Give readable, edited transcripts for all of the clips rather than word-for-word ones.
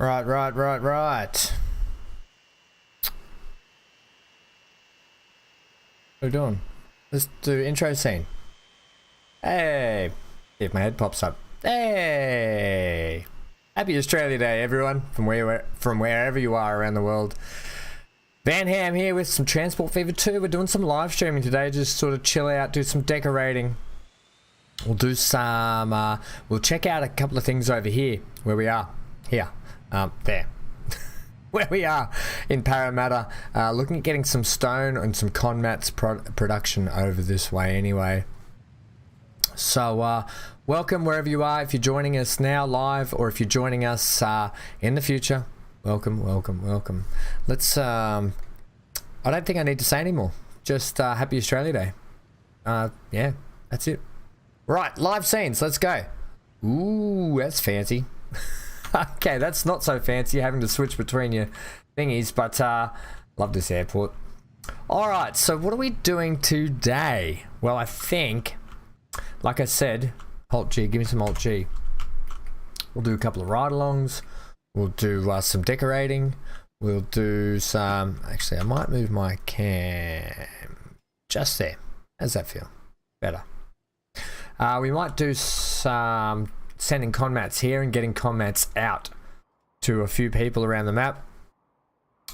Right. What are we doing? Let's do intro scene. Hey! If my head pops up. Hey! Happy Australia Day, everyone, from wherever you are around the world. Van Ham here with some Transport Fever 2. We're doing some live streaming today, just sort of chill out, do some decorating. We'll do some, we'll check out a couple of things over here, where we are. Here. There. Where we are in Parramatta, looking at getting some stone and some Conmats production over this way anyway. So welcome wherever you are. If you're joining us now live, or if you're joining us in the future, welcome. Let's I don't think I need to say anymore. Just happy Australia Day. Yeah, that's it. Right, live scenes, let's go. Ooh, that's fancy. Okay, that's not so fancy, having to switch between your thingies, but love this airport. Alright, so what are we doing today? Well, I think, like I said, Alt G, give me some Alt G. We'll do a couple of ride-alongs, we'll do some decorating, we'll do some, actually I might move my cam just there. How's that feel? Better. We might do some sending Conmats here and getting Conmats out to a few people around the map.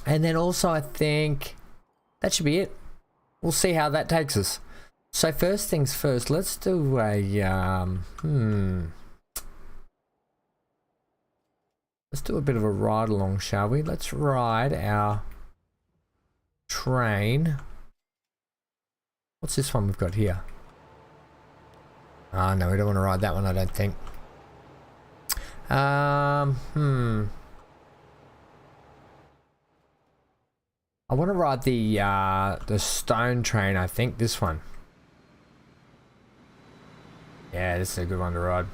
And then also I think that should be it. We'll see how that takes us. So first things first, let's do a let's do a bit of a ride along, shall we? Let's ride our train. What's this one we've got here? Oh no, we don't want to ride that one, I don't think. I want to ride the stone train, I think, this one. Yeah, this is a good one to ride.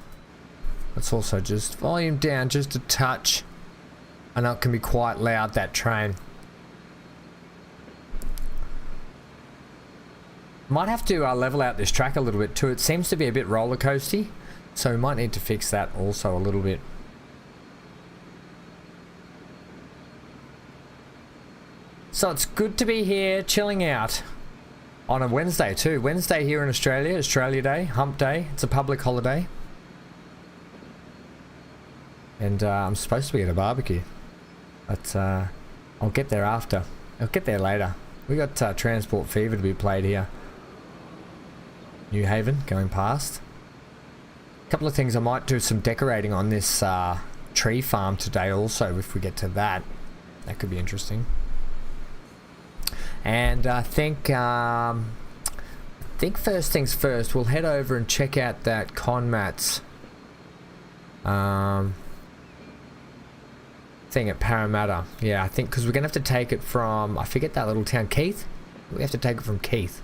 Let's also just volume down just a touch. I know it can be quite loud, that train. Might have to level out this track a little bit too. It seems to be a bit roller coasty, so we might need to fix that also a little bit. So it's good to be here chilling out on a Wednesday too. Wednesday here in Australia, Australia Day, Hump Day. It's a public holiday. And I'm supposed to be at a barbecue, but I'll get there after. I'll get there later. We got Transport Fever to be played here. New Haven going past. A couple of things, I might do some decorating on this tree farm today also, if we get to that. That could be interesting. And I think first things first, we'll head over and check out that Conmats thing at Parramatta. Yeah, I think because we're gonna have to take it from, I forget that little town, Keith. We have to take it from Keith.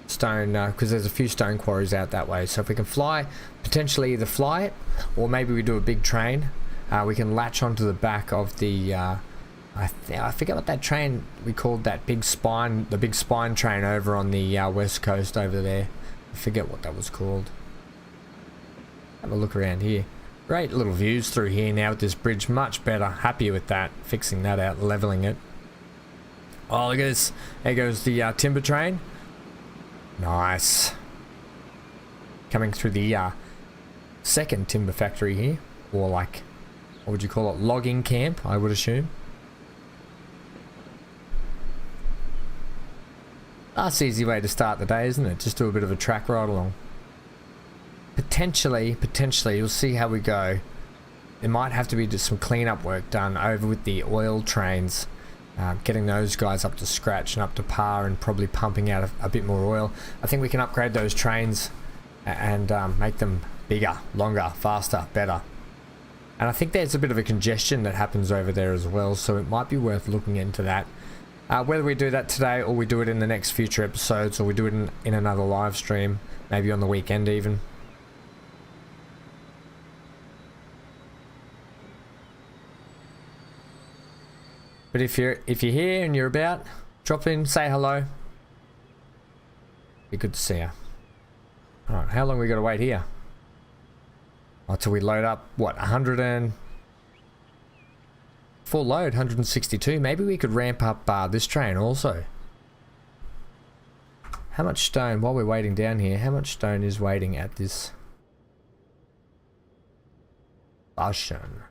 Stone, because there's a few stone quarries out that way. So if we can fly, potentially either fly it, or maybe we do a big train. We can latch onto the back of the. I forget what that train we called that big spine, the big spine train over on the west coast over there. I forget what that was called. Have a look around here. Great little views through here now with this bridge. Much better. Happy with that. Fixing that out, leveling it. Oh, look at this. There goes the timber train. Nice. Coming through the second timber factory here, or like, what would you call it, logging camp, I would assume. That's the easy way to start the day, isn't it? Just do a bit of a track ride along. Potentially, you'll see how we go. There might have to be just some cleanup work done over with the oil trains. Getting those guys up to scratch and up to par, and probably pumping out a bit more oil. I think we can upgrade those trains and make them bigger, longer, faster, better. And I think there's a bit of a congestion that happens over there as well, so it might be worth looking into that. Whether we do that today, or we do it in the next future episodes, or we do it in another live stream, maybe on the weekend even. But if you're here and you're about, drop in, say hello. Be good to see you. Alright, how long we got to wait here? Oh, till we load up, what, 100 and... full load, 162. Maybe we could ramp up this train also. How much stone, while we're waiting down here, how much stone is waiting at this station?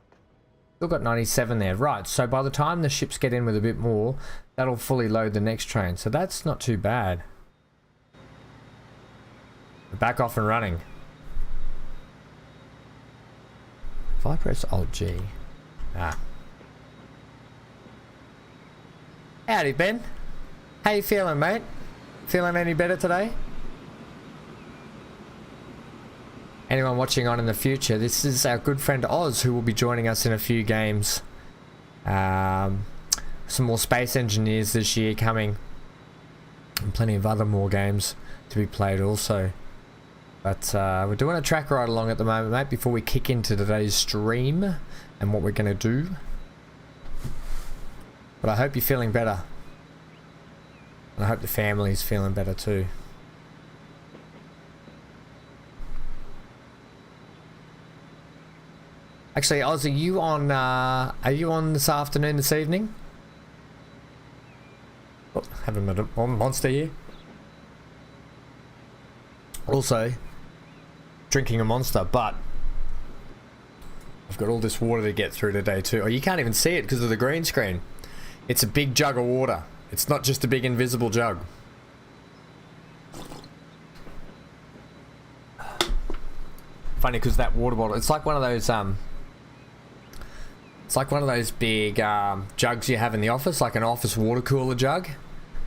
Still got 97 there. Right, so by the time the ships get in with a bit more, that'll fully load the next train. So that's not too bad. We're back off and running. If I press Alt-G... Howdy, Ben. How you feeling, mate? Feeling any better today? Anyone watching on in the future, this is our good friend Oz, who will be joining us in a few games. Some more Space Engineers this year coming. And plenty of other more games to be played also. But we're doing a track ride along at the moment, mate, before we kick into today's stream and what we're going to do. But I hope you're feeling better. And I hope the family's feeling better too. Actually, Oz, are you on this afternoon, this evening? Oh, having a monster here. Also, drinking a monster, but I've got all this water to get through today too. Oh, you can't even see it because of the green screen. It's a big jug of water. It's not just a big invisible jug. Funny because that water bottle, it's like one of those big jugs you have in the office, like an office water cooler jug.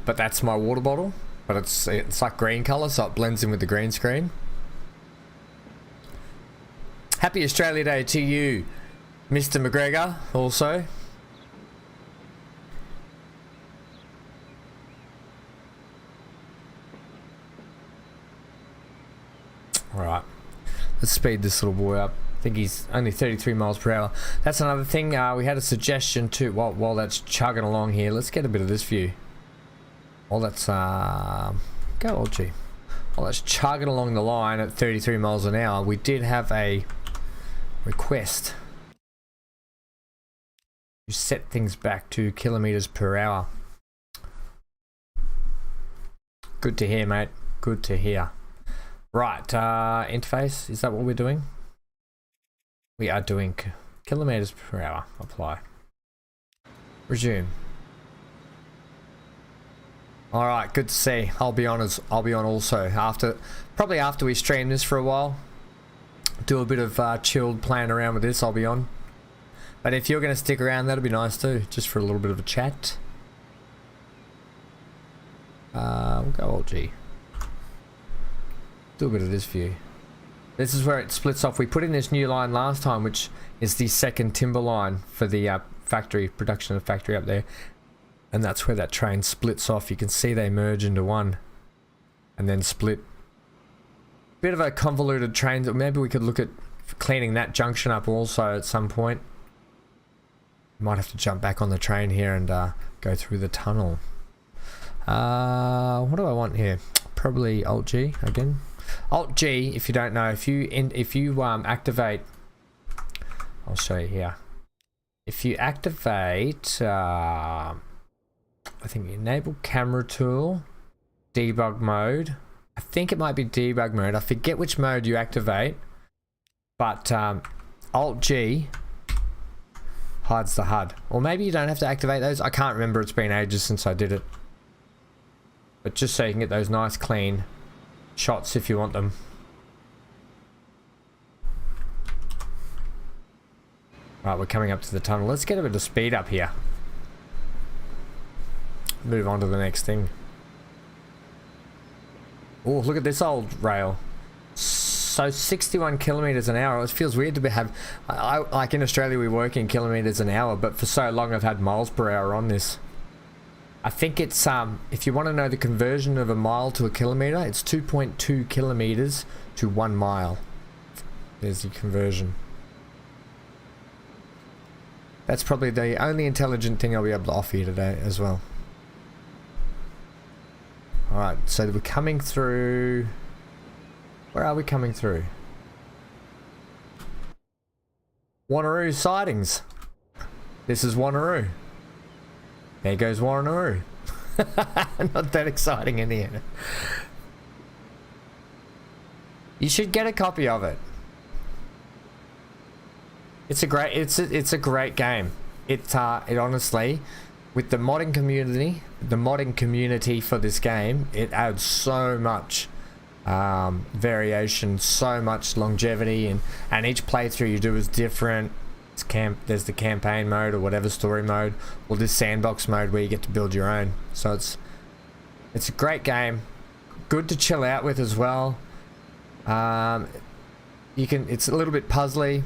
But that's my water bottle. But it's like green colour, so it blends in with the green screen. Happy Australia Day to you, Mr. McGregor, also. Alright, let's speed this little boy up. I think he's only 33 miles per hour. That's another thing. We had a suggestion too. While that's chugging along here, let's get a bit of this view. While that's go old G. While that's chugging along the line at 33 miles an hour, we did have a request to set things back to kilometers per hour. Good to hear, mate. Good to hear. Right, interface, is that what we're doing? We are doing kilometers per hour. Apply. Resume. All right, good to see. I'll be on also probably after we stream this for a while. Do a bit of chilled playing around with this. I'll be on. But if you're going to stick around, that'll be nice too, just for a little bit of a chat. We'll go Alt G. Do a bit of this view. This is where it splits off. We put in this new line last time, which is the second timber line for the factory production of factory up there, and that's where that train splits off. You can see they merge into one and then split. Bit of a convoluted train. Maybe we could look at cleaning that junction up also at some point. Might have to jump back on the train here and go through the tunnel. What do I want here? Probably Alt G again. Alt G, if you don't know, if you activate, I'll show you here. If you activate, I think enable camera tool, debug mode. I think it might be debug mode. I forget which mode you activate, but Alt G hides the HUD. Or maybe you don't have to activate those. I can't remember. It's been ages since I did it. But just so you can get those nice clean shots if you want them. Right, we're coming up to the tunnel. Let's get a bit of speed up here. Move on to the next thing. Oh, look at this old rail. So 61 kilometers an hour. It feels weird to have. Like in Australia, we work in kilometers an hour, but for so long I've had miles per hour on this. I think it's if you want to know the conversion of a mile to a kilometer, it's 2.2 kilometers to 1 mile. There's the conversion. That's probably the only intelligent thing I'll be able to offer you today as well. Alright, so we're coming through... Where are we coming through? Wanneroo sidings. This is Wanneroo. There goes Wanneroo. Not that exciting in the end. You should get a copy of it. It's a great game. It honestly, with the modding community for this game, it adds so much variation, so much longevity, and each playthrough you do is different. There's the campaign mode or whatever, story mode, or this sandbox mode where you get to build your own. So it's a great game, good to chill out with as well. It's a little bit puzzly.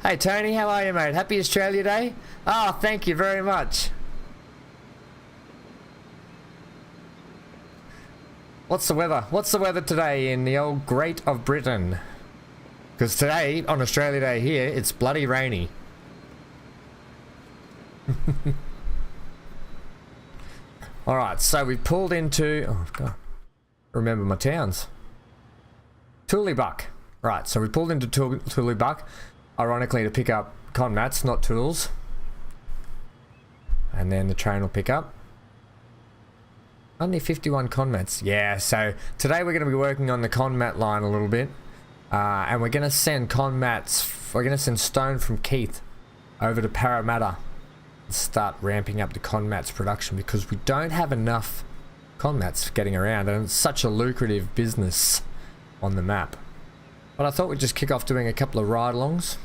Hey Tony, how are you, mate? Happy Australia Day? Oh, thank you very much. What's the weather? What's the weather today in the old Great of Britain? Because today, on Australia Day here, it's bloody rainy. Alright, so we pulled into... Oh, God. Remember my towns. Tooleybuck. Right, so we pulled into Tooleybuck, ironically to pick up con mats, not tools. And then the train will pick up. Only 51 con mats. Yeah, so today we're going to be working on the con mat line a little bit. And we're going to send con mats, we're going to send stone from Keith over to Parramatta and start ramping up the con mats production, because we don't have enough con mats getting around, and it's such a lucrative business on the map. But I thought we'd just kick off doing a couple of ride-alongs.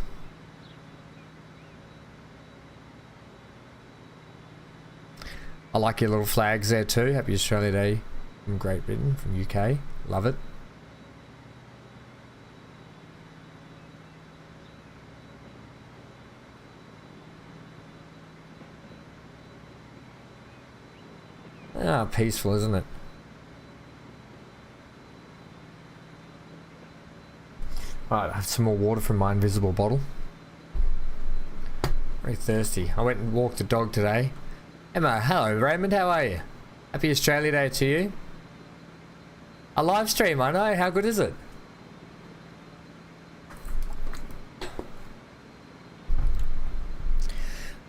I like your little flags there too. Happy Australia Day from Great Britain, from UK. Love it. Ah, peaceful, isn't it? Alright, I have some more water from my invisible bottle. Very thirsty. I went and walked the dog today. Emma, hello Raymond, how are you? Happy Australia Day to you. A live stream, I know, how good is it?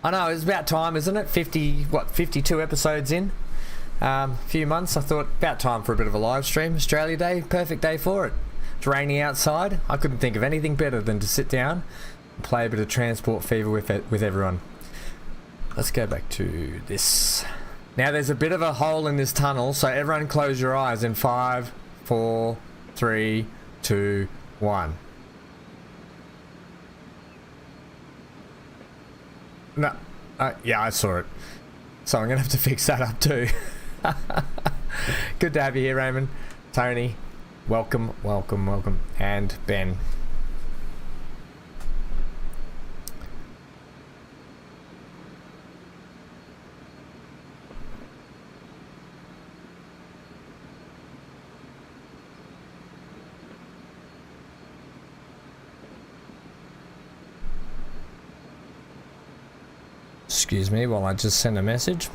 I know, it's about time, isn't it? 52 episodes in. Few months, I thought about time for a bit of a live stream. Australia Day, perfect day for it. It's raining outside. I couldn't think of anything better than to sit down and play a bit of Transport Fever with everyone. Let's go back to this. Now there's a bit of a hole in this tunnel, so everyone close your eyes in 5, 4, 3, 2, 1. No, yeah, I saw it. So I'm gonna have to fix that up too. Good to have you here, Raymond. Tony, welcome, welcome, welcome. And Ben. Excuse me while I just send a message.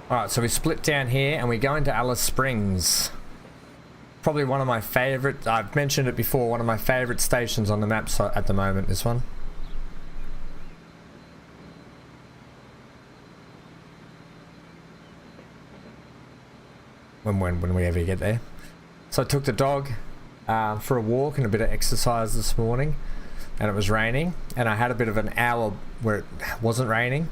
Alright, so we split down here and we go into Alice Springs. Probably one of my favourite, I've mentioned it before, one of my favourite stations on the map at the moment, this one. When we ever get there. So I took the dog for a walk and a bit of exercise this morning, and it was raining, and I had a bit of an hour where it wasn't raining,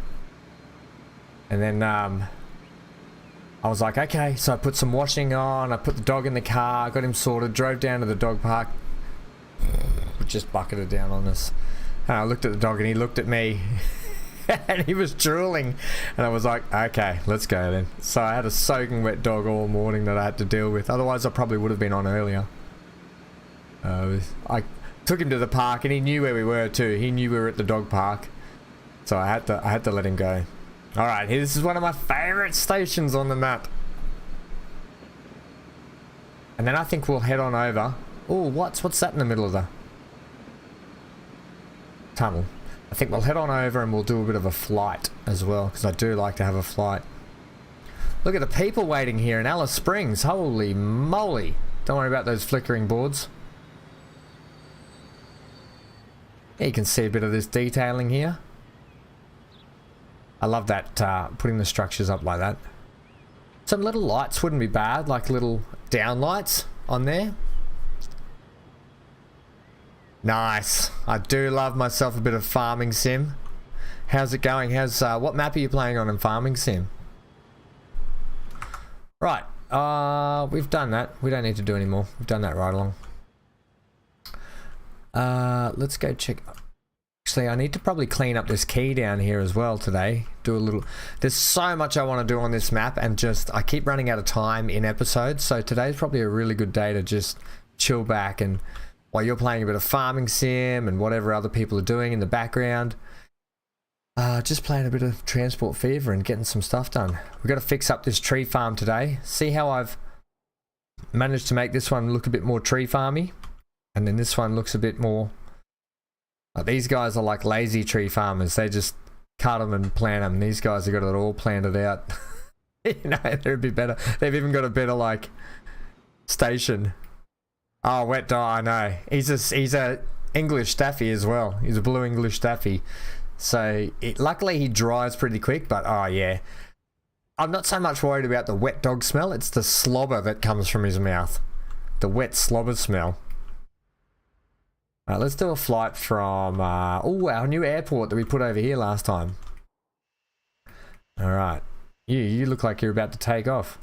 and then I was like, okay, so I put some washing on, I put the dog in the car, got him sorted, drove down to the dog park, just bucketed down on us, and I looked at the dog and he looked at me and he was drooling, and I was like, okay, let's go then. So I had a soaking wet dog all morning that I had to deal with, otherwise I probably would have been on earlier. I took him to the park and he knew where we were too. He knew we were at the dog park, so I had to let him go. Alright, this is one of my favourite stations on the map. And then I think we'll head on over. Oh, what's that in the middle of the tunnel? I think we'll head on over and we'll do a bit of a flight as well, because I do like to have a flight. Look at the people waiting here in Alice Springs. Holy moly. Don't worry about those flickering boards. Yeah, you can see a bit of this detailing here. I love that, putting the structures up like that. Some little lights wouldn't be bad, like little down lights on there. Nice. I do love myself a bit of farming sim. How's it going? What map are you playing on in farming sim? Right. We've done that. We don't need to do any more. We've done that right along. Let's go check. Actually, I need to probably clean up this key down here as well today. Do a little. There's so much I want to do on this map, and just I keep running out of time in episodes. So today's probably a really good day to just chill back, and while you're playing a bit of farming sim and whatever other people are doing in the background, just playing a bit of Transport Fever and getting some stuff done. We've got to fix up this tree farm today. See how I've managed to make this one look a bit more tree farmy, and then this one looks a bit more. These guys are like lazy tree farmers. They just cut them and plant them. These guys have got it all planted out. You know, they're a bit better. They've even got a better like station. Oh, wet dye. I know. He's a English staffy as well. He's a blue English staffy. So luckily he dries pretty quick. But oh yeah, I'm not so much worried about the wet dog smell. It's the slobber that comes from his mouth. The wet slobber smell. Let's do a flight from our new airport that we put over here last time. Alright. You look like you're about to take off.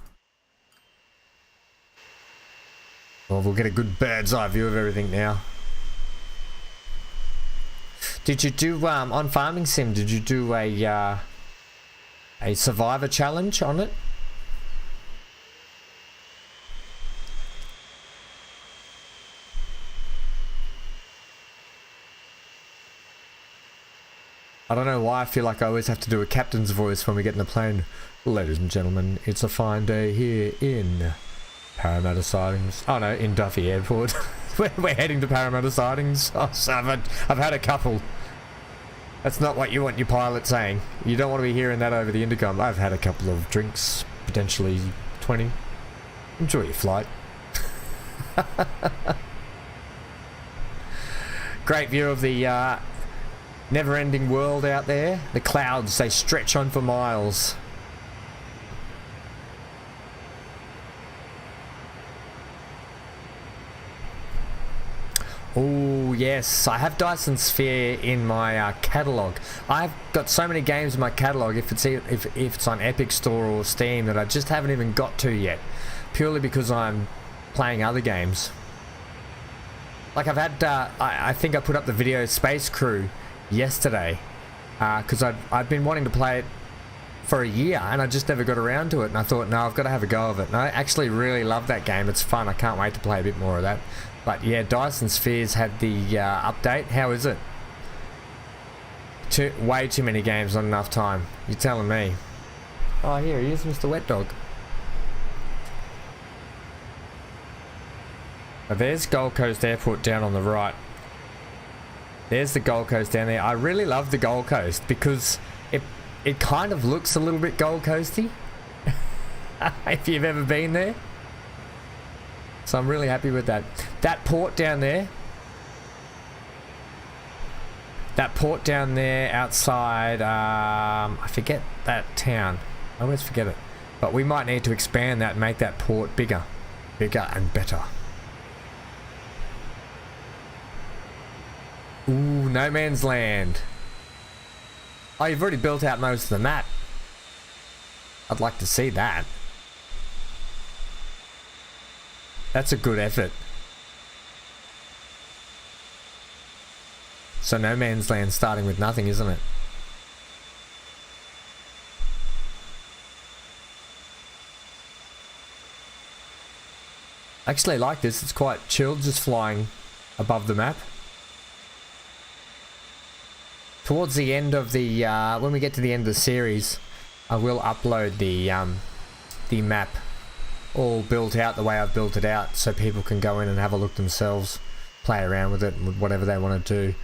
Well, we'll get a good bird's eye view of everything now. Did you do, on Farming Sim, did you do a survivor challenge on it? I don't know why I feel like I always have to do a captain's voice when we get in the plane. Ladies and gentlemen, it's a fine day here in Parramatta Sidings. Oh no, in Duffy Airport. We're heading to Parramatta Sidings. Oh, so I've had a couple. That's not what you want your pilot saying. You don't want to be hearing that over the intercom. I've had a couple of drinks, potentially 20. Enjoy your flight. Great view of the never-ending world out there. The clouds, they stretch on for miles. Oh yes, I have Dyson Sphere in my catalogue. I've got so many games in my catalogue, if it's on Epic Store or Steam, that I just haven't even got to yet, purely because I'm playing other games. Like I've had, I think I put up the video Space Crew yesterday, because I've been wanting to play it for a year and I just never got around to it, and I thought, no, I've got to have a go of it. And I actually really love that game. It's fun. I can't wait to play a bit more of that. But yeah, Dyson Spheres had the update. How is it? Way too many games, not enough time. You're telling me. Oh, here he is, Mr. Wet Dog. Oh, there's Gold Coast Airport down on the right. There's the Gold Coast down there. I really love the Gold Coast because it kind of looks a little bit Gold Coasty. If you've ever been there. So I'm really happy with that. That port down there. That port down there outside, I forget that town. I always forget it. But we might need to expand that and make that port bigger. Bigger and better. Ooh, no man's land. Oh, you've already built out most of the map. I'd like to see that. That's a good effort. So no man's land starting with nothing, isn't it? I actually like this. It's quite chilled, just flying above the map. Towards the end of the, when we get to the end of the series, I will upload the map all built out the way I've built it out, so people can go in and have a look themselves, play around with it and whatever they want to do.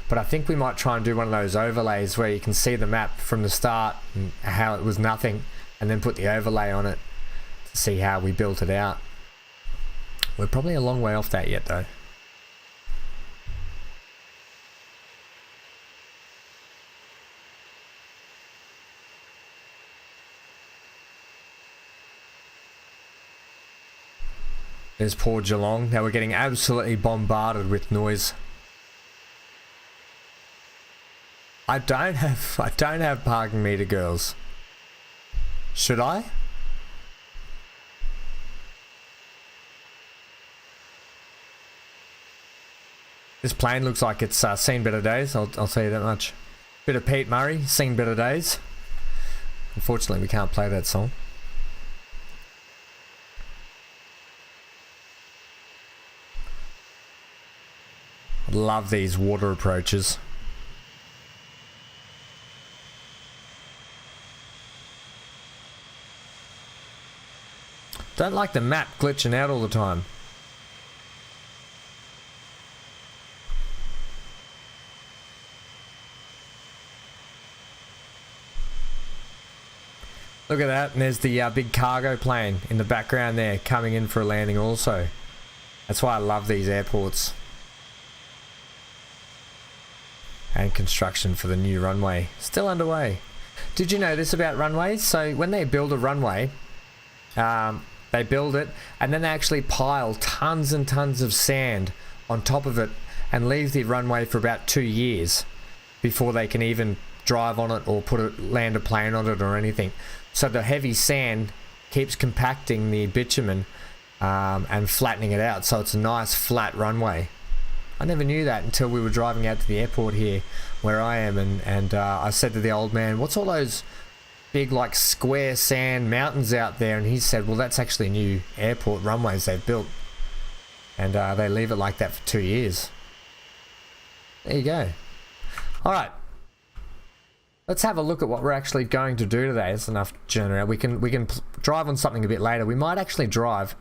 But I think we might try and do one of those overlays where you can see the map from the start and how it was nothing, and then put the overlay on it to see how we built it out. We're probably a long way off that yet though. There's poor Geelong. Now we're getting absolutely bombarded with noise. I don't have parking meter, girls. Should I? This plane looks like it's seen better days. I'll tell you that much. Bit of Pete Murray, seen better days. Unfortunately, we can't play that song. Love these water approaches. Don't like the map glitching out all the time. Look at that, and there's the big cargo plane in the background there coming in for a landing also. That's why I love these airports. And construction for the new runway still underway. Did you know this about runways? So when they build a runway, they build it and then they actually pile tons and tons of sand on top of it and leave the runway for about 2 years before they can even drive on it or land a plane on it or anything. So the heavy sand keeps compacting the bitumen and flattening it out, so it's a nice flat runway. I never knew that until we were driving out to the airport here where I am, and I said to the old man, what's all those big like square sand mountains out there? And he said, well, that's actually new airport runways they've built, and they leave it like that for 2 years. There you go. Alright, let's have a look at what we're actually going to do today. It's enough generator. We can drive on something a bit later. We might actually drive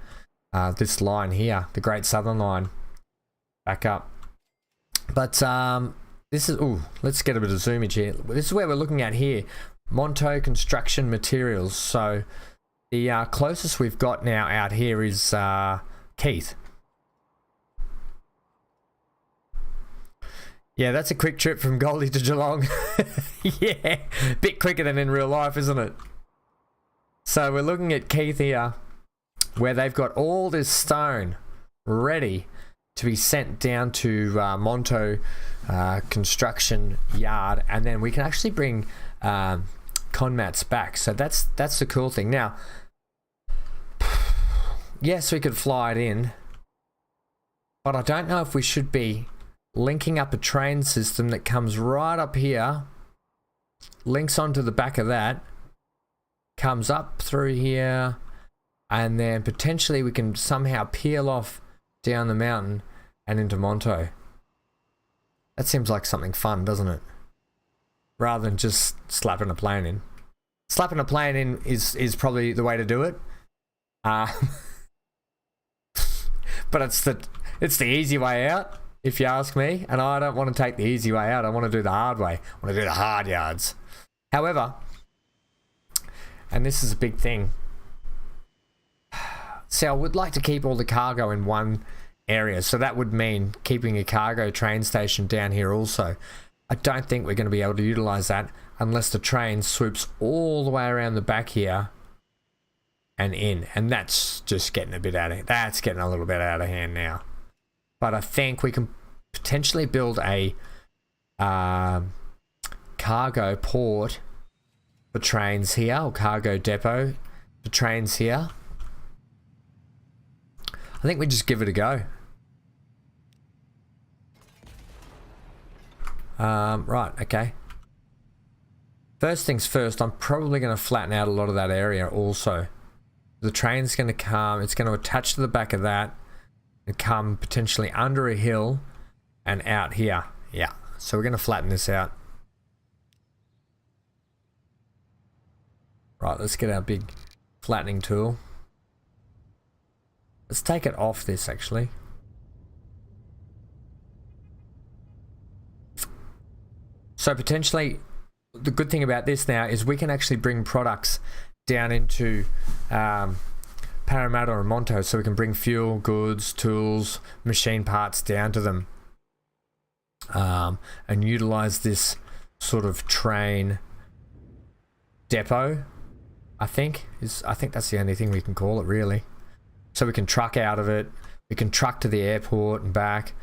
this line here, the Great Southern Line, back up. But this is, let's get a bit of zoomage here. This is where we're looking at here, Monto Construction Materials. So the closest we've got now out here is Keith. Yeah, that's a quick trip from Goldie to Geelong. Yeah, bit quicker than in real life, isn't it? So we're looking at Keith here, where they've got all this stone ready to be sent down to Monto construction yard, and then we can actually bring conmats back. So that's the cool thing. Now, yes, we could fly it in, but I don't know if we should be linking up a train system that comes right up here, links onto the back of that, comes up through here, and then potentially we can somehow peel off down the mountain and into Monto. That seems like something fun, doesn't it? Rather than just slapping a plane in. Slapping a plane in is probably the way to do it. But it's the easy way out, if you ask me. And I don't want to take the easy way out. I want to do the hard way. I want to do the hard yards. However, and this is a big thing, see, I would like to keep all the cargo in one area, so that would mean keeping a cargo train station down here also. I don't think we're going to be able to utilize that unless the train swoops all the way around the back here and in, and that's just getting a bit out of, that's getting a little bit out of hand now. But I think we can potentially build a cargo port for trains here, or cargo depot for trains here. I think we just give it a go. Right, okay. First things first, I'm probably going to flatten out a lot of that area also. The train's going to come, it's going to attach to the back of that and come potentially under a hill and out here. Yeah, so we're going to flatten this out. Right, let's get our big flattening tool. Let's take it off this actually. So potentially, the good thing about this now is we can actually bring products down into Parramatta or Monto, so we can bring fuel, goods, tools, machine parts down to them, and utilize this sort of train depot. I think that's the only thing we can call it really. so we can truck out of it. We can truck to the airport and back.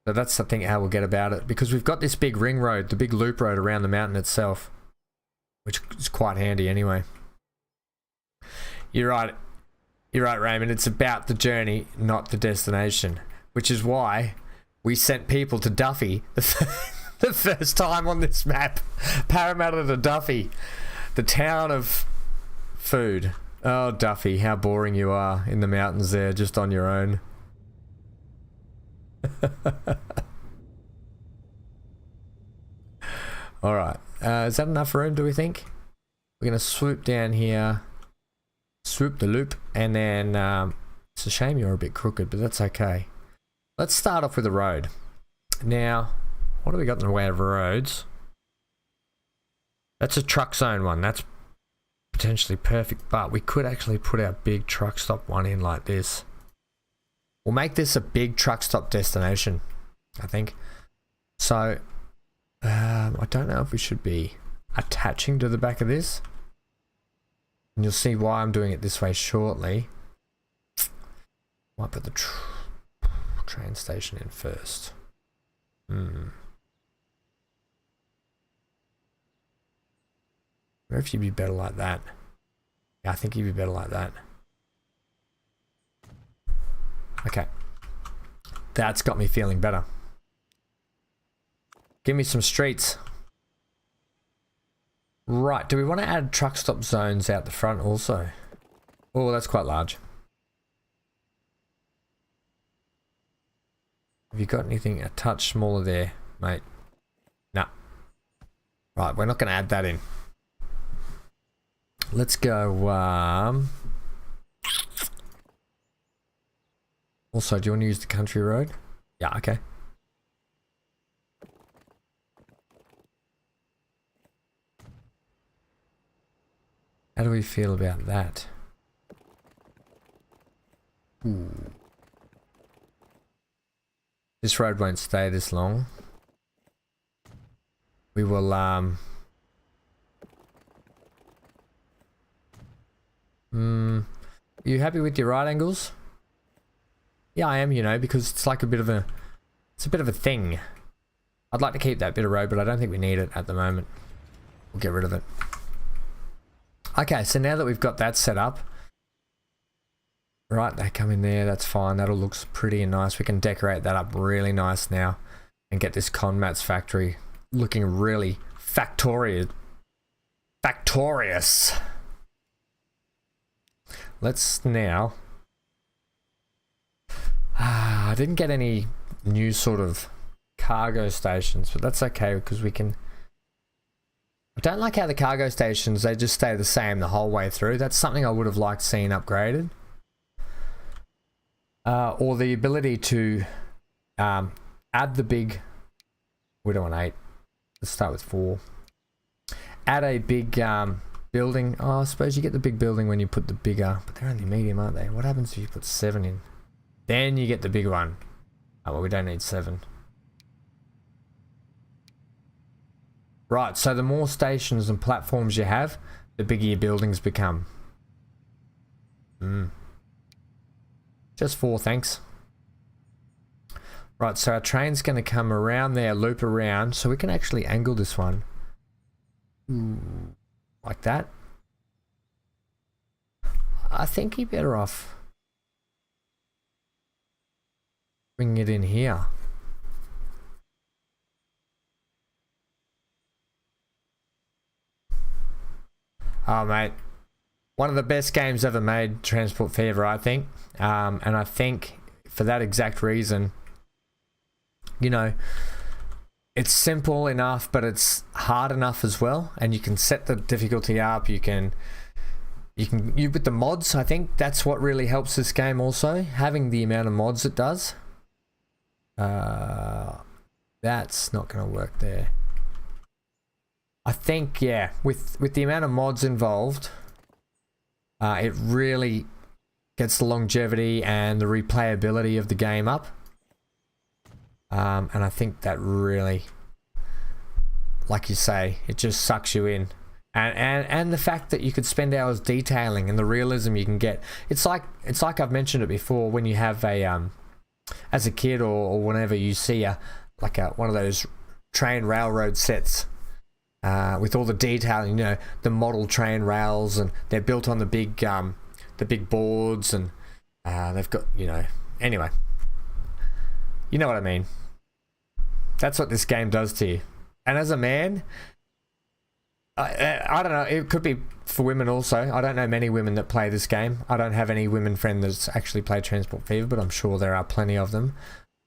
So that's, I think, how we'll get about it, because we've got this big ring road, the big loop road around the mountain itself, which is quite handy anyway. You're right, Raymond. It's about the journey, not the destination, which is why we sent people to Duffy the first time on this map. Parramatta to Duffy, the town of food. Oh, Duffy, how boring you are in the mountains there, just on your own. Alright, is that enough room, do we think? We're going to swoop down here, swoop the loop, and then it's a shame you're a bit crooked, but that's okay. Let's start off with the road. Now, what do we got in the way of roads? That's a truck zone one. That's potentially perfect, but we could actually put our big truck stop one in like this. We'll make this a big truck stop destination, I think. So, I don't know if we should be attaching to the back of this. And you'll see why I'm doing it this way shortly. Might put the train station in first. I wonder if you'd be better like that. Yeah, I think you'd be better like that. Okay. That's got me feeling better. Give me some streets. Right, do we want to add truck stop zones out the front also? Oh, that's quite large. Have you got anything a touch smaller there, mate? No. Right, we're not going to add that in. Let's go, also, do you want to use the country road? Yeah, okay. How do we feel about that? Ooh. This road won't stay this long. We will, Are you happy with your right angles? Yeah, I am, you know, because it's like a bit of a, it's a bit of a thing. I'd like to keep that bit of road, but I don't think we need it at the moment. We'll get rid of it. Okay, so now that we've got that set up, right, they come in there, that's fine. That'll look pretty and nice. We can decorate that up really nice now and get this Conmat's factory looking really factorious. Let's now... I didn't get any new sort of cargo stations, but that's okay because we can... I don't like how the cargo stations, they just stay the same the whole way through. That's something I would have liked seeing upgraded. Or the ability to add the big... We don't want 8. Let's start with 4. Add a big building. Oh, I suppose you get the big building when you put the bigger... But they're only medium, aren't they? What happens if you put 7 in? Then you get the big one. Oh, well, we don't need 7. Right, so the more stations and platforms you have, the bigger your buildings become. Just 4, thanks. Right, so our train's going to come around there, loop around, so we can actually angle this one. Ooh, like that. I think you're better off bringing it in here. Oh, mate. One of the best games ever made, Transport Fever, I think. And I think for that exact reason, you know, it's simple enough, but it's hard enough as well. And you can set the difficulty up. You with the mods, I think that's what really helps this game also. Having the amount of mods it does. That's not going to work there. I think, yeah, with the amount of mods involved, it really gets the longevity and the replayability of the game up. And I think that really, like you say, it just sucks you in. And the fact that you could spend hours detailing and the realism you can get. It's like I've mentioned it before, when you have a as a kid or whenever you see one of those train railroad sets with all the detailing, you know, the model train rails, and they're built on the big boards, and they've got, you know, anyway, you know what I mean. That's what this game does to you. And as a man, I don't know, it could be for women also. I don't know many women that play this game. I don't have any women friends that's actually played Transport Fever, but I'm sure there are plenty of them.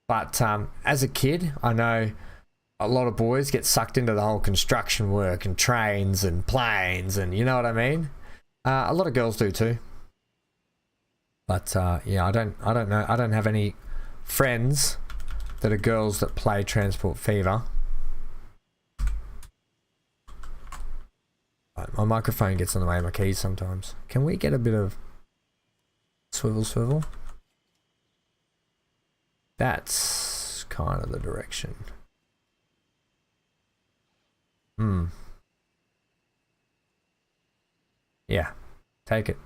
But as a kid, I know a lot of boys get sucked into the whole construction work and trains and planes, and you know what I mean. A lot of girls do too. But yeah, I don't know. I don't have any friends that are girls that play Transport Fever. My microphone gets in the way of my keys sometimes. Can we get a bit of swivel? That's kind of the direction. Yeah, take it.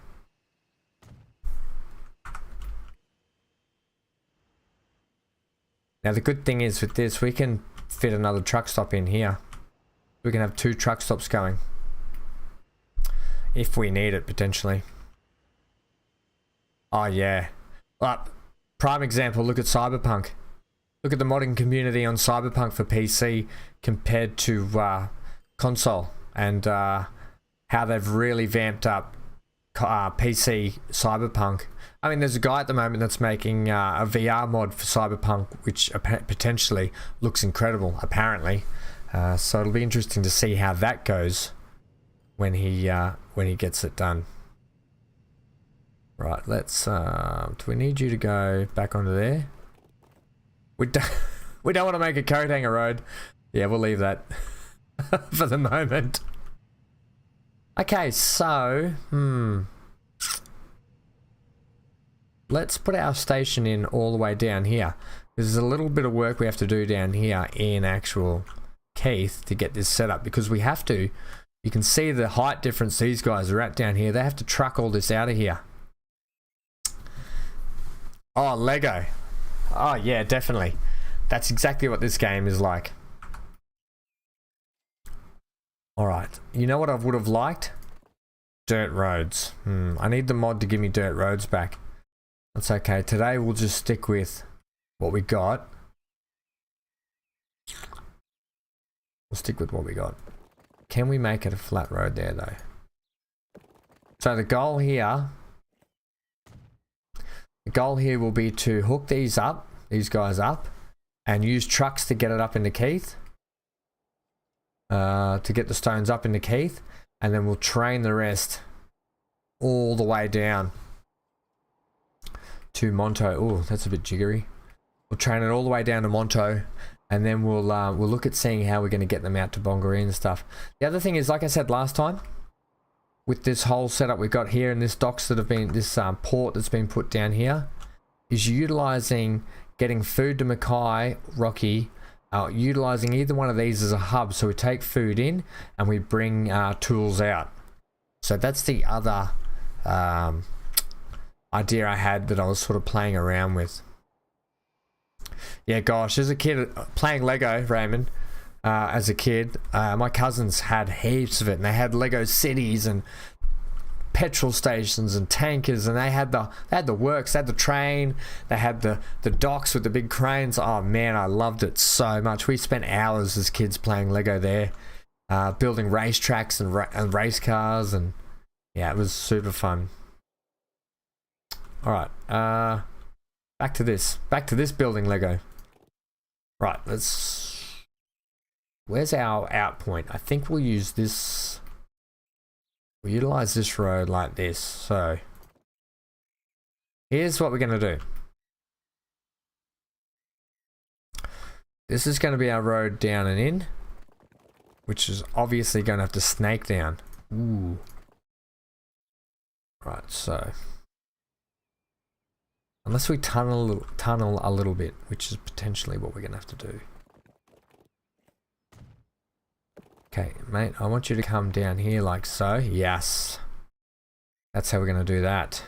Now the good thing is with this, we can fit another truck stop in here. We can have 2 truck stops going. If we need it, potentially. Oh yeah. Well, prime example, look at Cyberpunk. Look at the modding community on Cyberpunk for PC compared to console, and how they've really vamped up PC Cyberpunk. I mean, there's a guy at the moment that's making a VR mod for Cyberpunk, which potentially looks incredible, apparently. So it'll be interesting to see how that goes when he gets it done. Right, let's do we need you to go back onto there? We don't want to make a coat hanger road. Yeah, we'll leave that for the moment. Okay, so let's put our station in all the way down here. There's a little bit of work we have to do down here in actual Keith to get this set up, because we have to. You can see the height difference these guys are at down here. They have to truck all this out of here. Oh, Lego. Oh, yeah, definitely. That's exactly what this game is like. Alright, you know what I would have liked? Dirt roads. I need the mod to give me dirt roads back. That's okay. Today we'll just stick with what we got. We'll stick with what we got. Can we make it a flat road there though? So the goal here will be to hook these guys up, and use trucks to get it up into Keith. To get the stones up into Keith, and then we'll train the rest all the way down to Monto. Oh, that's a bit jiggery. We'll train it all the way down to Monto, and then we'll look at seeing how we're going to get them out to Bongaree and stuff. The other thing is, like I said last time, with this whole setup we've got here and this docks that have been, this port that's been put down here, is utilizing getting food to Mackay, Rocky, utilizing either one of these as a hub. So we take food in and we bring tools out. So that's the other idea I had that I was sort of playing around with. Yeah, gosh, as a kid playing Lego, Raymond, as a kid, my cousins had heaps of it, and they had Lego cities and petrol stations and tankers, and they had the works, they had the train, they had the docks with the big cranes. Oh man, I loved it so much. We spent hours as kids playing Lego there, building racetracks and race cars, and yeah, it was super fun. All right, back to this building Lego. Right, where's our out point? I think we'll use this. We'll utilize this road like this. So here's what we're going to do. This is going to be our road down and in, which is obviously going to have to snake down. Ooh. Right, so unless we tunnel a little bit, which is potentially what we're going to have to do. Okay, mate, I want you to come down here like so. Yes. That's how we're going to do that.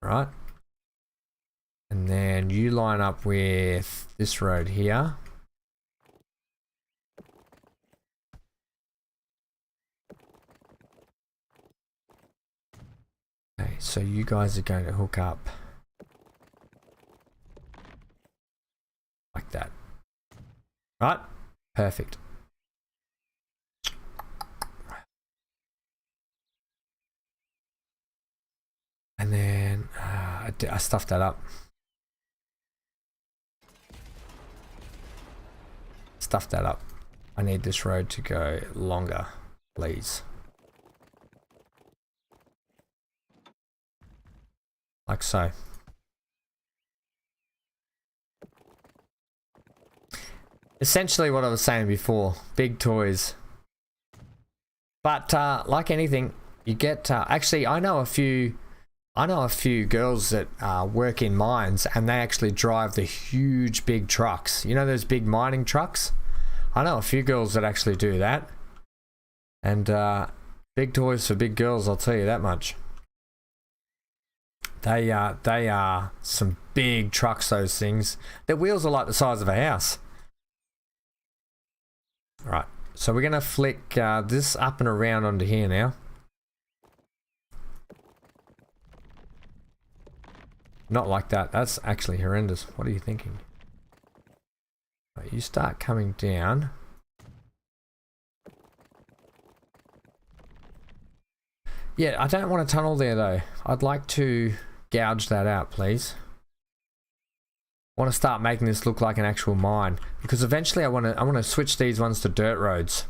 Right. And then you line up with this road here. Okay, so you guys are going to hook up like that. Right? Perfect. And then I stuffed that up. Stuff that up. I need this road to go longer, please. Like so. Essentially what I was saying before, big toys. But like anything, you get actually I know a few girls that work in mines, and they actually drive the huge big trucks. You know those big mining trucks? I know a few girls that actually do that. And big toys for big girls, I'll tell you that much. They are some big trucks, those things. Their wheels are like the size of a house. Right, so we're going to flick this up and around onto here now. Not like that. That's actually horrendous. What are you thinking? Right, you start coming down. Yeah, I don't want a tunnel there though. I'd like to gouge that out, please. I want to start making this look like an actual mine, because eventually I want to switch these ones to dirt roads.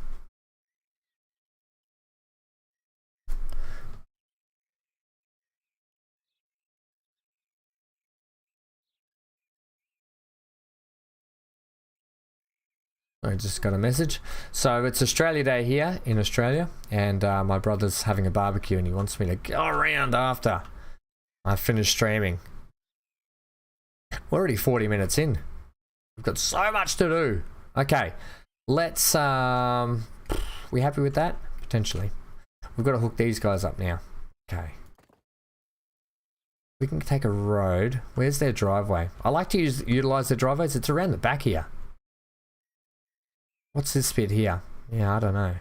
I just got a message. So it's Australia Day here in Australia, and my brother's having a barbecue and he wants me to go around after I finish streaming. We're already 40 minutes in. We've got so much to do. Okay, let's we happy with that? Potentially. We've got to hook these guys up now. Okay. We can take a road. Where's their driveway? I like to utilize their driveways. It's around the back here. What's this bit here? Yeah, I don't know.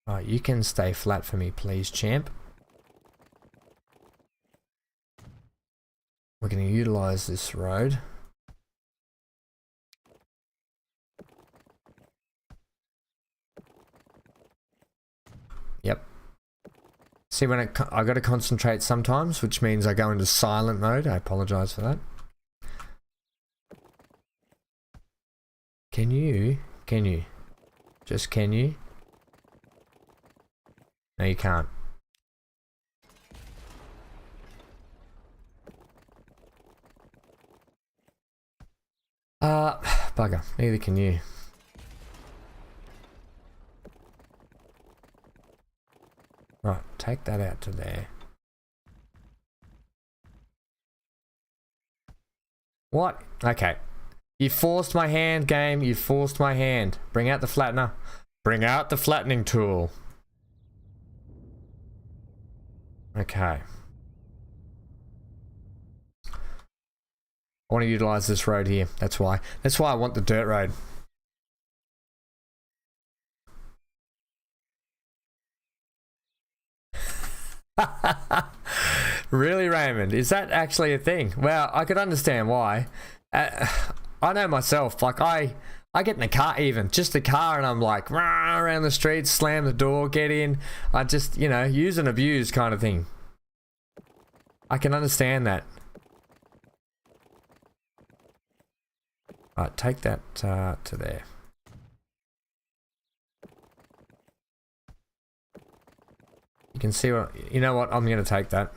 Right, you can stay flat for me, please, champ. We're going to utilize this road. Yep. See, when I got to concentrate sometimes, which means I go into silent mode. I apologize for that. Can you? Just can you? No, you can't. Bugger. Neither can you. Right, take that out to there. What? Okay. You forced my hand, game. You forced my hand. Bring out the flattener. Bring out the flattening tool. Okay. I want to utilize this road here. That's why. That's why I want the dirt road. Really, Raymond? Is that actually a thing? Well, I could understand why. I know myself, like I get in the car, even just the car, and I'm like rah, around the streets, slam the door, get in. I just, you know, use and abuse kind of thing. I can understand that. Right, take that to there. You can see what, you know what, I'm going to take that.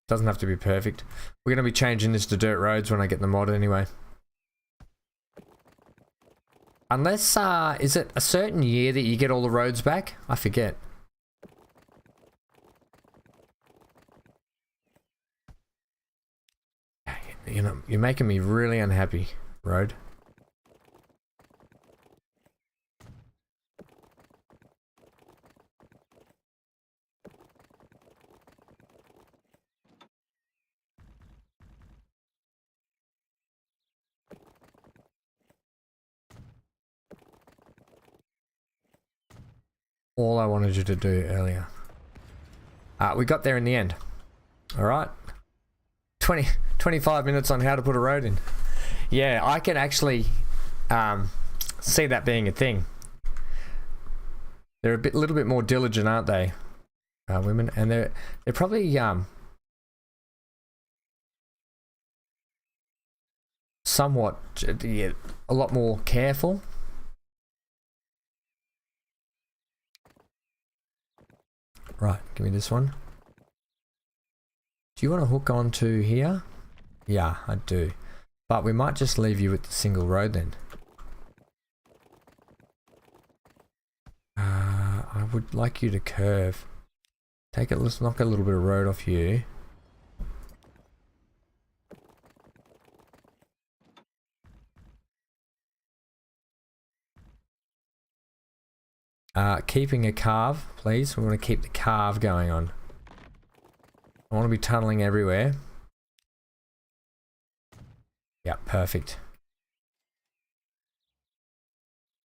Doesn't have to be perfect. We're going to be changing this to dirt roads when I get the mod anyway. Unless, is it a certain year that you get all the roads back? I forget. You know, you're making me really unhappy, road. All I wanted you to do earlier. We got there in the end. All right. 25 minutes on how to put a road in. Yeah, I can actually see that being a thing. They're a little bit more diligent, aren't they, women? And they're probably somewhat a lot more careful. Right, give me this one. Do you want to hook onto here? Yeah, I do. But we might just leave you with the single road then. I would like you to curve. Take it, let's knock a little bit of road off you. Keeping a carve, please. We want to keep the carve going on. I want to be tunneling everywhere. Yeah, perfect.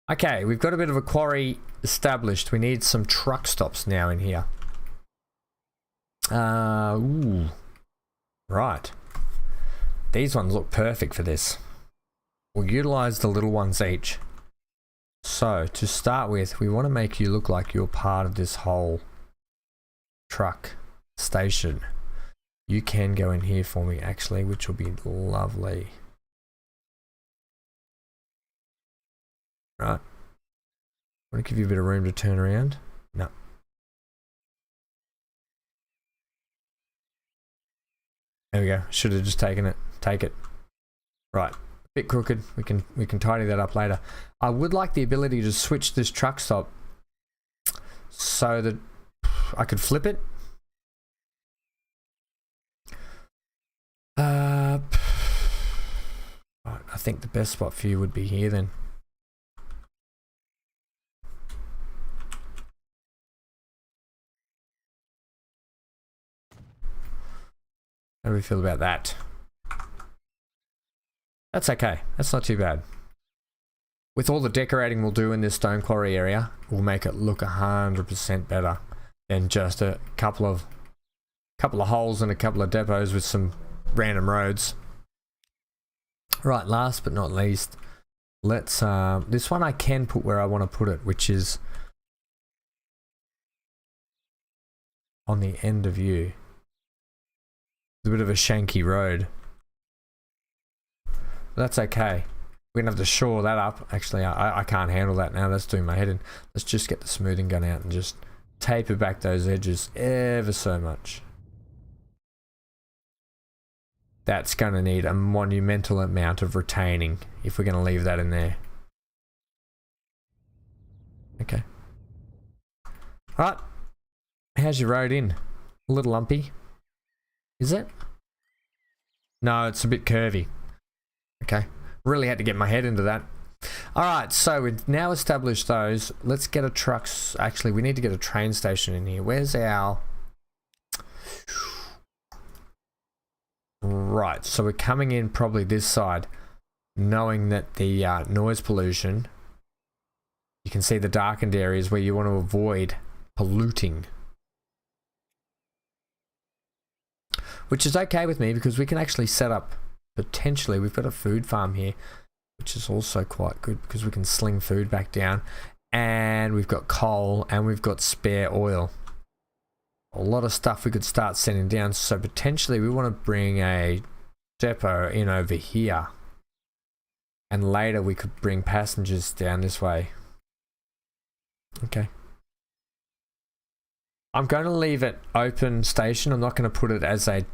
Okay, we've got a bit of a quarry established. We need some truck stops now in here. Ooh. Right. These ones look perfect for this. We'll utilize the little ones each. So, to start with, we want to make you look like you're part of this whole truck station. You can go in here for me, actually, which will be lovely. Right. Want to give you a bit of room to turn around? No. There we go. Should have just taken it. Take it. Right. Bit crooked. We can tidy that up later. I would like the ability to switch this truck stop so that I could flip it. Right, I think the best spot for you would be here then. How do we feel about that? That's okay. That's not too bad. With all the decorating we'll do in this stone quarry area, we'll make it look 100% better than just a couple of holes and a couple of depots with some random roads. Right, last but not least, let's this one I can put where I want to put it, which is on the end of you. It's a bit of a shanky road. That's okay. We're gonna have to shore that up. Actually, I can't handle that now. That's doing my head in. Let's just get the smoothing gun out and just taper back those edges ever so much. That's gonna need a monumental amount of retaining if we're gonna leave that in there. Okay. Alright. How's your road in? A little lumpy. Is it? No, it's a bit curvy. Okay. Really had to get my head into that. Alright, so we've now established those. Let's get a trucks. Actually, we need to get a train station in here. Where's our... Right, so we're coming in probably this side, knowing that the noise pollution, you can see the darkened areas where you want to avoid polluting. Which is okay with me because we can actually set up, potentially, we've got a food farm here, which is also quite good because we can sling food back down, and we've got coal and we've got spare oil. A lot of stuff we could start sending down, so potentially we want to bring a depot in over here, and later we could bring passengers down this way. Okay. I'm going to leave it open station. I'm not going to put it as a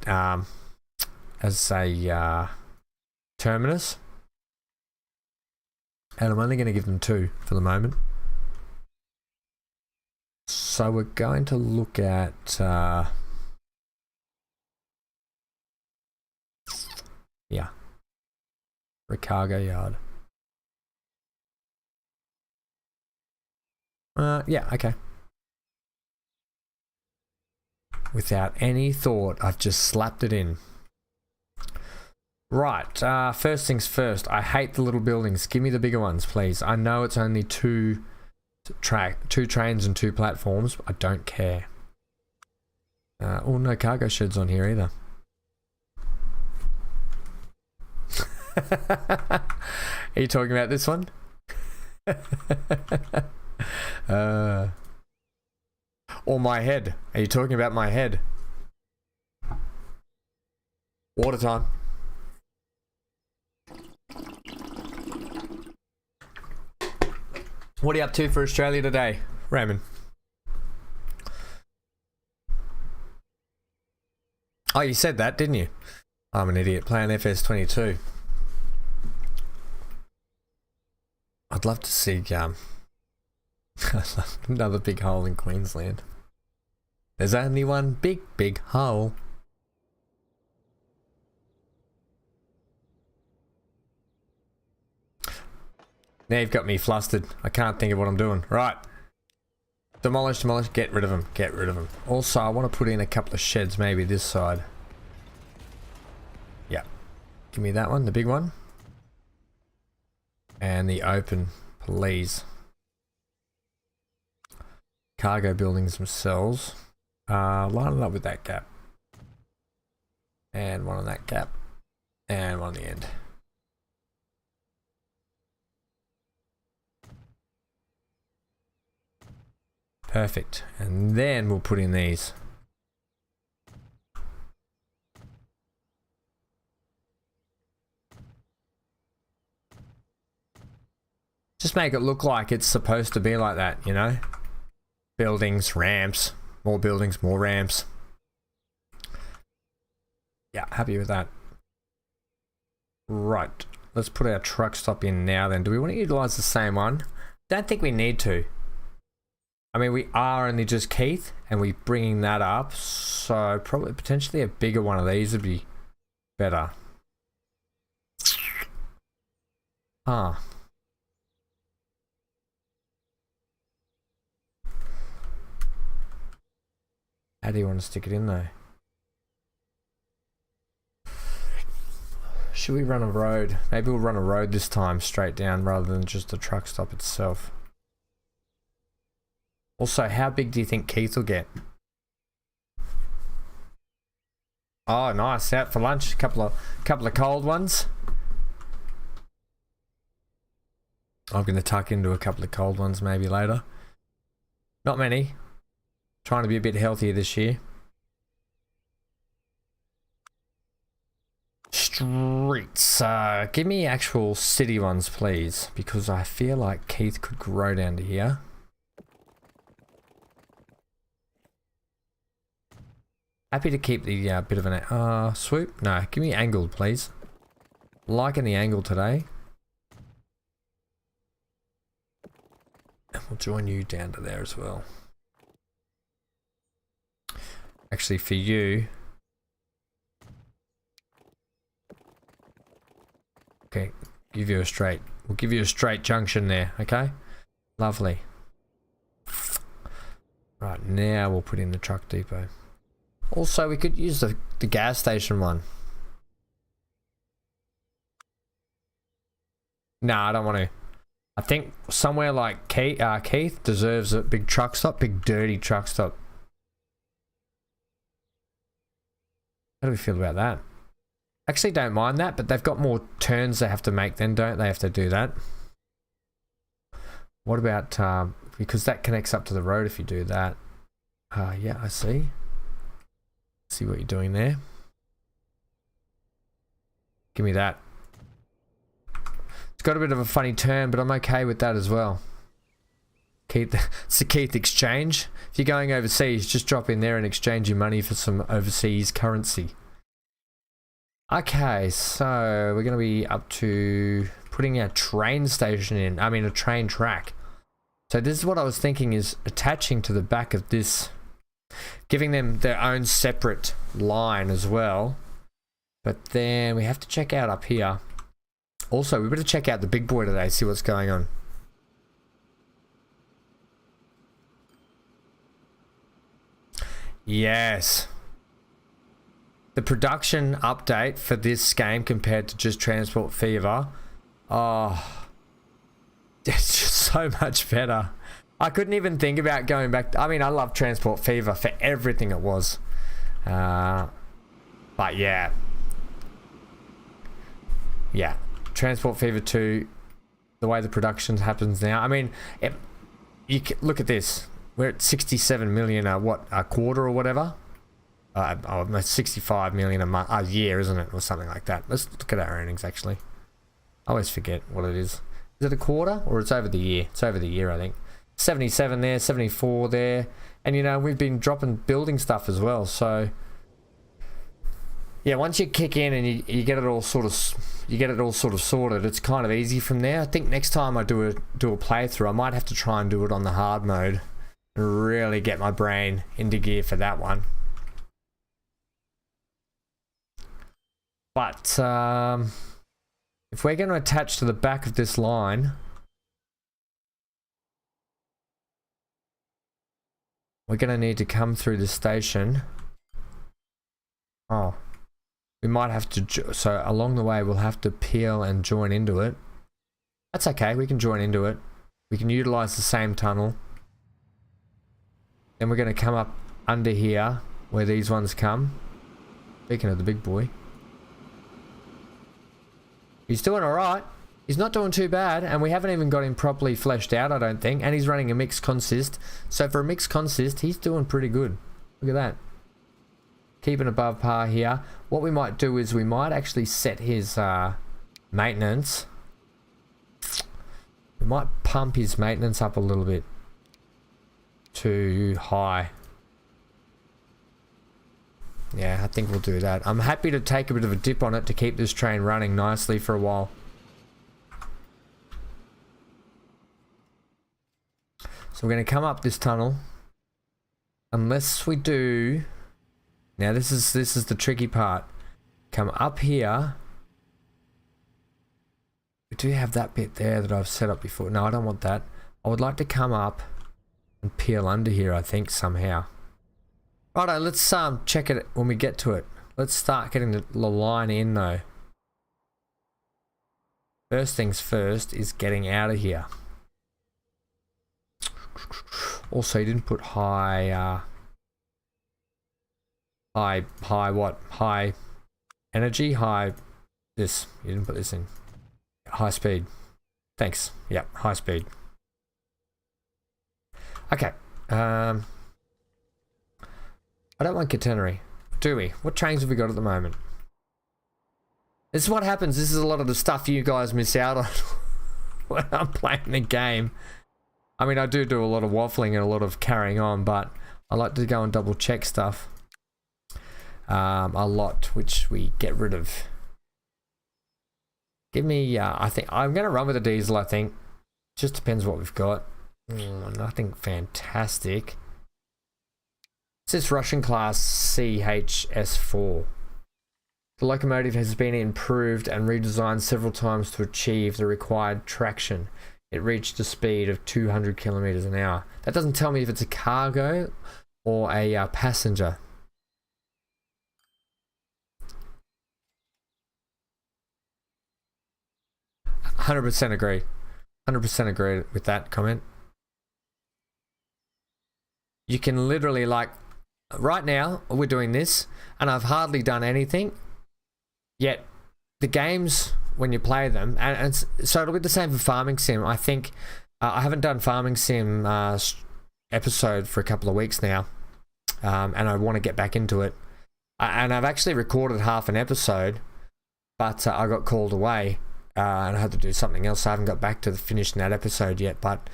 terminus, and I'm only going to give them 2 for the moment. So we're going to look at Yeah. For a cargo yard. Yeah, okay. Without any thought, I've just slapped it in. Right, first things first, I hate the little buildings. Give me the bigger ones, please. I know it's only two trains and 2 platforms. I don't care. Oh, no cargo sheds on here either. Are you talking about this one? Or my head. Are you talking about my head? Water time. What are you up to for Australia today, Raymond? Oh, you said that, didn't you? I'm an idiot. Playing FS22. I'd love to see another big hole in Queensland. There's only one big hole. Now you've got me flustered. I can't think of what I'm doing. Right. Demolish, get rid of them, get rid of them. Also, I want to put in a couple of sheds, maybe this side. Yeah. Give me that one, the big one. And the open, please. Cargo buildings themselves. Line it up with that gap. And one on that gap. And one on the end. Perfect. And then we'll put in these. Just make it look like it's supposed to be like that, you know? Buildings, ramps, more buildings, more ramps. Yeah, happy with that. Right. Let's put our truck stop in now then. Do we want to utilize the same one? Don't think we need to. I mean, we are only just Keith, and we're bringing that up, so probably potentially a bigger one of these would be better. Huh. How do you want to stick it in though? Should we run a road? Maybe we'll run a road this time straight down rather than just the truck stop itself. Also, how big do you think Keith will get? Oh, nice. Out for lunch. Couple of cold ones. I'm going to tuck into a couple of cold ones maybe later. Not many. Trying to be a bit healthier this year. Streets. Give me actual city ones, please, because I feel like Keith could grow down to here. Happy to keep the bit of an swoop. No, give me angled, please. Liking the angle today. And we'll join you down to there as well. Actually, for you. Okay, give you a straight. We'll give you a straight junction there, okay? Lovely. Right, now we'll put in the truck depot. Also, we could use the gas station one. No, I don't want to. I think somewhere like Keith deserves a big truck stop, big dirty truck stop. How do we feel about that? Actually, don't mind that, but they've got more turns they have to make then, don't they? Have to do that. What about, because that connects up to the road if you do that. Yeah, I see. See what you're doing there. Give me that. It's got a bit of a funny turn, but I'm okay with that as well. Keith, it's the Keith exchange. If you're going overseas, just drop in there and exchange your money for some overseas currency. Okay, so we're going to be up to putting our train station in. I mean, a train track. So this is what I was thinking, is attaching to the back of this, giving them their own separate line as well. But then we have to check out up here. Also, we better check out the big boy today, see what's going on. Yes. The production update for this game compared to just Transport Fever. Oh, it's just so much better. I couldn't even think about going back. I mean, I love Transport Fever for everything it was. But yeah. Yeah. Transport Fever 2, the way the production happens now. I mean, look at this. We're at 67 million a quarter or whatever. 65 million a year, isn't it? Or something like that. Let's look at our earnings, actually. I always forget what it is. Is it a quarter or it's over the year? It's over the year, I think. 77 there, 74 there. And, you know, we've been dropping building stuff as well. So, yeah, once you kick in and you get it all sort of sorted, it's kind of easy from there. I think next time I do a playthrough, I might have to try and do it on the hard mode and really get my brain into gear for that one. But if we're going to attach to the back of this line, we're going to need to come through the station. Oh, we might have to, so along the way we'll have to peel and join into it. That's okay, we can join into it. We can utilize the same tunnel. Then we're going to come up under here where these ones come. Speaking of the big boy. He's doing alright. He's not doing too bad, and we haven't even got him properly fleshed out, I don't think. And he's running a mixed consist. So for a mixed consist, he's doing pretty good. Look at that. Keeping above par here. What we might do is we might actually set his maintenance. We might pump his maintenance up a little bit too high. Yeah, I think we'll do that. I'm happy to take a bit of a dip on it to keep this train running nicely for a while. So we're going to come up this tunnel. Unless we do... Now this is the tricky part. Come up here. We do have that bit there that I've set up before. No, I don't want that. I would like to come up and peel under here, I think, somehow. Righto, let's check it when we get to it. Let's start getting the line in though. First things first is getting out of here. Also, you didn't put high energy, this. You didn't put this in. High speed. Thanks. Yep, high speed. Okay. I don't want catenary, do we? What trains have we got at the moment? This is what happens. This is a lot of the stuff you guys miss out on when I'm playing the game. I mean, I do a lot of waffling and a lot of carrying on, but I like to go and double check stuff. A lot, which we get rid of. Give me, I think, I'm going to run with a diesel, I think. Just depends what we've got. Nothing fantastic. It's this Russian class CHS4. The locomotive has been improved and redesigned several times to achieve the required traction. It reached a speed of 200 kilometers an hour. That doesn't tell me if it's a cargo or a passenger. %100% agree. 100% agree with that comment. You can literally, like, right now we're doing this and I've hardly done anything, yet the games, when you play them, and so it'll be the same for Farming Sim. I think I haven't done Farming Sim episode for a couple of weeks now, and I want to get back into it. And I've actually recorded half an episode, but I got called away and I had to do something else, so I haven't got back to finishing that episode yet. But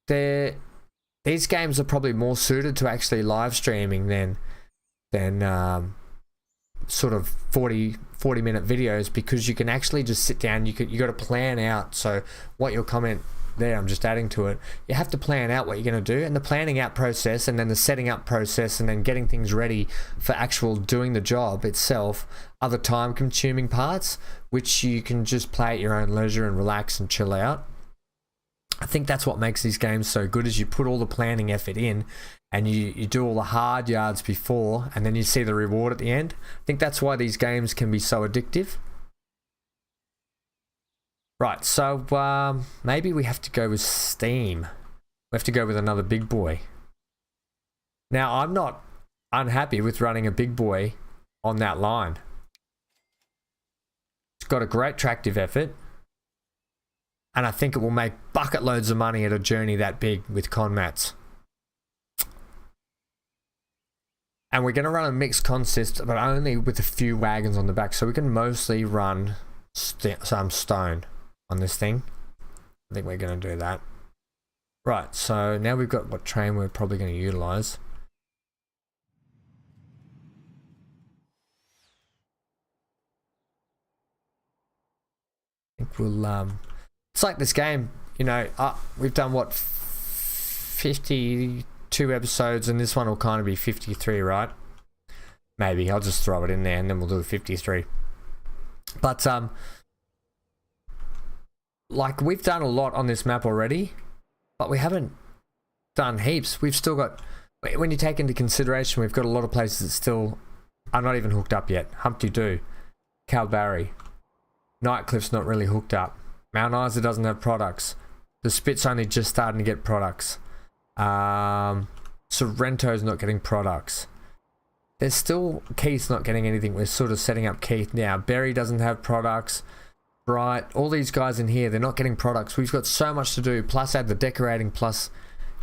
these games are probably more suited to actually live streaming than sort of 40-minute videos, because you can actually just sit down. You got to plan out so what your comment there. I'm just adding to it. You have to plan out what you're going to do, and the planning out process and then the setting up process and then getting things ready for actual doing the job itself are the time consuming parts, which you can just play at your own leisure and relax and chill out. I think that's what makes these games so good, is you put all the planning effort in and you do all the hard yards before, and then you see the reward at the end. I think that's why these games can be so addictive. Right, so maybe we have to go with Steam. We have to go with another big boy. Now, I'm not unhappy with running a big boy on that line. It's got a great tractive effort, and I think it will make bucket loads of money at a journey that big with con mats. And we're going to run a mixed consist, but only with a few wagons on the back, so we can mostly run some stone on this thing. I think we're going to do that. Right, so now we've got what train we're probably going to utilize. I think we'll it's like this game, you know, we've done what, 52 episodes, and this one will kind of be 53, right? Maybe I'll just throw it in there and then we'll do 53. But like, we've done a lot on this map already, but we haven't done heaps. We've still got, when you take into consideration, we've got a lot of places that still are not even hooked up yet. Humpty Doo, Calbarry, Nightcliff's not really hooked up. Mount Isa doesn't have products. The Spit's only just starting to get products. Sorrento's not getting products. There's still Keith's not getting anything. We're sort of setting up Keith now. Berry doesn't have products. Bright, all these guys in here, they're not getting products. We've got so much to do. Plus add the decorating. Plus,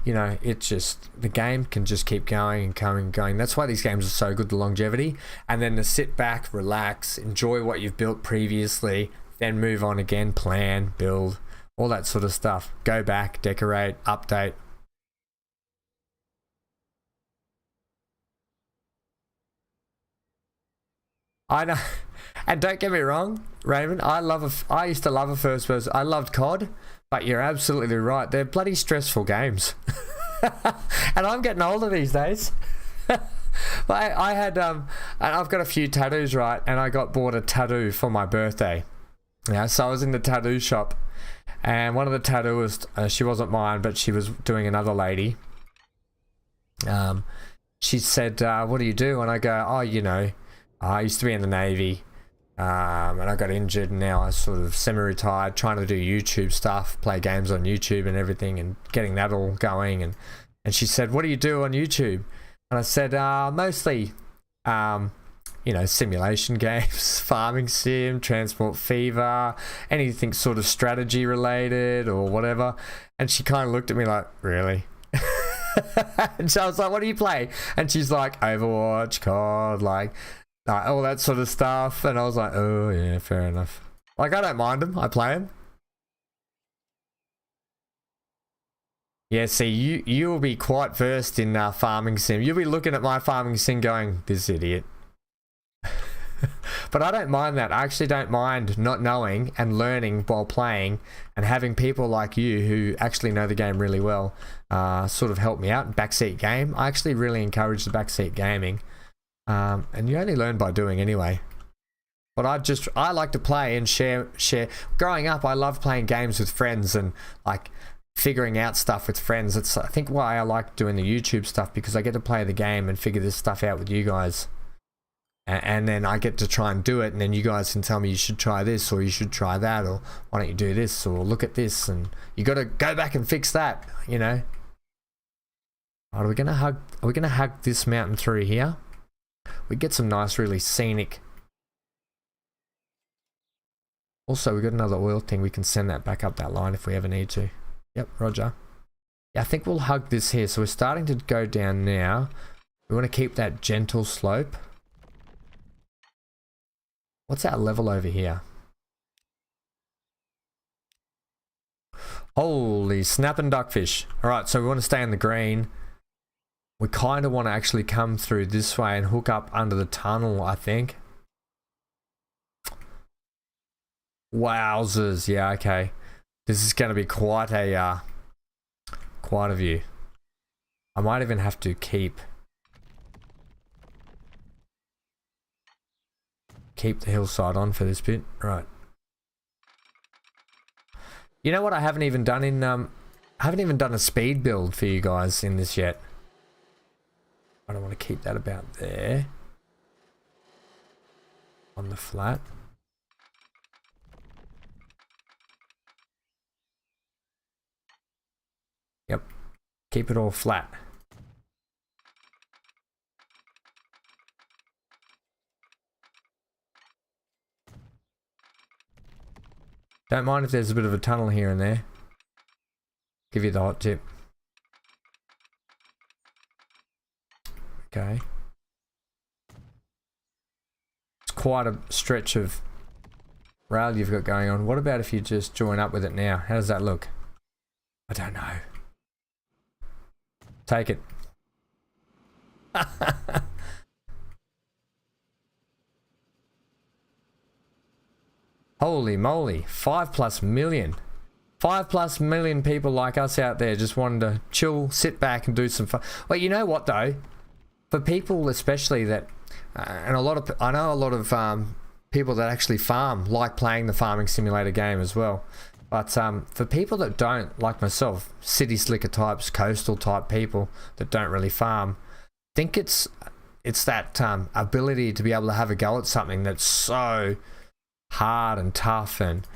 you know, it's just, the game can just keep going and going and going. That's why these games are so good, the longevity. And then to sit back, relax, enjoy what you've built previously, then move on again, plan, build, all that sort of stuff. Go back, decorate, update. I know, and don't get me wrong, Raymond, I used to love a first person. I loved COD, but you're absolutely right. They're bloody stressful games. And I'm getting older these days. But I had, and I've got a few tattoos, right? And I got bought a tattoo for my birthday. Yeah, so I was in the tattoo shop, and one of the tattooists, she wasn't mine, but she was doing another lady. She said, what do you do? And I go, oh, you know, I used to be in the Navy, and I got injured, and now I sort of semi-retired, trying to do YouTube stuff, play games on YouTube and everything, and getting that all going. And she said, what do you do on YouTube? And I said, mostly, you know, simulation games, farming sim, transport fever, anything sort of strategy related or whatever. And she kind of looked at me like, really? And so I was like, what do you play? And she's like, Overwatch, COD, like all that sort of stuff. And I was like, oh yeah, fair enough. Like, I don't mind them, I play them. Yeah, see, you will be quite versed in farming sim. You'll be looking at my farming sim going, this idiot. But I don't mind that. I actually don't mind not knowing and learning while playing, and having people like you who actually know the game really well sort of help me out in backseat game. I actually really encourage the backseat gaming, and you only learn by doing anyway. But I like to play and share. Growing up, I loved playing games with friends and like figuring out stuff with friends. It's, I think, why I like doing the YouTube stuff, because I get to play the game and figure this stuff out with you guys. And then I get to try and do it, and then you guys can tell me you should try this, or you should try that, or why don't you do this, or look at this, and you got to go back and fix that, you know. Are we gonna hug this mountain through here? We get some nice, really scenic. Also, we got another oil thing. We can send that back up that line if we ever need to. Yep, Roger. Yeah, I think we'll hug this here. So we're starting to go down now. We want to keep that gentle slope. What's our level over here? Holy snapping duckfish. Alright, so we want to stay in the green. We kind of want to actually come through this way and hook up under the tunnel, I think. Wowzers. Yeah, okay. This is going to be quite a view. I might even have to keep the hillside on for this bit. Right. You know what I haven't even done in I haven't even done a speed build for you guys in this yet. I don't want to keep that about there. On the flat. Yep. Keep it all flat. Don't mind if there's a bit of a tunnel here and there. Give you the hot tip. Okay. It's quite a stretch of rail you've got going on. What about if you just join up with it now? How does that look? I don't know. Take it. Holy moly, 5+ million. 5+ million people like us out there just wanting to chill, sit back and do some fun. Well, you know what though? For people especially that, and I know a lot of people that actually farm, like playing the farming simulator game as well. But for people that don't, like myself, city slicker types, coastal type people that don't really farm, I think it's that ability to be able to have a go at something that's so hard and tough and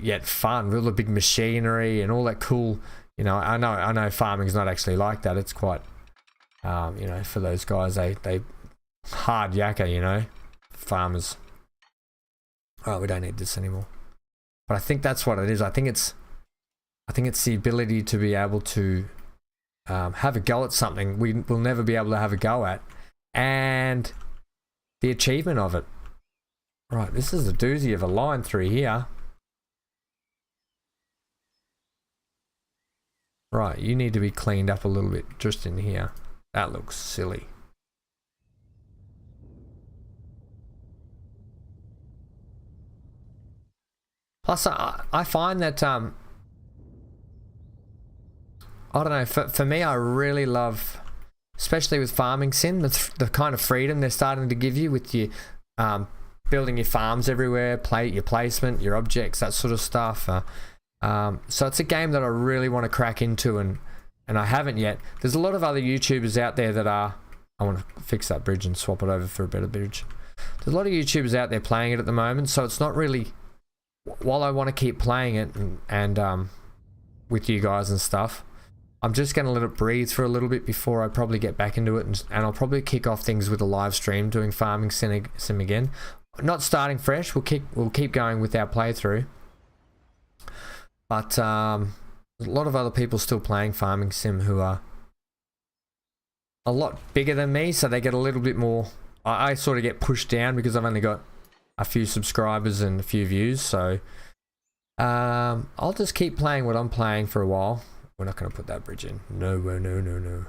yet fun, really big machinery and all that cool. You know, I know farming's not actually like that. It's quite, you know, for those guys, they hard yakka, you know, farmers. Oh, we don't need this anymore. But I think that's what it is. I think it's the ability to be able to have a go at something we will never be able to have a go at, and the achievement of it. Right, this is a doozy of a line through here. Right, you need to be cleaned up a little bit just in here. That looks silly. Plus, I find that, I don't know, for me, I really love, especially with farming sim, the kind of freedom they're starting to give you with your building your farms everywhere, your placement, your objects, that sort of stuff. So it's a game that I really want to crack into, and I haven't yet. There's a lot of other YouTubers out there that are, I want to fix that bridge and swap it over for a better bridge. There's a lot of YouTubers out there playing it at the moment, so it's not really, while I want to keep playing it and with you guys and stuff, I'm just going to let it breathe for a little bit before I probably get back into it, and I'll probably kick off things with a live stream doing farming sim again. Not starting fresh, we'll keep going with our playthrough. But a lot of other people still playing farming sim who are a lot bigger than me, so they get a little bit more. I sort of get pushed down because I've only got a few subscribers and a few views, so I'll just keep playing what I'm playing for a while. We're not going to put that bridge in. No.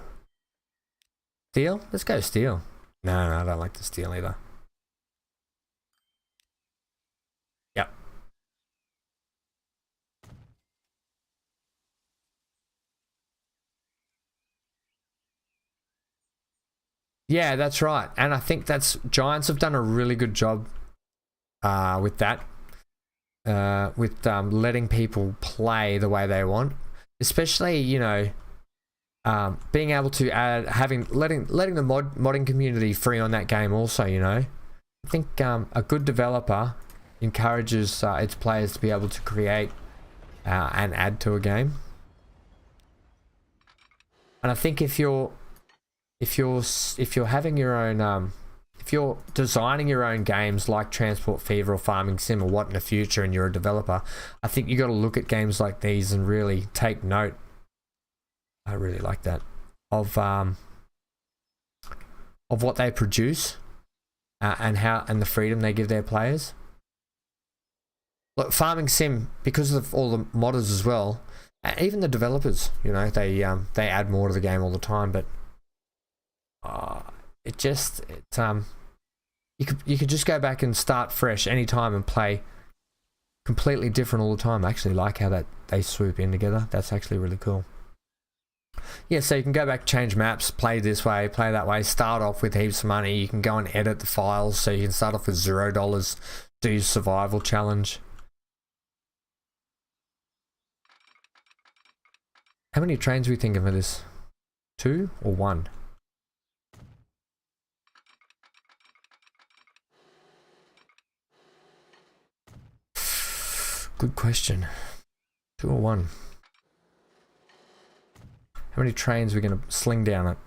Steel? Let's go steel. No, I don't like the steel either. Yep. Yeah, that's right. And I think Giants have done a really good job with that. With letting people play the way they want. Especially, you know, being able to add, letting the modding community free on that game also, you know. I think a good developer encourages its players to be able to create and add to a game. And I think if you're having your own, if you're designing your own games like Transport Fever or Farming Sim or what in the future, and you're a developer, I think you got to look at games like these and really take note. I really like that of what they produce and the freedom they give their players. Look, Farming Sim, because of all the modders as well, even the developers, you know, they add more to the game all the time, but you could just go back and start fresh anytime and play completely different all the time. I actually like how that they swoop in together. That's actually really cool. Yeah, so you can go back, change maps, play this way, play that way, start off with heaps of money. You can go and edit the files, so you can start off with $0, do survival challenge. How many trains are we thinking for this? 2 or 1? Good question. 2 or 1? How many trains are we going to sling down it?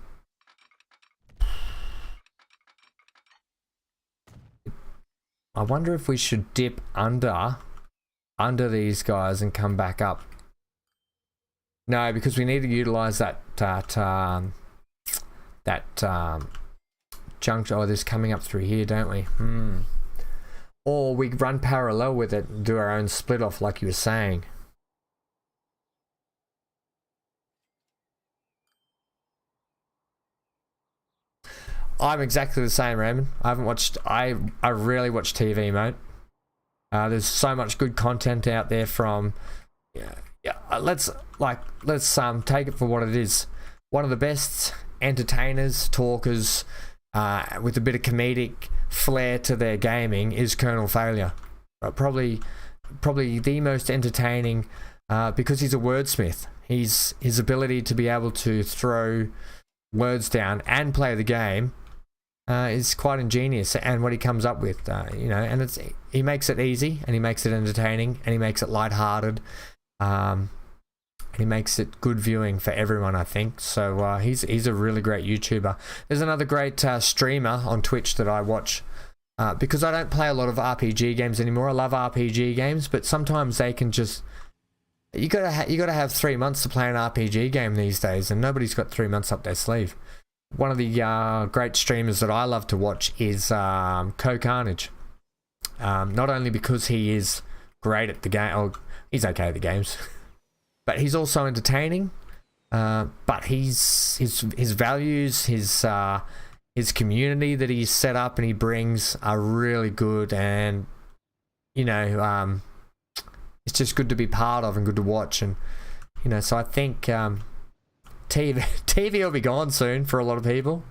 I wonder if we should dip under these guys and come back up. No, because we need to utilize that junction. Oh, this coming up through here, don't we? Or we run parallel with it and do our own split off, like you were saying. I'm exactly the same, Raymond. I haven't watched. I rarely watch TV, mate. There's so much good content out there from. Yeah. Let's take it for what it is. One of the best entertainers, talkers, with a bit of comedic flair to their gaming is Colonel Failure. Probably the most entertaining, because he's a wordsmith. His ability to be able to throw words down and play the game is quite ingenious, and what he comes up with, and he makes it easy, and he makes it entertaining, and he makes it lighthearted, and he makes it good viewing for everyone, I think. So he's a really great YouTuber. There's another great streamer on Twitch that I watch, because I don't play a lot of RPG games anymore. I love RPG games, but sometimes they can just you gotta have 3 months to play an RPG game these days, and nobody's got 3 months up their sleeve. One of the great streamers that I love to watch is Carnage. Not only because he is great at the game, or he's okay at the games, but he's also entertaining. But his values, his community that he's set up and he brings are really good, and it's just good to be part of and good to watch. And so I think TV will be gone soon for a lot of people.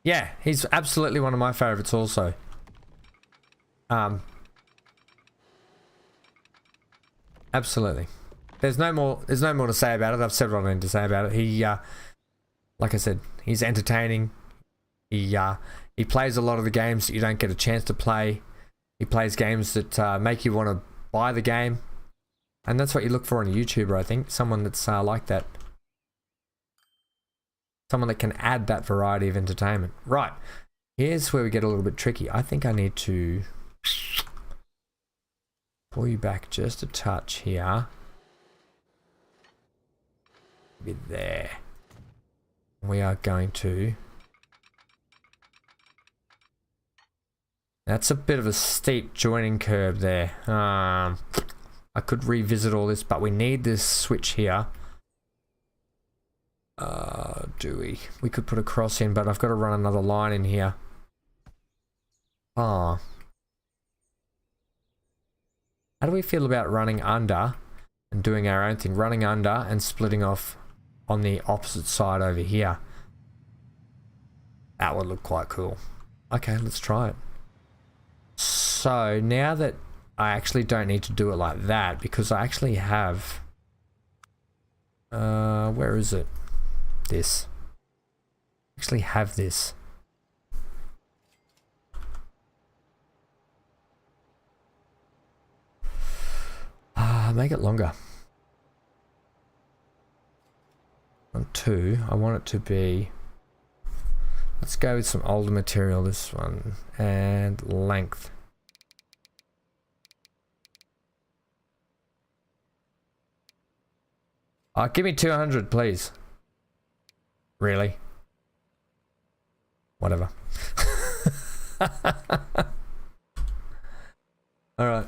Yeah, he's absolutely one of my favorites also. Absolutely. There's no more to say about it. I've said what I need to say about it. He, like I said, he's entertaining. He plays a lot of the games that you don't get a chance to play. He plays games that make you want to buy the game, and that's what you look for in a YouTuber, I think. Someone that's like that. Someone that can add that variety of entertainment. Right. Here's where we get a little bit tricky. I think I need to pull you back just a touch here. Be there. We are going to. That's a bit of a steep joining curve there. I could revisit all this, but we need this switch here. Do we? We could put a cross in, but I've got to run another line in here. How do we feel about running under and doing our own thing? Running under and splitting off on the opposite side over here. That would look quite cool. Okay, let's try it. So now that I actually don't need to do it like that, because I actually have where is it? This. I actually have this. Make it longer. On 2, I want it to be. Let's go with some older material, this one, and length. Give me 200, please. Really? Whatever. Alright.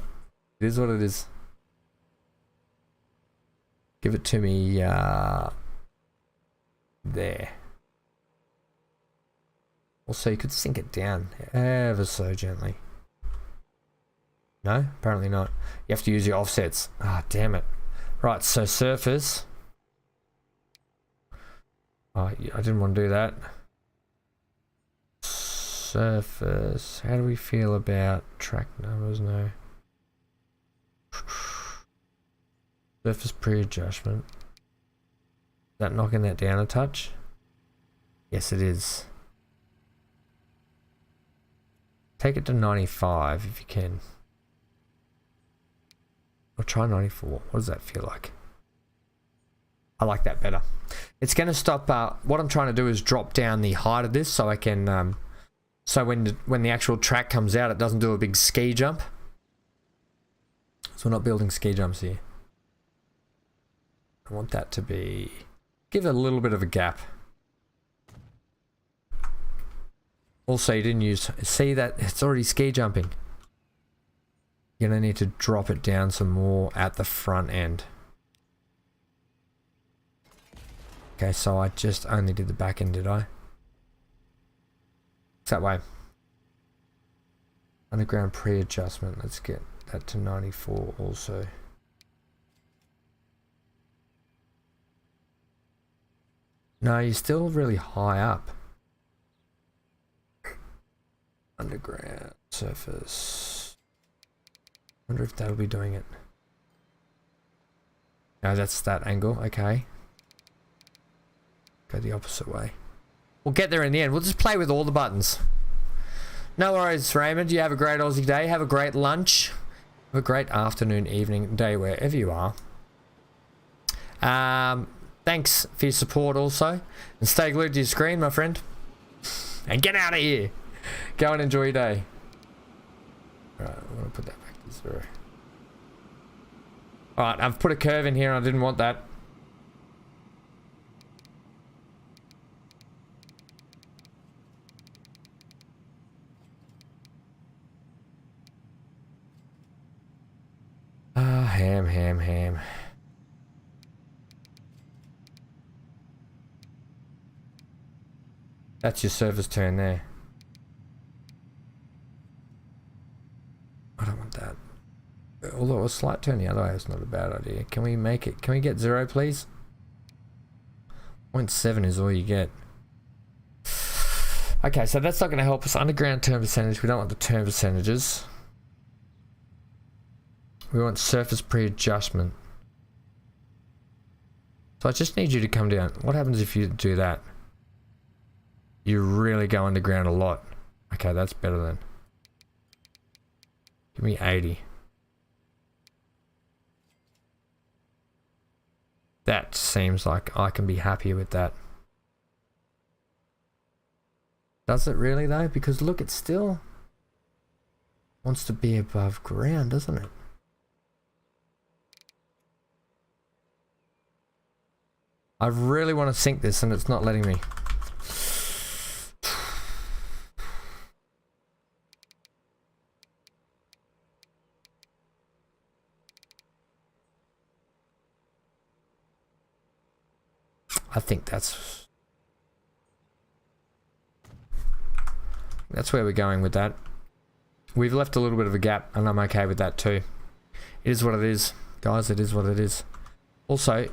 It is what it is. Give it to me there. Also, you could sink it down ever so gently. No, apparently not. You have to use your offsets. Ah, damn it. Right, so surface. Oh, I didn't want to do that. Surface. How do we feel about track numbers? No. Surface pre-adjustment. Is that knocking that down a touch? Yes, it is. Take it to 95 if you can. Or try 94. What does that feel like? I like that better. It's going to stop. What I'm trying to do is drop down the height of this so I can. So when the actual track comes out, it doesn't do a big ski jump. So we're not building ski jumps here. I want that to be. Give it a little bit of a gap. Also, you didn't use. See that it's already ski jumping. You're gonna need to drop it down some more at the front end. Okay, so I just only did the back end, did I? It's that way. Underground pre-adjustment. Let's get that to 94 also. No, you're still really high up. Underground surface. Wonder if that'll be doing it. No, that's that angle. Okay. Go the opposite way. We'll get there in the end. We'll just play with all the buttons. No worries, Raymond. You have a great Aussie day. Have a great lunch. Have a great afternoon, evening, day, wherever you are. Thanks for your support also. And stay glued to your screen, my friend. And get out of here. Go and enjoy your day. Alright, I'm going to put that back to 0. Alright, I've put a curve in here and I didn't want that. Ham. That's your surface turn there. I don't want that. Although a slight turn the other way is not a bad idea. Can we make it? Can we get 0, please? 0.7 is all you get. Okay, so that's not going to help us. Underground turn percentage. We don't want the turn percentages. We want surface pre-adjustment. So I just need you to come down. What happens if you do that? You really go underground a lot. Okay, that's better then. Give me 80. That seems like I can be happy with that. Does it really though? Because look, it still wants to be above ground, doesn't it? I really want to sink this and it's not letting me. I think that's where we're going with that. We've left a little bit of a gap and I'm okay with that too. It is what it is, guys. It is what it is. Also,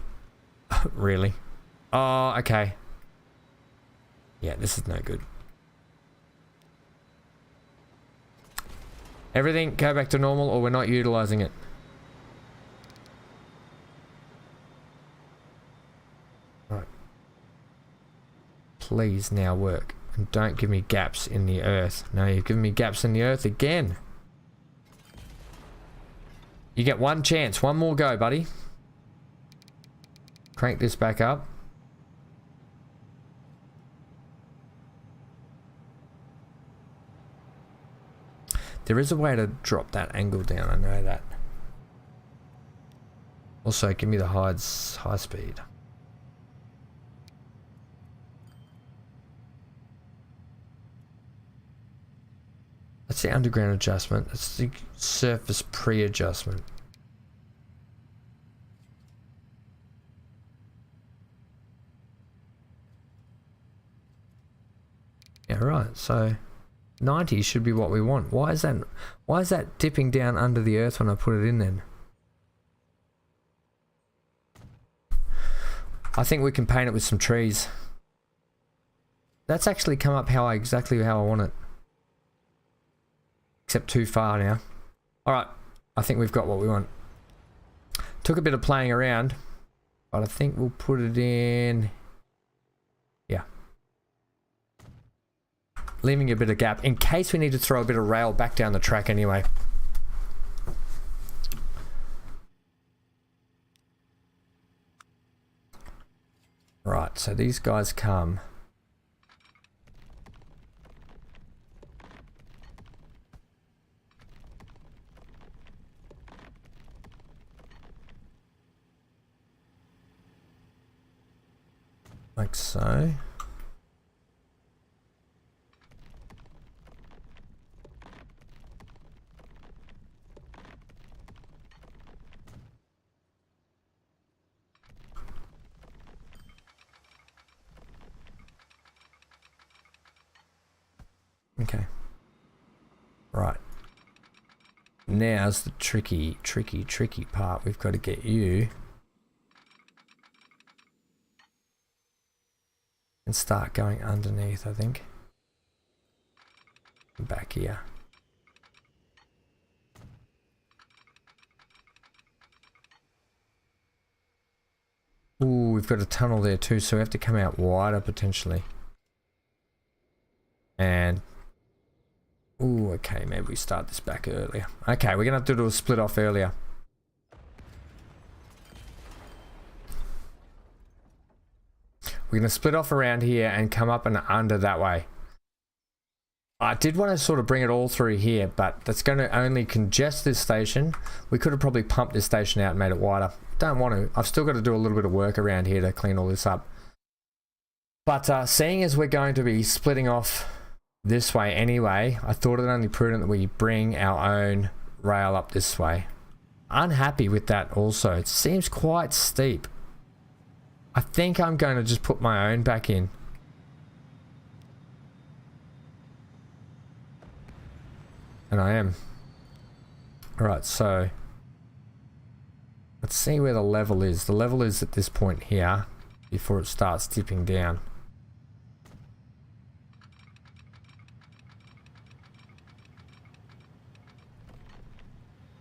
really? Oh, okay. Yeah, this is no good. Everything go back to normal or we're not utilizing it. Right. Please now work. And don't give me gaps in the earth. No, you've given me gaps in the earth again. You get one chance. One more go, buddy. Crank this back up. There is a way to drop that angle down, I know that. Also, give me the high speed. That's the underground adjustment. That's the surface pre-adjustment. right. So 90 should be what we want. Why is that dipping down under the earth when I put it in then? I think we can paint it with some trees. That's actually come up exactly how I want it. Except too far now. Alright, I think we've got what we want. Took a bit of playing around, but I think we'll put it in... Yeah. Leaving a bit of gap in case we need to throw a bit of rail back down the track anyway. Right, so these guys come. Like so. Okay. Right. Now's the tricky part. We've got to get you and start going underneath, I think. Back here. Ooh, we've got a tunnel there too, so we have to come out wider potentially. And ooh, okay, maybe we start this back earlier. Okay, we're gonna have to do a split off earlier. We're gonna split off around here and come up and under that way. I did want to sort of bring it all through here, but that's going to only congest this station. We could have probably pumped this station out and made it wider. Don't want to. I've still got to do a little bit of work around here to clean all this up. But seeing as we're going to be splitting off this way anyway, I thought it only prudent that we bring our own rail up this way. Unhappy with that also. It seems quite steep. I think I'm going to just put my own back in. And I am. Alright, so let's see where the level is. The level is at this point here before it starts dipping down.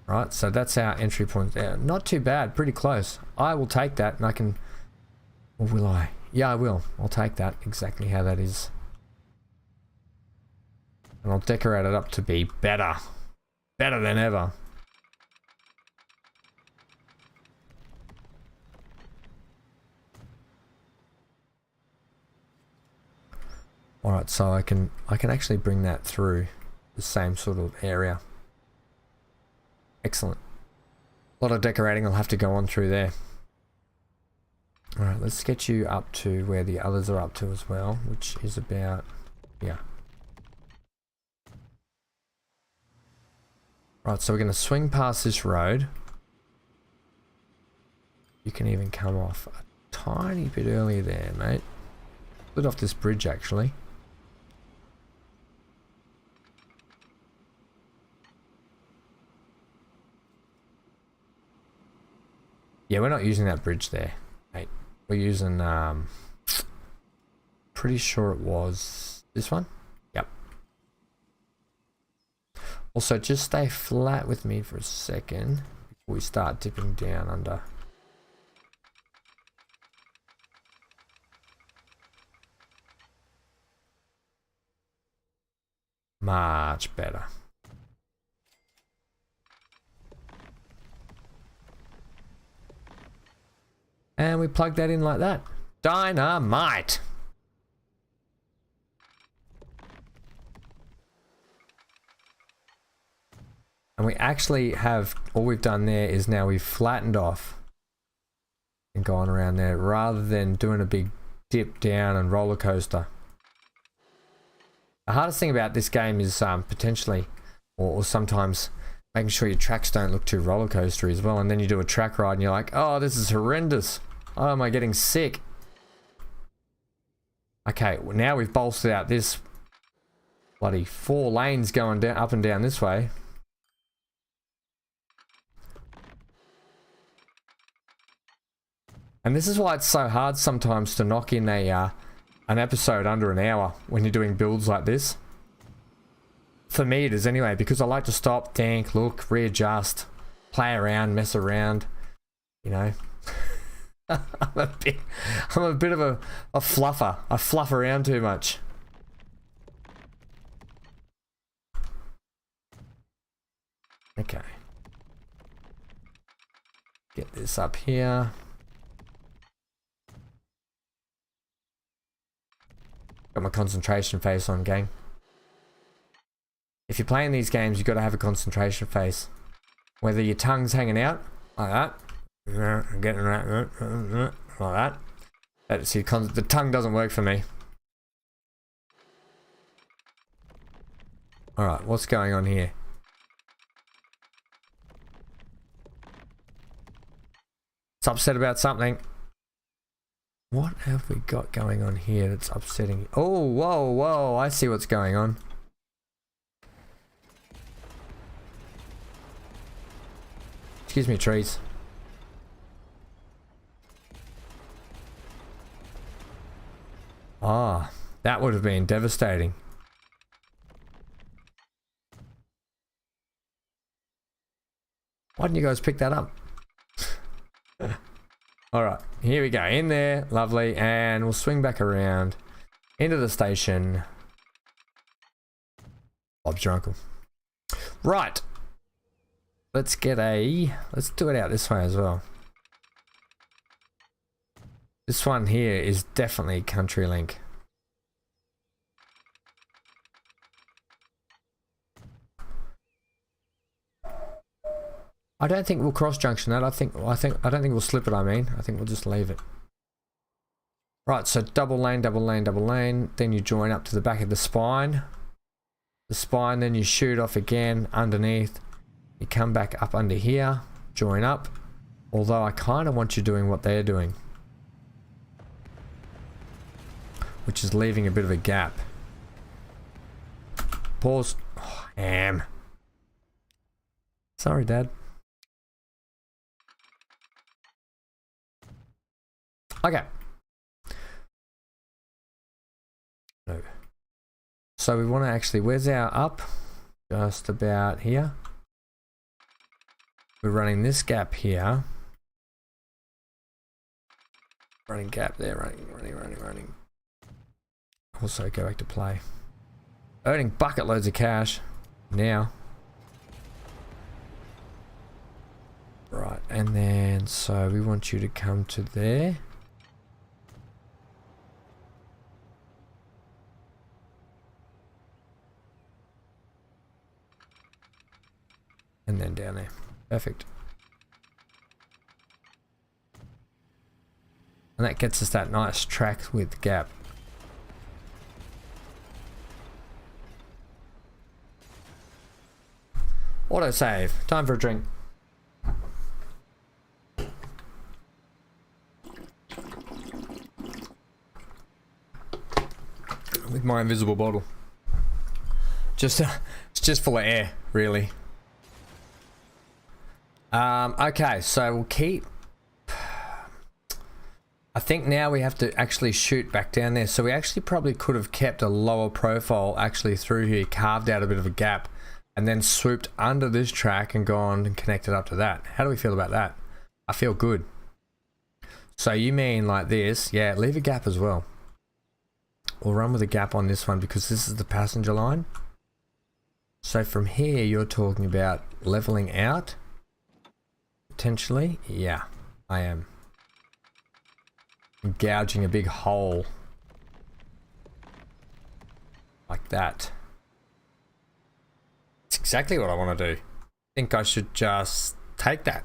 Right, so that's our entry point there. Not too bad, pretty close. I will take that and I can... Or will I? Yeah, I will. I'll take that exactly how that is. And I'll decorate it up to be better. Better than ever. Alright, so I can actually bring that through the same sort of area. Excellent. A lot of decorating will have to go on through there. Alright, let's get you up to where the others are up to as well, which is about... yeah. Right, so we're going to swing past this road. You can even come off a tiny bit earlier there, mate. Split off this bridge, actually. Yeah, we're not using that bridge there, mate. We're using, pretty sure it was this one. Yep. Also, just stay flat with me for a second before we start dipping down under. Much better. And we plug that in like that. Dynamite! And we actually have, all we've done there is now we've flattened off and gone around there rather than doing a big dip down and roller coaster. The hardest thing about this game is potentially, or sometimes making sure your tracks don't look too roller coastery as well, and then you do a track ride and you're like, oh, this is horrendous. Oh, am I getting sick? Okay, well, now we've bolstered out this Bloody 4 lanes going down, up and down this way. And this is why it's so hard sometimes to knock in a an episode under an hour when you're doing builds like this. For me it is anyway, because I like to stop, think, look, readjust, play around, mess around, you know. I'm a bit of a fluffer. I fluff around too much. Okay. Get this up here. Got my concentration face on, gang. If you're playing these games, you've got to have a concentration face. Whether your tongue's hanging out, like that. Getting that, like that. See, the tongue doesn't work for me. Alright, what's going on here? It's upset about something. What have we got going on here that's upsetting? Oh, whoa, whoa, I see what's going on. Excuse me, trees. Ah, that would have been devastating. Why didn't you guys pick that up? Alright, here we go. In there, lovely, and we'll swing back around into the station. Bob's your uncle. Right. Let's do it out this way as well. This one here is definitely country link. I don't think we'll cross junction that. I don't think we'll slip it, I think we'll just leave it. Right, so double lane, double lane, double lane, then you join up to the back of the spine. The spine, then you shoot off again underneath. You come back up under here, join up. Although I kind of want you doing what they're doing, which is leaving a bit of a gap. Pause. Oh, damn. Sorry, Dad. Okay. No. So we want to actually, where's our up? Just about here. We're running this gap here. Running gap there, running. Also go back to play. Earning bucket loads of cash now. Right, and then so we want you to come to there. And then down there. Perfect. And that gets us that nice track with gap. Autosave. Time for a drink. With my invisible bottle. It's just full of air, really. Okay, so we'll keep... I think now we have to actually shoot back down there. So we actually probably could have kept a lower profile actually through here, carved out a bit of a gap, and then swooped under this track and gone and connected up to that. How do we feel about that? I feel good. So you mean like this? Yeah, leave a gap as well. We'll run with a gap on this one because this is the passenger line. So from here you're talking about leveling out. Potentially, yeah, I am. I'm gouging a big hole. Like that. It's exactly what I want to do. I think I should just take that.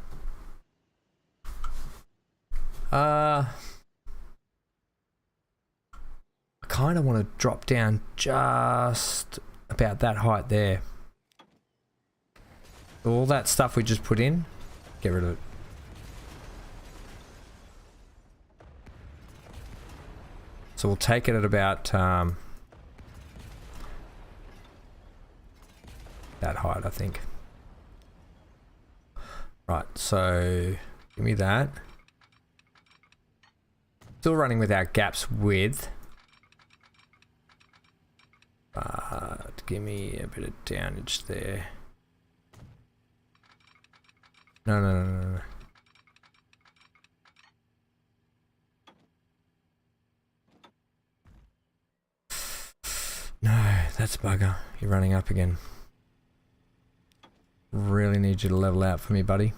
I kind of want to drop down just about that height there. All that stuff we just put in, get rid of it. So we'll take it at about right, I think. Right, so give me that. Still running without gaps width. But give me a bit of downage there. No. No, that's bugger. You're running up again. Really need you to level out for me, buddy.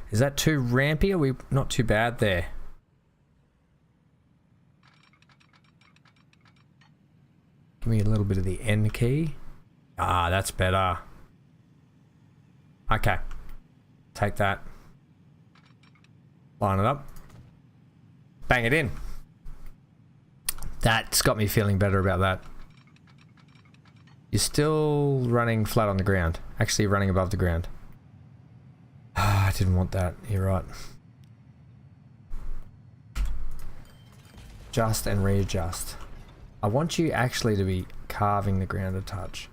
Is that too rampy? Are we not too bad there? Give me a little bit of the N key. Ah, that's better. Okay. Take that. Line it up. Bang it in. That's got me feeling better about that. You're still running flat on the ground. Actually running above the ground. Ah, I didn't want that. You're right. Adjust and readjust. I want you actually to be carving the ground a touch.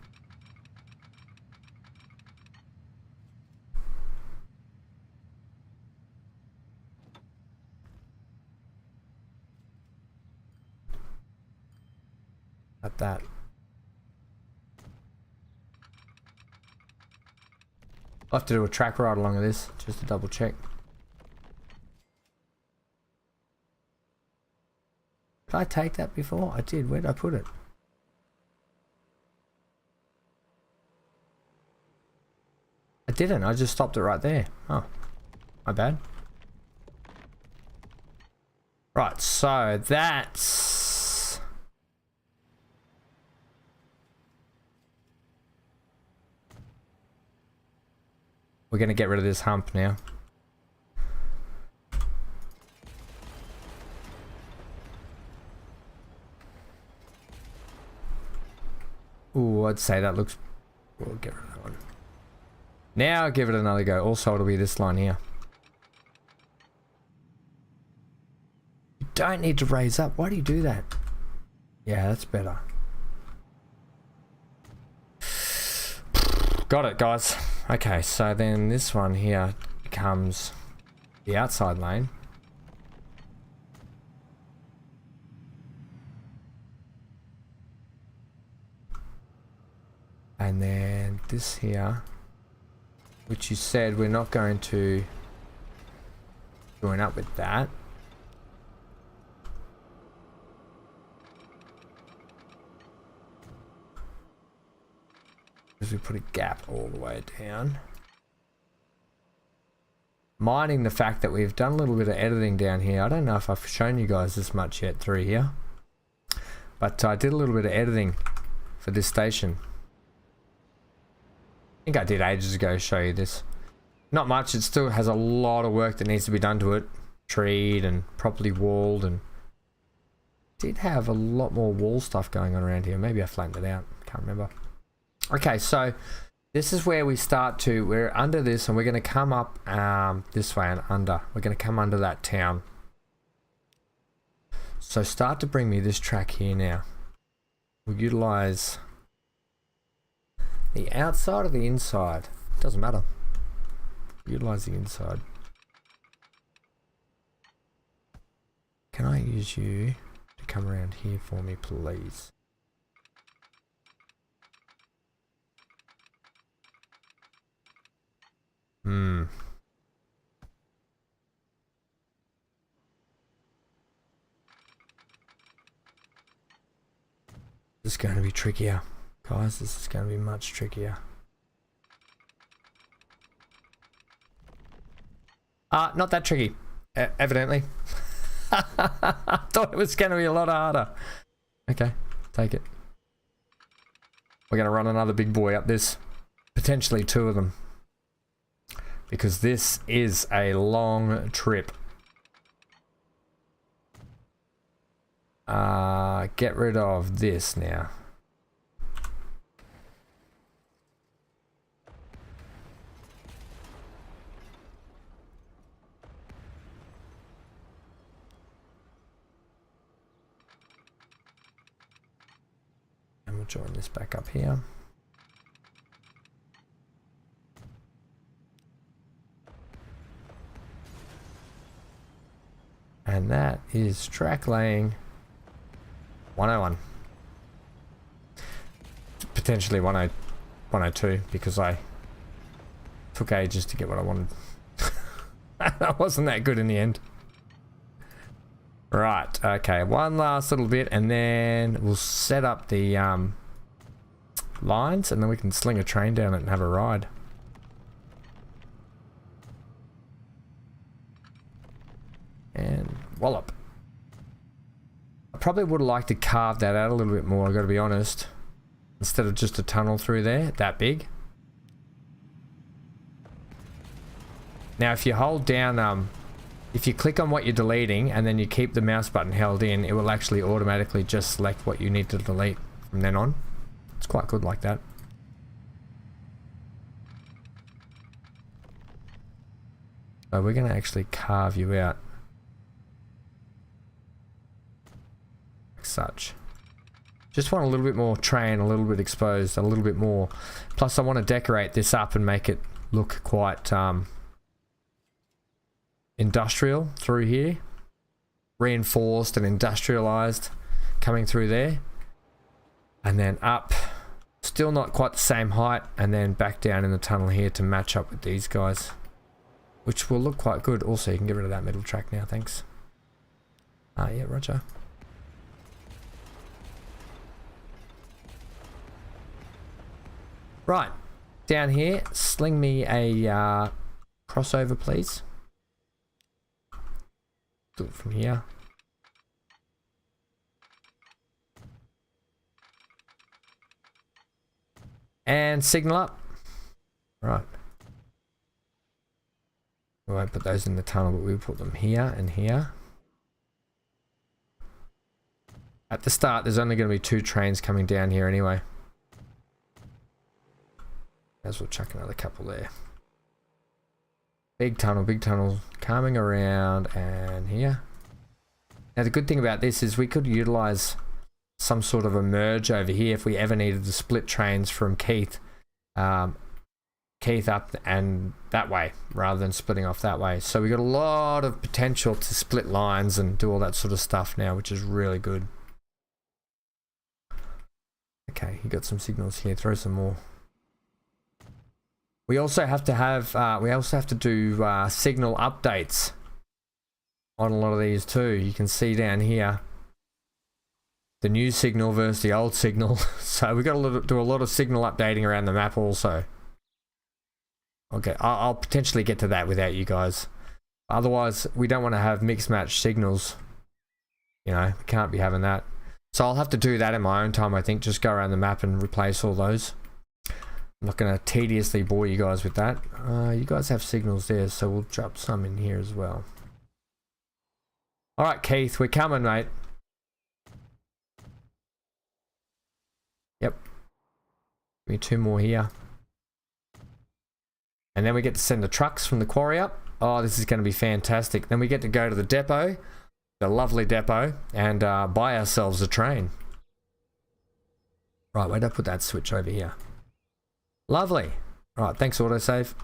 Like that. I'll have to do a track ride along with this, just to double check. Did I take that before? I did. Where did I put it? I didn't. I just stopped it right there. Oh, my bad. Right, so that's... We're going to get rid of this hump now. Ooh, I'd say that looks... We'll get rid of that one. Now give it another go. Also, it'll be this line here. You don't need to raise up. Why do you do that? Yeah, that's better. Got it, guys. Okay, so then this one here becomes the outside lane. And then this here, which you said we're not going to join up with that. Because we put a gap all the way down. Minding the fact that we've done a little bit of editing down here. I don't know if I've shown you guys this much yet through here. But I did a little bit of editing for this station. I think I did ages ago show you this. Not much, it still has a lot of work that needs to be done to it. Treed and properly walled, and did have a lot more wall stuff going on around here. Maybe I flattened it out, can't remember. Okay, so this is where we start to, we're under this and we're going to come up this way and under. We're going to come under that town. So start to bring me this track here now. We'll utilize the outside or the inside, doesn't matter. Utilize the inside. Can I use you to come around here for me, please? This is going to be trickier. Guys, this is going to be much trickier. Not that tricky, evidently. I thought it was going to be a lot harder. Okay, take it. We're going to run another big boy up this. Potentially two of them. Because this is a long trip. Get rid of this now. we'll join this back up here. And that is track laying 101. Potentially 102 because I took ages to get what I wanted. That wasn't that good in the end. Right, okay, one last little bit and then we'll set up the lines and then we can sling a train down it and have a ride. And wallop. I probably would have liked to carve that out a little bit more, I've got to be honest. Instead of just a tunnel through there, that big. Now if you hold down, if you click on what you're deleting and then you keep the mouse button held in, it will actually automatically just select what you need to delete from then on. It's quite good like that. So we're going to actually carve you out. Like such. Just want a little bit more train, a little bit exposed, a little bit more. Plus I want to decorate this up and make it look quite industrial through here. Reinforced and industrialized coming through there. And then up. Still not quite the same height. And then back down in the tunnel here to match up with these guys. Which will look quite good. Also, you can get rid of that middle track now, thanks. Yeah, roger. Right, down here, sling me a crossover, please. Do it from here. And signal up. Right. We won't put those in the tunnel, but we'll put them here and here. At the start, there's only going to be 2 trains coming down here anyway. As we'll chuck another couple there. Big tunnel coming around and here. Now the good thing about this is we could utilize some sort of a merge over here if we ever needed to split trains from Keith up and that way rather than splitting off that way. So we got a lot of potential to split lines and do all that sort of stuff now, which is really good. Okay, you got some signals here, throw some more. We also have to have, do signal updates on a lot of these too. You can see down here the new signal versus the old signal. So we got to do a lot of signal updating around the map also. Okay, I'll potentially get to that without you guys. Otherwise, we don't want to have mixed match signals. You know, we can't be having that. So I'll have to do that in my own time, I think. Just go around the map and replace all those. I'm not going to tediously bore you guys with that. You guys have signals there, so we'll drop some in here as well. Alright, Keith, we're coming, mate. Yep. Give me 2 more here. And then we get to send the trucks from the quarry up. Oh, this is going to be fantastic. Then we get to go to the depot, the lovely depot, and buy ourselves a train. Right, where'd I put that switch over here? Lovely. Right, thanks autosave.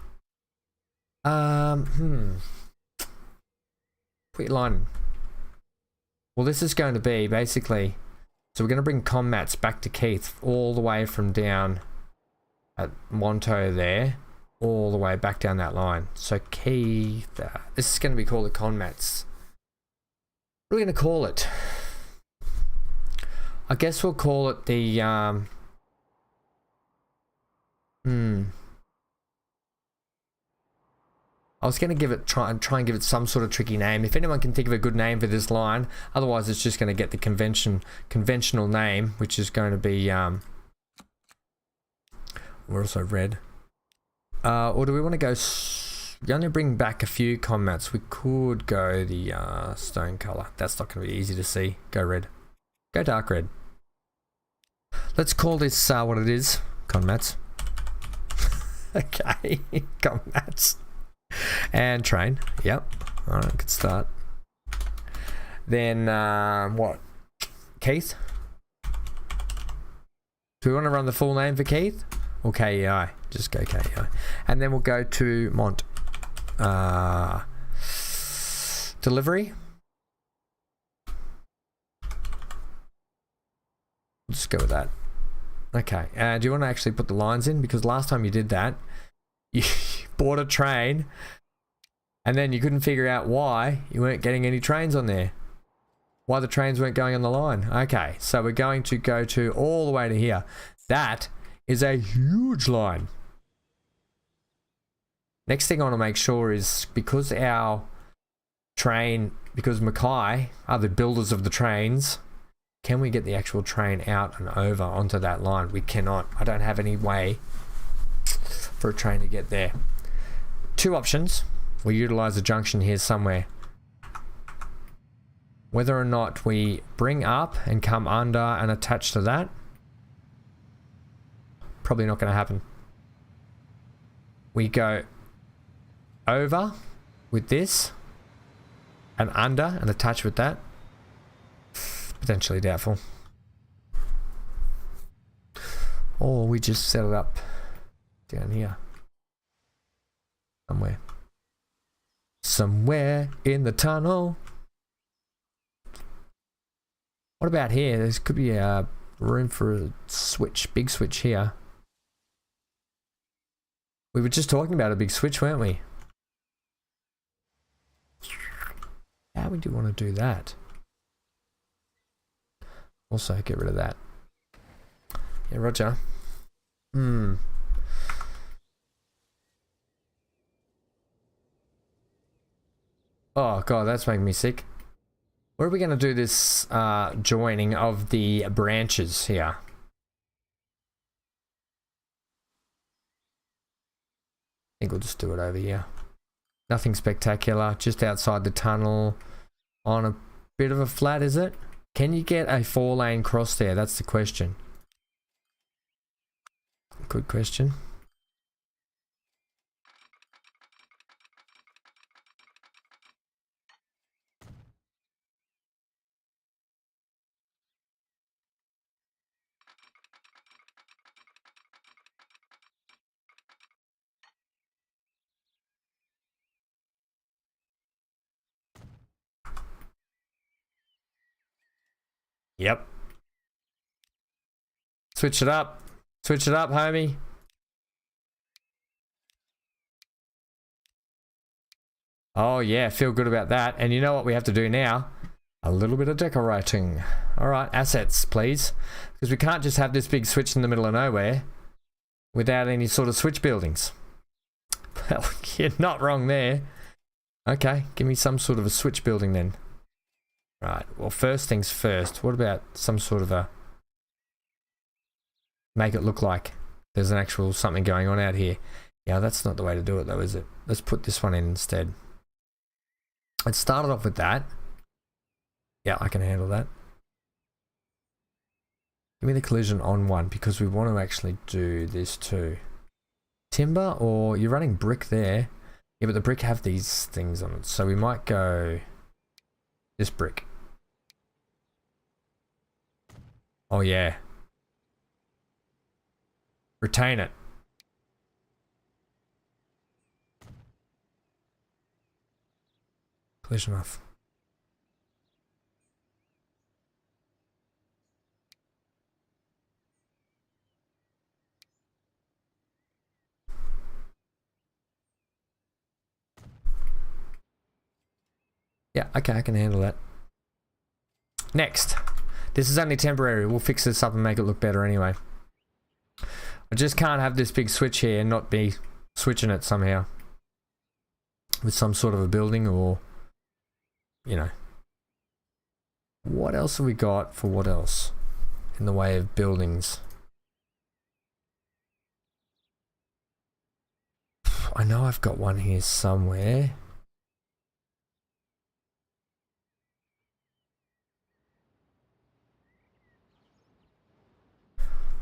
Put your line in. Well, this is going to be basically, so we're going to bring comm mats back to Keith all the way from down at Monto there, all the way back down that line. So Keith, this is going to be called the comm mats. What are we going to call it? I guess we'll call it the I was going to give it try and give it some sort of tricky name. If anyone can think of a good name for this line, otherwise it's just going to get the conventional name, which is going to be we're also red. Or do we want to go? We're going to bring back a few comm mats. We could go the stone color. That's not going to be easy to see. Go red. Go dark red. Let's call this what it is. Comm mats. Okay, comm mats. And train. Yep. Alright, good start. Then what? Keith? Do we want to run the full name for Keith? Or KEI? Just go KEI. And then we'll go to Mont. Delivery. Just go with that. Okay. Do you want to actually put the lines in? Because last time you did that, you bought a train and then you couldn't figure out why you weren't getting any trains on there. Why the trains weren't going on the line. Okay. So we're going to go to all the way to here. That is a huge line. Next thing I want to make sure is because our train, because Mackay are the builders of the trains, can we get the actual train out and over onto that line? We cannot. I don't have any way for a train to get there. Two options. We utilize a junction here somewhere. Whether or not we bring up and come under and attach to that, probably not going to happen. We go over with this and under and attach with that. Potentially doubtful. Or we just set it up down here. Somewhere. Somewhere in the tunnel. What about here? There could be a room for a switch, big switch here. We were just talking about a big switch, weren't we? How would you want to do that? Also, get rid of that. Yeah, Roger. Oh, God, that's making me sick. Where are we going to do this joining of the branches here? I think we'll just do it over here. Nothing spectacular, just outside the tunnel on a bit of a flat, is it? Can you get a 4-lane cross there? That's the question. Good question. Yep. Switch it up. Switch it up, homie. Oh yeah, feel good about that. And you know what we have to do now? A little bit of decorating. Alright, assets, please. Because we can't just have this big switch in the middle of nowhere without any sort of switch buildings. Well, you're not wrong there. Okay, give me some sort of a switch building then. Right, well, first things first, what about some sort of a... Make it look like there's an actual something going on out here. Yeah, that's not the way to do it though, is it? Let's put this one in instead. It started off with that. Yeah, I can handle that. Give me the collision on one because we want to actually do this too. Timber, or you're running brick there. Yeah, but the brick have these things on it, so we might go this brick. Oh yeah. Retain it. Collision off. Yeah, okay, I can handle that. Next. This is only temporary. We'll fix this up and make it look better anyway. I just can't have this big switch here and not be switching it somehow. With some sort of a building or, you know. What else have we got for what else? In the way of buildings. I know I've got one here somewhere.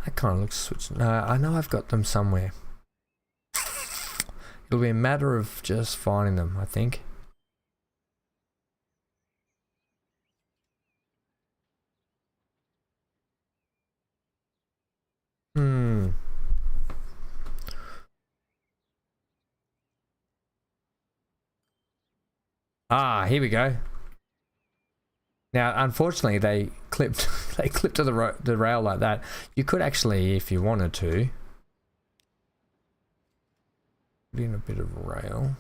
That kind of looks switched. No, I know I've got them somewhere. It'll be a matter of just finding them, I think. Ah, here we go. Now, unfortunately, they clipped to the rail like that. You could actually, if you wanted to, put in a bit of rail.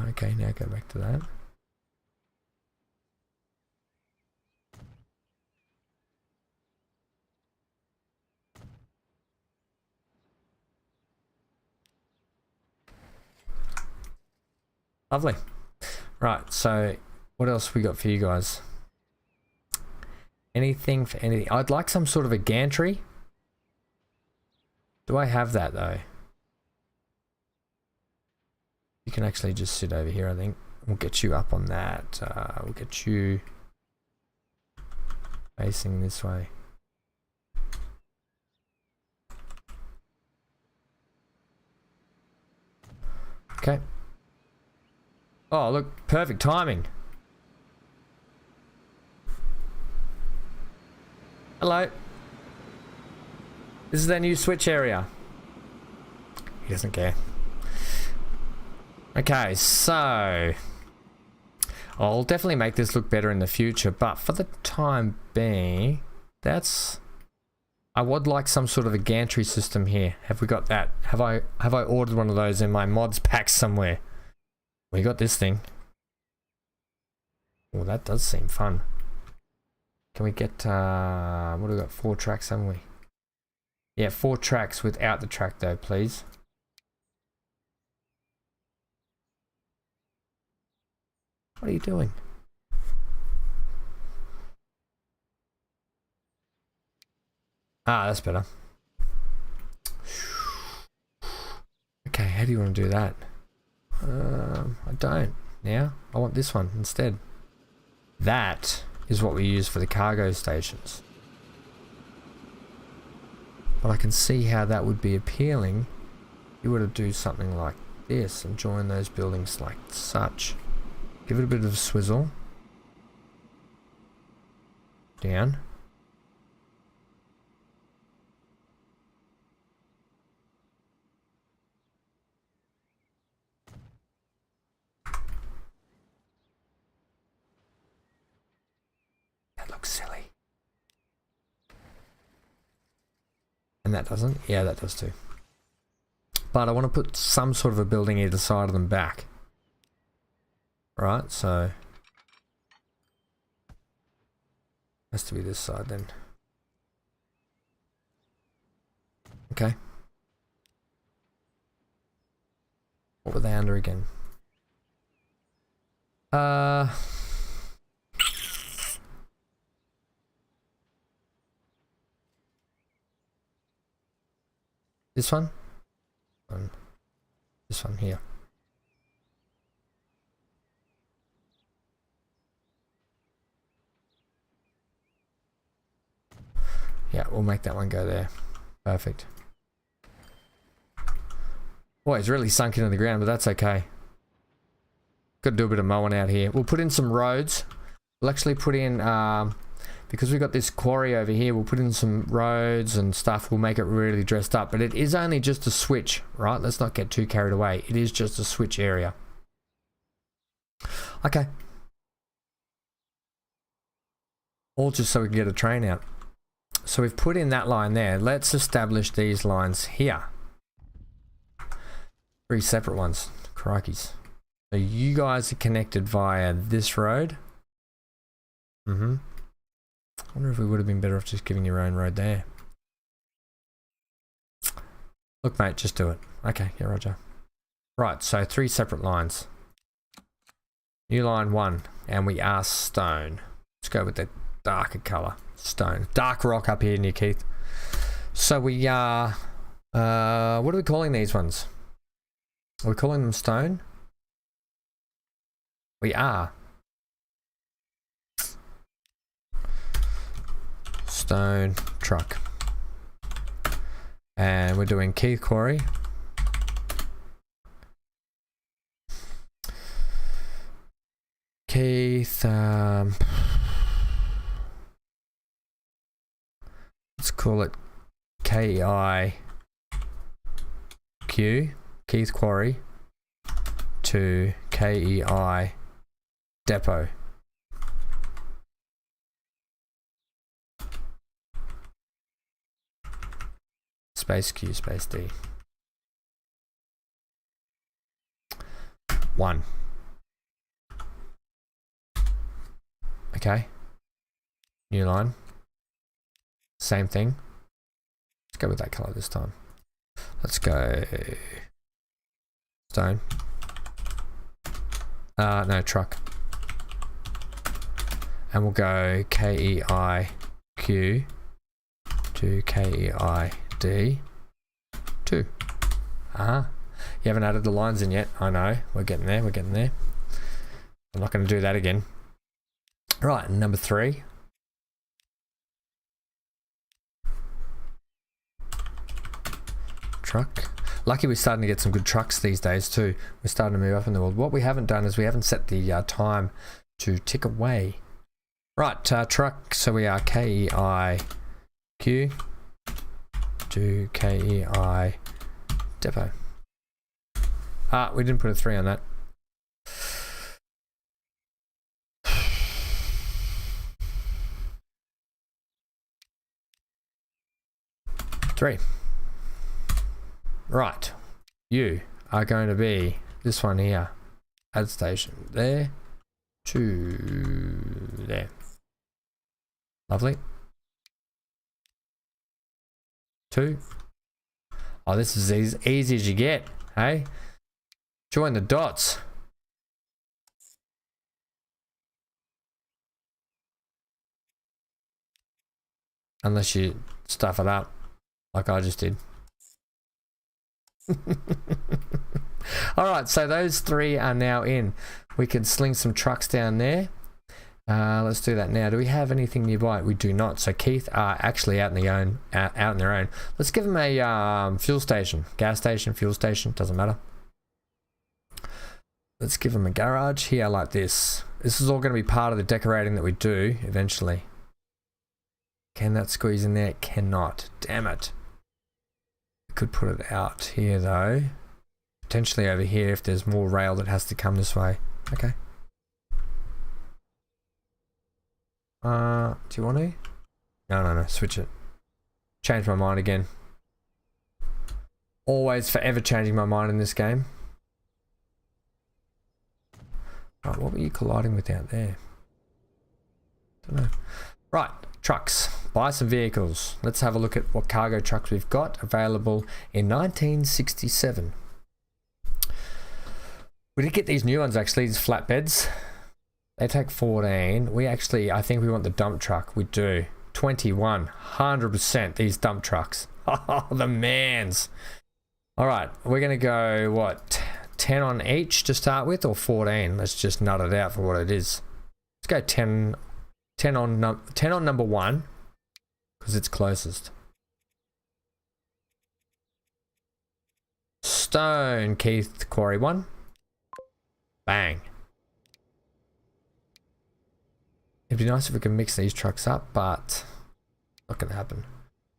Okay, now go back to that. Lovely. Right, so what else we got for you guys? Anything for anything? I'd like some sort of a gantry. Do I have that though? You can actually just sit over here, I think. We'll get you up on that. We'll get you facing this way. Okay. Oh, look, perfect timing. Hello. This is their new switch area. He doesn't care. Okay, so I'll definitely make this look better in the future, but for the time being, I would like some sort of a gantry system here. Have we got that? Have I ordered one of those in my mods pack somewhere? We got this thing. Oh, that does seem fun. Can we get what do we got? 4 tracks, haven't we? Yeah, 4 tracks without the track though, please. What are you doing? Ah, that's better. Okay, how do you want to do that? I don't now. I want this one instead. That is what we use for the cargo stations. But I can see how that would be appealing. You were to do something like this and join those buildings like such. Give it a bit of a swizzle. Down. That looks silly. And that doesn't? Yeah, that does too. But I want to put some sort of a building either side of them back. Right, so has to be this side then. Okay. What were they under again? This one? And this one here. Yeah, we'll make that one go there. Perfect. Boy, it's really sunk into the ground, but that's okay. Got to do a bit of mowing out here. We'll put in some roads. We'll actually put in, because we've got this quarry over here, we'll put in some roads and stuff. We'll make it really dressed up. But it is only just a switch, right? Let's not get too carried away. It is just a switch area. Okay. All just so we can get a train out. So we've put in that line there. Let's establish these lines here. 3 separate ones. Crikeys. So you guys are connected via this road. I wonder if we would have been better off just giving your own road there. Look, mate, just do it. Okay, yeah, roger. Right, so 3 separate lines. New line 1, and we are stone. Let's go with the darker color. Stone. Dark rock up here near Keith. So we are, what are we calling these ones? Are we calling them stone? We are. Stone truck. And we're doing Keith Quarry. Keith, Let's call it KEIQ, Keith Quarry, to KEI Depot. Space Q, space D. 1. Okay. New line. Same thing. Let's go with that color this time. Let's go stone. No, truck. And we'll go KEIQ to KEID 2. You haven't added the lines in yet. I know. We're getting there. We're getting there. I'm not going to do that again. Right, number 3. Truck. Lucky we're starting to get some good trucks these days too. We're starting to move up in the world. What we haven't done is we haven't set the time to tick away. Right, truck. So we are KEIQ to KEI Depot. We didn't put a 3 on that. Three. Right. You are going to be this one here. Add station there to there. Lovely. 2. Oh, this is as easy as you get, hey? Join the dots. Unless you stuff it up, like I just did. Alright, so those 3 are now in. We can sling some trucks down there. Let's do that now. Do we have anything nearby? We do not. So Keith are actually out on their own. Let's give them a fuel station, gas station, fuel station. Doesn't matter. Let's give them a garage here like this. This is all going to be part of the decorating that we do eventually. Can that squeeze in there? It cannot. Damn it. We could put it out here though. Potentially over here if there's more rail that has to come this way. Okay. Do you want to? No. Switch it. Change my mind again. Always forever changing my mind in this game. Right, what were you colliding with out there? Don't know. Right, trucks. Buy some vehicles. Let's have a look at what cargo trucks we've got available in 1967. We did get these new ones actually, these flatbeds. They take 14. We actually, I think we want the dump truck. We do. 21. 100% these dump trucks. Oh, the mans. All right, we're going to go, what, 10 on each to start with, or 14? Let's just nut it out for what it is. Let's go 10 on number 1, because it's closest. Stone, Keith, Quarry 1. Bang. It'd be nice if we can mix these trucks up, but not going to happen.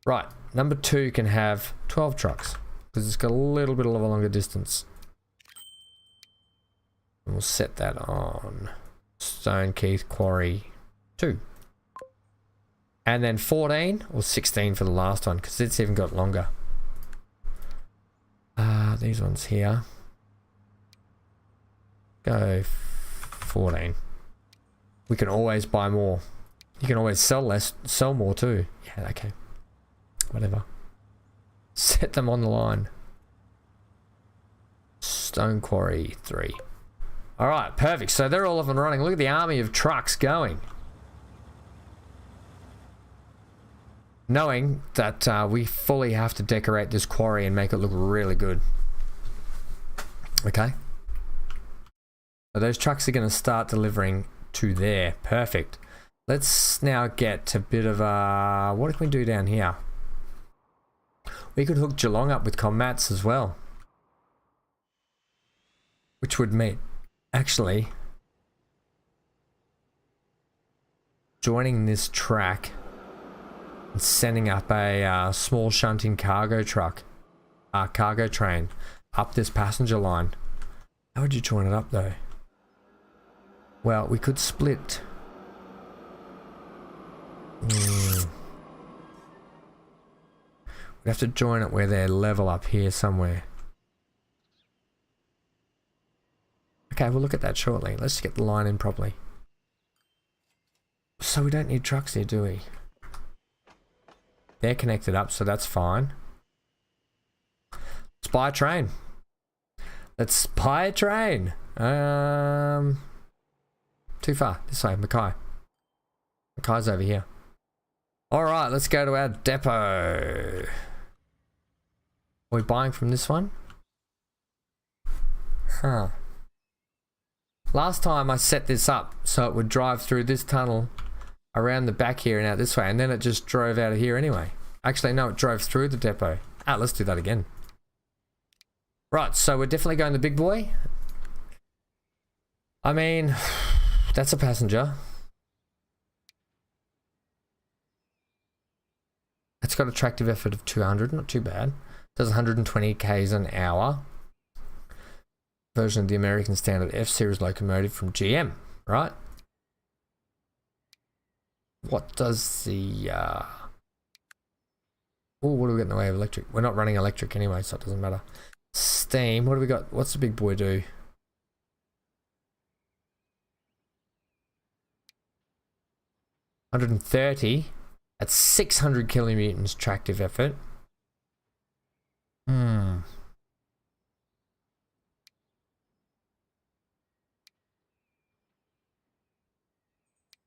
Right, number 2 can have 12 trucks, because it's got a little bit of a longer distance. And we'll set that on Stone, Keith, Quarry 2. And then 14 or 16 for the last one, because it's even got longer. These ones here. Go 14. We can always buy more. You can always sell less, sell more too. Yeah, okay. Whatever. Set them on the line. Stone Quarry 3. Alright, perfect. So they're all up and running. Look at the army of trucks going. Knowing that we fully have to decorate this quarry and make it look really good. Okay. So those trucks are going to start delivering to there. Perfect. Let's now get a bit of a... what can we do down here? We could hook Geelong up with combats as well. Which would mean... actually... joining this track and sending up a small shunting cargo truck, cargo train up this passenger line. How would you join it up though? Well, we could split. We'd have to join it where they're level up here somewhere. Okay, we'll look at that shortly. Let's get the line in properly. So we don't need trucks here, do we? They're connected up, so that's fine. Let's buy a train. Let's buy a train. Too far. This way, Mackay. Mackay's over here. Alright, let's go to our depot. Are we buying from this one? Huh. Last time I set this up so it would drive through this tunnel around the back here and out this way, and then it just drove out of here anyway. Actually, no, it drove through the depot. Let's do that again. Right, so we're definitely going the big boy. I mean, that's a passenger. It's got a tractive effort of 200, not too bad. Does 120 k's an hour. Version of the American Standard F-Series locomotive from GM, right? What does the... Oh, what do we got in the way of electric? We're not running electric anyway, so it doesn't matter. Steam, what do we got? What's the big boy do? $130 at 600 kilonewtons tractive effort.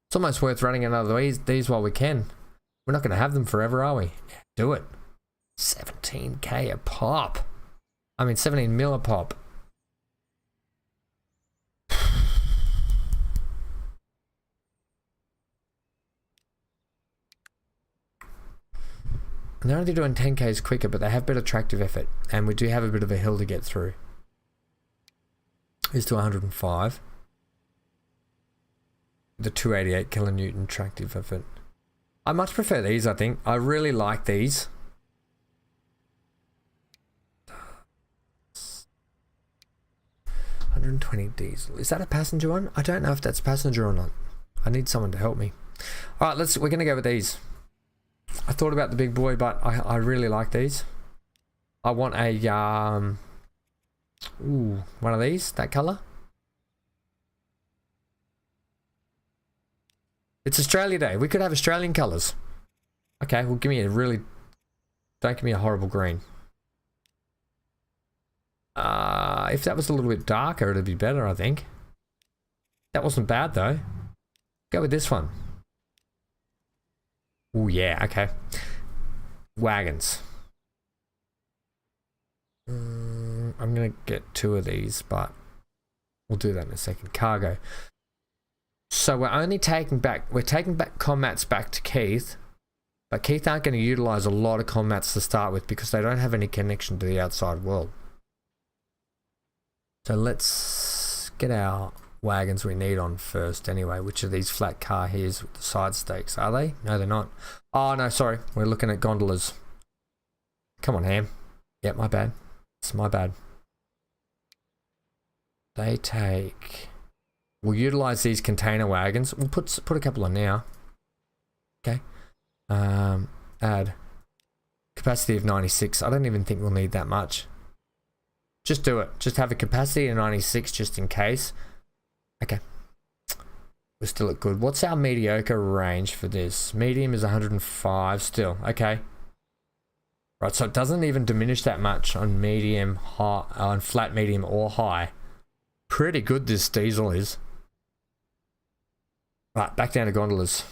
It's almost worth running another these while we can. We're not going to have them forever, are we? Yeah, do it. 17k a pop. I mean 17 mil a pop. And they're only doing 10k's quicker, but they have better tractive effort, and we do have a bit of a hill to get through. Here's to 105. The 288 kilonewton tractive effort. I much prefer these, I think. I really like these. $120 diesel. Is that a passenger one? I don't know if that's passenger or not. I need someone to help me. All right, we're gonna go with these. I thought about the big boy, but I really like these. I want a one of these, that color. It's Australia Day. We could have Australian colors. Okay, well, give me a really... Don't give me a horrible green. If that was a little bit darker, it'd be better, I think. That wasn't bad, though. Go with this one. Oh, yeah, okay. Wagons. I'm going to get 2 of these, but we'll do that in a second. Cargo. So we're only taking back commats back to Keith, but Keith aren't going to utilize a lot of commats to start with because they don't have any connection to the outside world. So let's get our wagons we need on first anyway. Which of these flat car here's with the side stakes? Are they? No, they're not. Oh, no, sorry. We're looking at gondolas. Come on, Ham. Yeah, my bad. It's my bad. They take... We'll utilize these container wagons. We'll put a couple on now. Okay. Add capacity of 96. I don't even think we'll need that much. Just do it. Just have a capacity of 96 just in case. Okay. We're still at good. What's our mediocre range for this? Medium is 105 still. Okay. Right, so it doesn't even diminish that much on medium, high, on flat, medium, or high. Pretty good this diesel is. Right, back down to gondolas.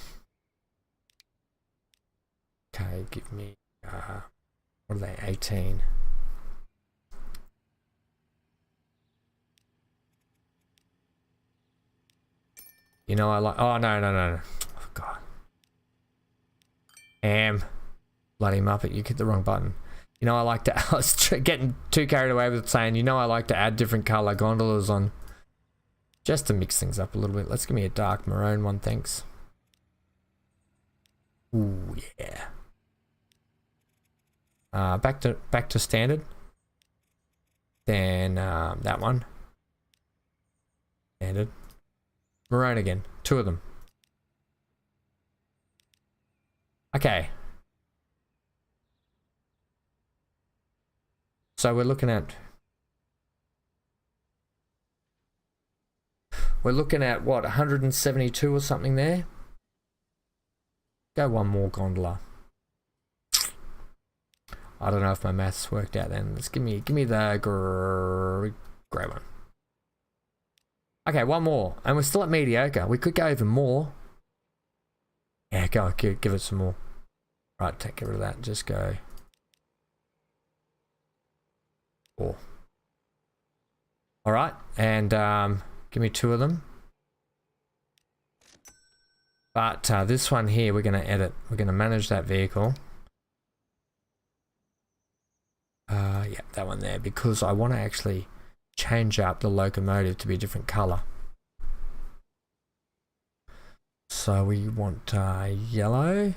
Okay, give me, what are they, 18. You know I like, oh no. Oh, God. Bloody Muppet, you hit the wrong button. You know I like to, I was getting too carried away with saying, you know I like to add different colour gondolas on. Just to mix things up a little bit. Let's give me a dark maroon one, thanks. Ooh, yeah. Back to standard. Then that one. Standard. Maroon again. 2 of them. Okay. So we're looking at what, 172 or something there. Go one more gondola. I don't know if my maths worked out then. Let's give me the grey one. Okay, one more, and we're still at mediocre. We could go even more. Yeah, go give it some more. Right, get rid of that. Just go 4. All right, and give me 2 of them. But this one here, we're going to edit. We're going to manage that vehicle. Yeah, that one there, because I want to actually change up the locomotive to be a different color. So we want yellow.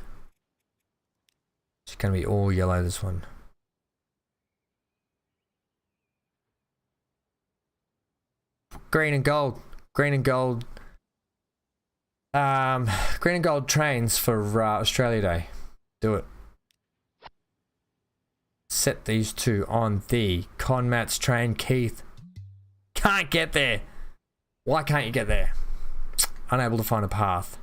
It's going to be all yellow, this one. Green and gold. Green and gold. Green and gold trains for Australia Day. Do it. Set these 2 on the Conmats train. Keith can't get there. Why can't you get there? Unable to find a path.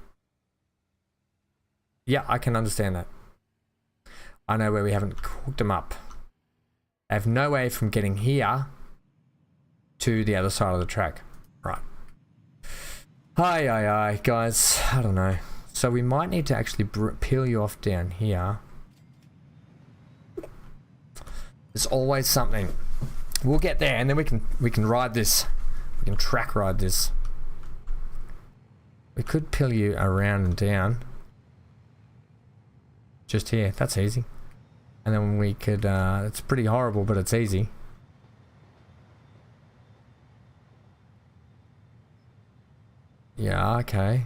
Yeah, I can understand that. I know where we haven't hooked them up. I have no way from getting here to the other side of the track. Right. Hi, guys. I don't know. So we might need to actually peel you off down here. There's always something. We'll get there, and then we can ride this. We can track ride this. We could peel you around and down. Just here. That's easy. And then we could. It's pretty horrible, but it's easy. Yeah. Okay.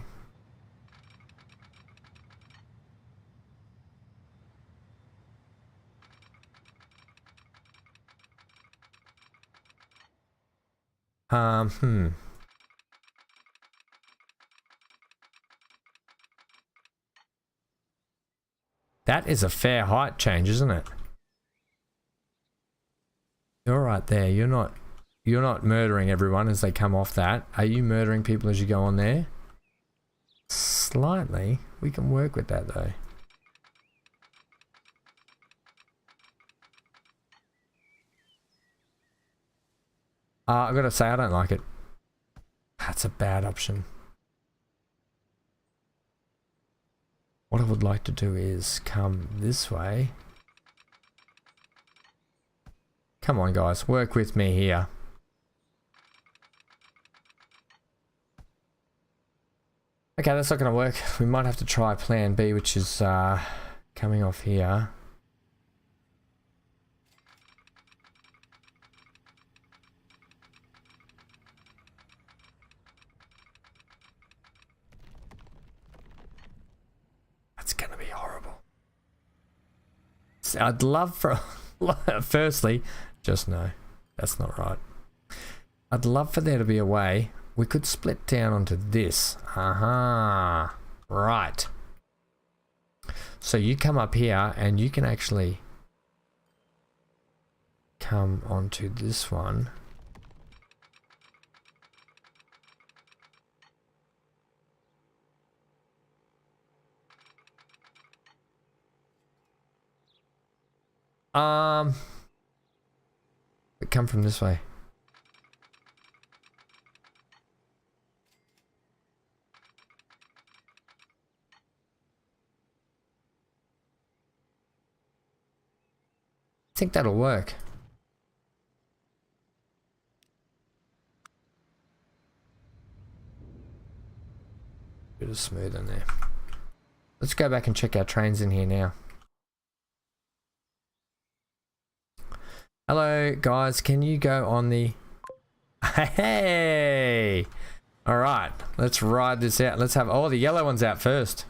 That is a fair height change, isn't it? You're right there. You're not murdering everyone as they come off that. Are you murdering people as you go on there? Slightly. We can work with that though. I've got to say, I don't like it. That's a bad option. What I would like to do is come this way. Come on, guys. Work with me here. Okay, that's not going to work. We might have to try plan B, which is coming off here. That's going to be horrible. I'd love for... Firstly, just no. That's not right. I'd love for there to be a way... We could split down onto this. Aha. Right. So you come up here and you can actually come onto this one. Come from this way. I think that'll work. Bit of smooth in there. Let's go back and check our trains in here now. Hello guys, can you go on the... Hey! Alright, let's ride this out. Let's have... Oh, the yellow one's out first.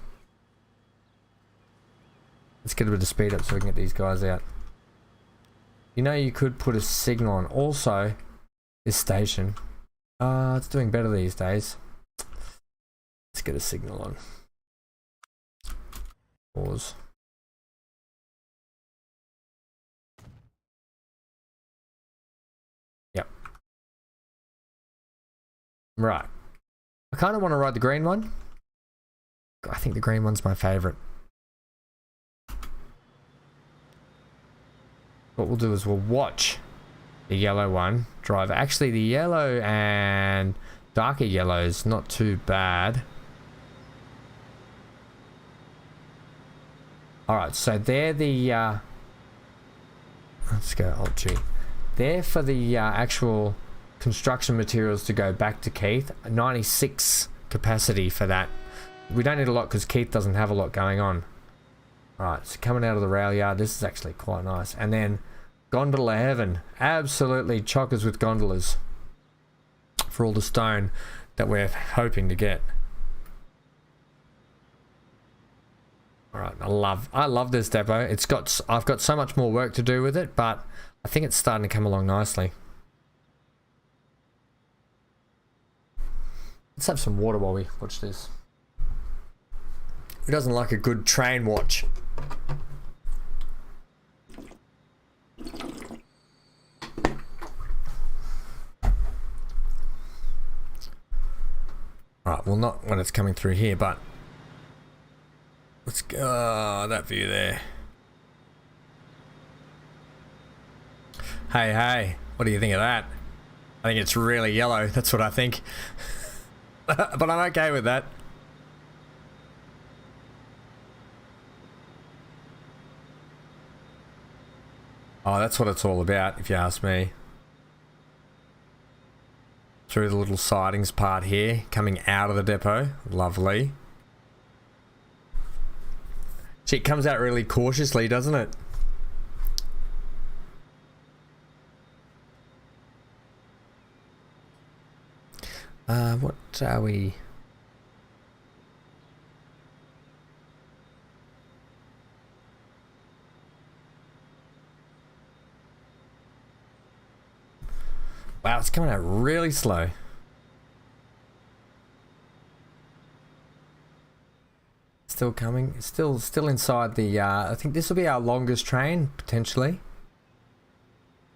Let's get a bit of speed up so we can get these guys out. You know, you could put a signal on. Also, this station, it's doing better these days. Let's get a signal on. Pause. Yep. Right. I kind of want to ride the green one. I think the green one's my favorite. What we'll do is we'll watch the yellow one drive. Actually, the yellow and darker yellow is not too bad. Alright, so they're the let's go Alt G. They're for the actual construction materials to go back to Keith. 96 capacity for that. We don't need a lot because Keith doesn't have a lot going on. Alright, so coming out of the rail yard, this is actually quite nice. And then gondola heaven. Absolutely chockers with gondolas for all the stone that we're hoping to get. Alright, I love this depot. I've got so much more work to do with it, but I think it's starting to come along nicely. Let's have some water while we watch this. Who doesn't like a good train watch? Alright, well, not when it's coming through here, but let's go. Oh, that view there. Hey, what do you think of that? I think it's really yellow. That's what I think. But I'm okay with that. Oh, that's what it's all about, if you ask me. Through the little sidings part here, coming out of the depot. Lovely. Gee, it comes out really cautiously, doesn't it? What are we... Wow, it's coming out really slow. Still coming. Still inside the... I think this will be our longest train, potentially.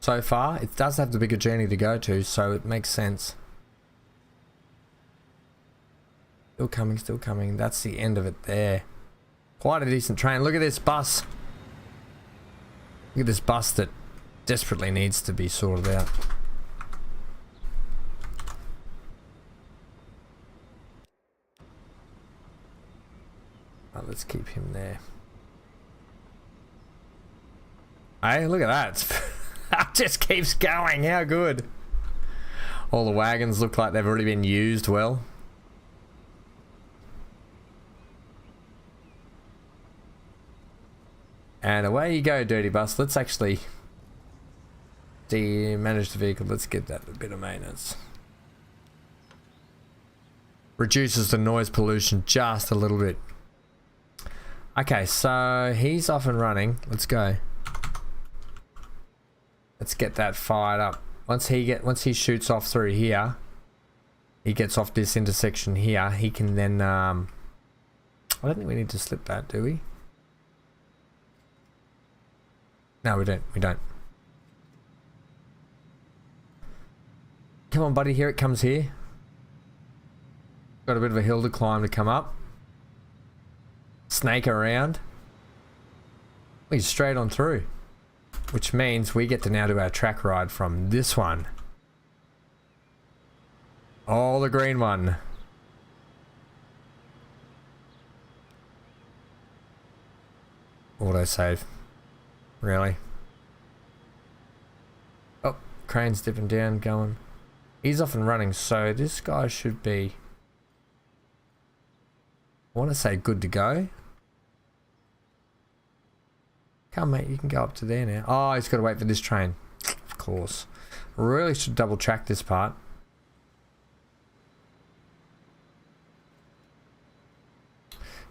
So far. It does have the bigger journey to go to, so it makes sense. Still coming. That's the end of it there. Quite a decent train. Look at this bus. Look at this bus that desperately needs to be sorted out. Let's keep him there. Hey, look at that. It just keeps going. How good. All the wagons look like they've already been used well. And away you go, dirty bus. Let's actually manage the vehicle. Let's get that a bit of maintenance. Reduces the noise pollution just a little bit. Okay, so he's off and running. Let's go. Let's get that fired up. Once he shoots off through here, he gets off this intersection here, he can then I don't think we need to slip that, do we? No, we don't. Come on, buddy, here it comes here. Got a bit of a hill to climb to come up. Snake around. He's straight on through. Which means we get to now do our track ride from this one. Oh, the green one. Autosave. Really? Oh, crane's dipping down, going. He's off and running, so this guy should be... I want to say good to go. Come, mate, you can go up to there now. Oh, he's got to wait for this train. Of course. Really should double track this part.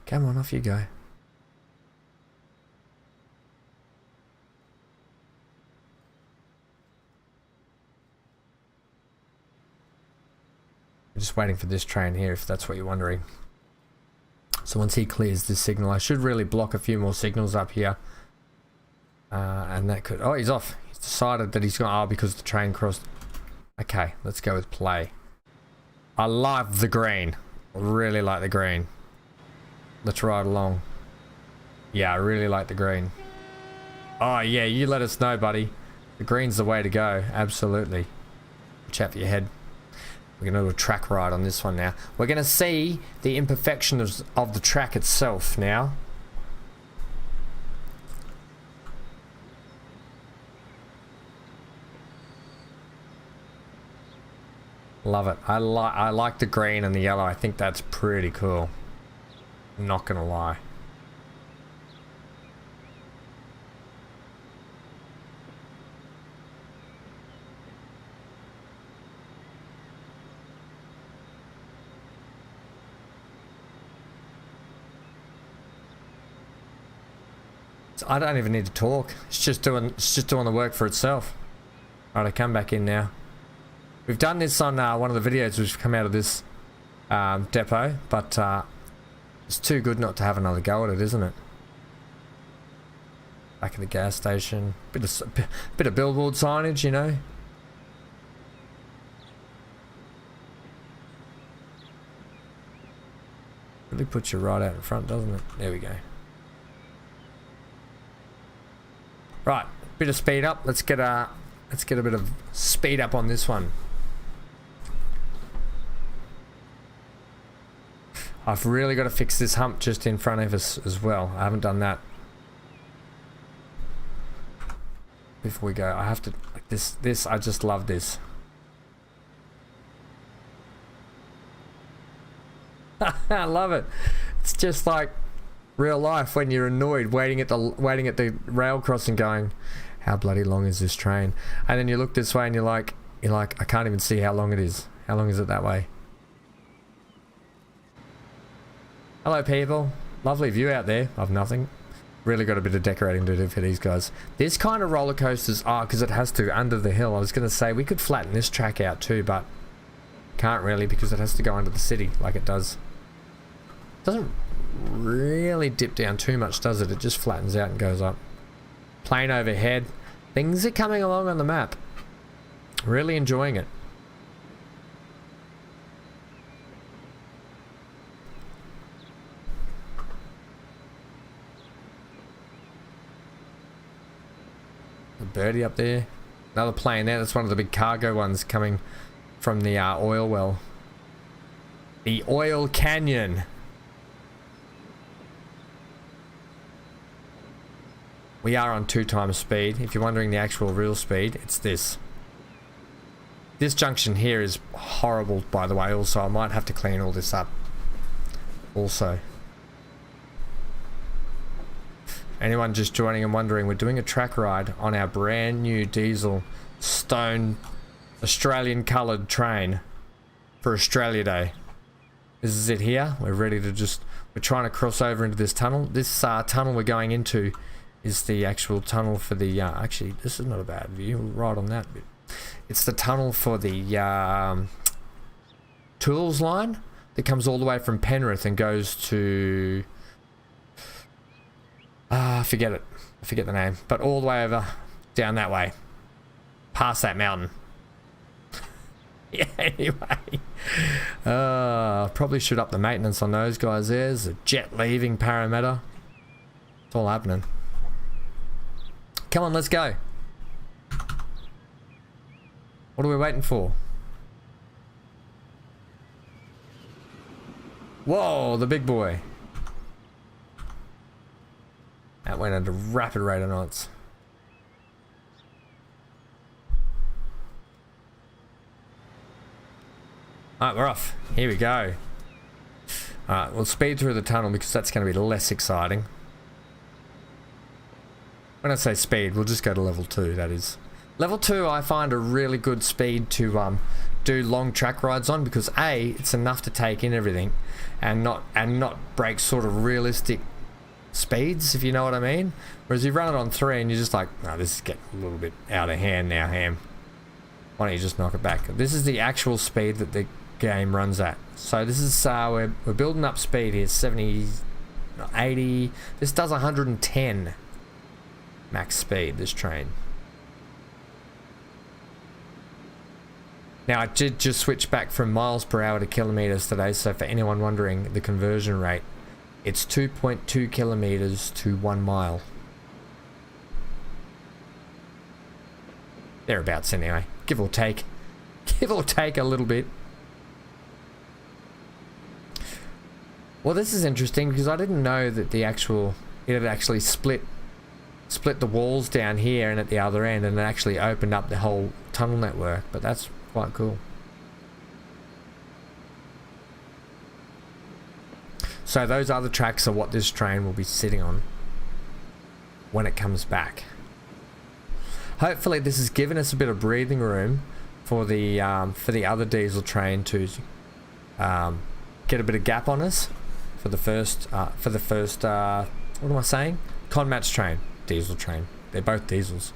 Come on, off you go. We're just waiting for this train here, if that's what you're wondering. So once he clears this signal, I should really block a few more signals up here. And that could... Oh, he's off. He's decided that he's gone... Oh, because the train crossed... Okay, let's go with play. I love the green. I really like the green. Let's ride along. Yeah, I really like the green. Oh, yeah, you let us know, buddy. The green's the way to go. Absolutely. Watch out for your head. We're going to do a track ride on this one now. We're going to see the imperfections of the track itself now. Love it. I like the green and the yellow. I think that's pretty cool. I'm not going to lie. I don't even need to talk. It's just doing the work for itself. Alright, I come back in now. We've done this on one of the videos which come out of this depot, but it's too good not to have another go at it, isn't it? Back at the gas station, bit of billboard signage, you know. Really puts you right out in front, doesn't it? There we go. Right, bit of speed up. Let's get a bit of speed up on this one. I've really got to fix this hump just in front of us as well. I haven't done that. Before we go, I have to like this. I just love this. I love it. It's just like real life when you're annoyed waiting at the rail crossing going, how bloody long is this train? And then you look this way and you're like I can't even see how long it is. How long is it that way? Hello people. Lovely view out there of nothing. Really got a bit of decorating to do for these guys. This kind of roller coasters are, because it has to under the hill. I was going to say we could flatten this track out too, but can't really because it has to go under the city like it does. Doesn't really dip down too much, does it? It just flattens out and goes up. Plane overhead. Things are coming along on the map. Really enjoying it. The birdie up there. Another plane there. That's one of the big cargo ones coming from the oil well. The oil canyon. We are on 2 times speed. If you're wondering the actual real speed, it's this. This junction here is horrible, by the way, also. I might have to clean all this up. Also. Anyone just joining and wondering, we're doing a track ride on our brand new diesel stone Australian coloured train for Australia Day. This is it here. We're ready to we're trying to cross over into this tunnel. This tunnel we're going into is the actual tunnel for the actually this is not a bad view, right on that bit. It's the tunnel for the tools line that comes all the way from Penrith and goes to I forget the name, but all the way over down that way past that mountain. Yeah, anyway, probably should up the maintenance on those guys. There's a jet leaving Parramatta. It's all happening. Come on, let's go. What are we waiting for? Whoa, the big boy. That went at a rapid rate of knots. Alright, we're off. Here we go. Alright, we'll speed through the tunnel because that's going to be less exciting. When I say speed, we'll just go to level 2, that is. Level 2 I find a really good speed to do long track rides on because A, it's enough to take in everything and not break sort of realistic speeds, if you know what I mean. Whereas you run it on 3 and you're just like, no, this is getting a little bit out of hand now, Ham. Why don't you just knock it back? This is the actual speed that game runs at. So this is we're building up speed here. 70, 80. This does 110 max speed, this train. Now I did just switch back from miles per hour to kilometers today, so for anyone wondering the conversion rate, it's 2.2 kilometers to 1 mile. Thereabouts anyway, give or take. Give or take a little bit. Well, this is interesting because I didn't know that it had actually split the walls down here and at the other end, and it actually opened up the whole tunnel network, but that's quite cool. So those other tracks are what this train will be sitting on when it comes back. Hopefully this has given us a bit of breathing room for the other diesel train to get a bit of gap on us for the first what am I saying? Conmatch train, diesel train. They're both diesels.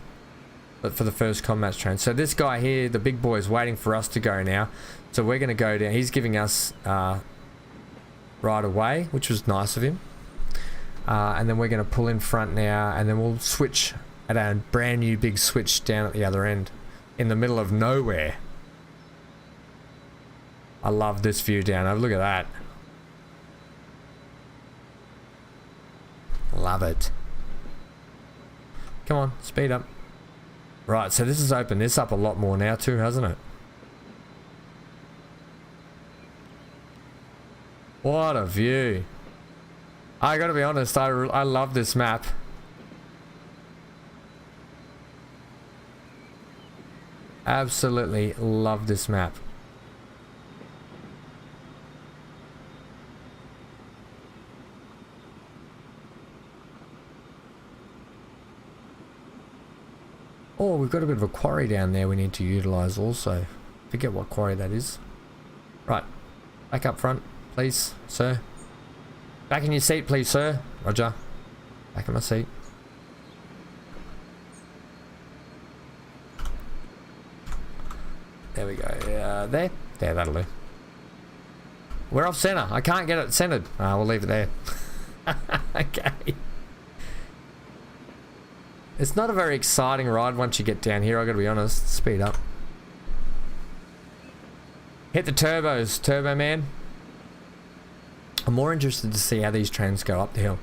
But for the first Conmatch train. So this guy here, the big boy, is waiting for us to go now. So we're going to go down. He's giving us right away, which was nice of him. And then we're going to pull in front now, and then we'll switch at a brand new big switch down at the other end, in the middle of nowhere. I love this view down. Oh, look at that. Love it. Come on, speed up. Right, so this has opened this up a lot more now too, hasn't it? What a view. I gotta be honest, I love this map. Absolutely love this map. Oh, we've got a bit of a quarry down there we need to utilize also. Forget what quarry that is. Right, back up front, please, sir. Back in your seat, please, sir. Roger. Back in my seat. There we go. There, that'll do. We're off center. I can't get it centered. We'll leave it there. Okay. It's not a very exciting ride once you get down here, I gotta be honest. Speed up. Hit the turbos, Turbo Man. I'm more interested to see how these trains go up the hill.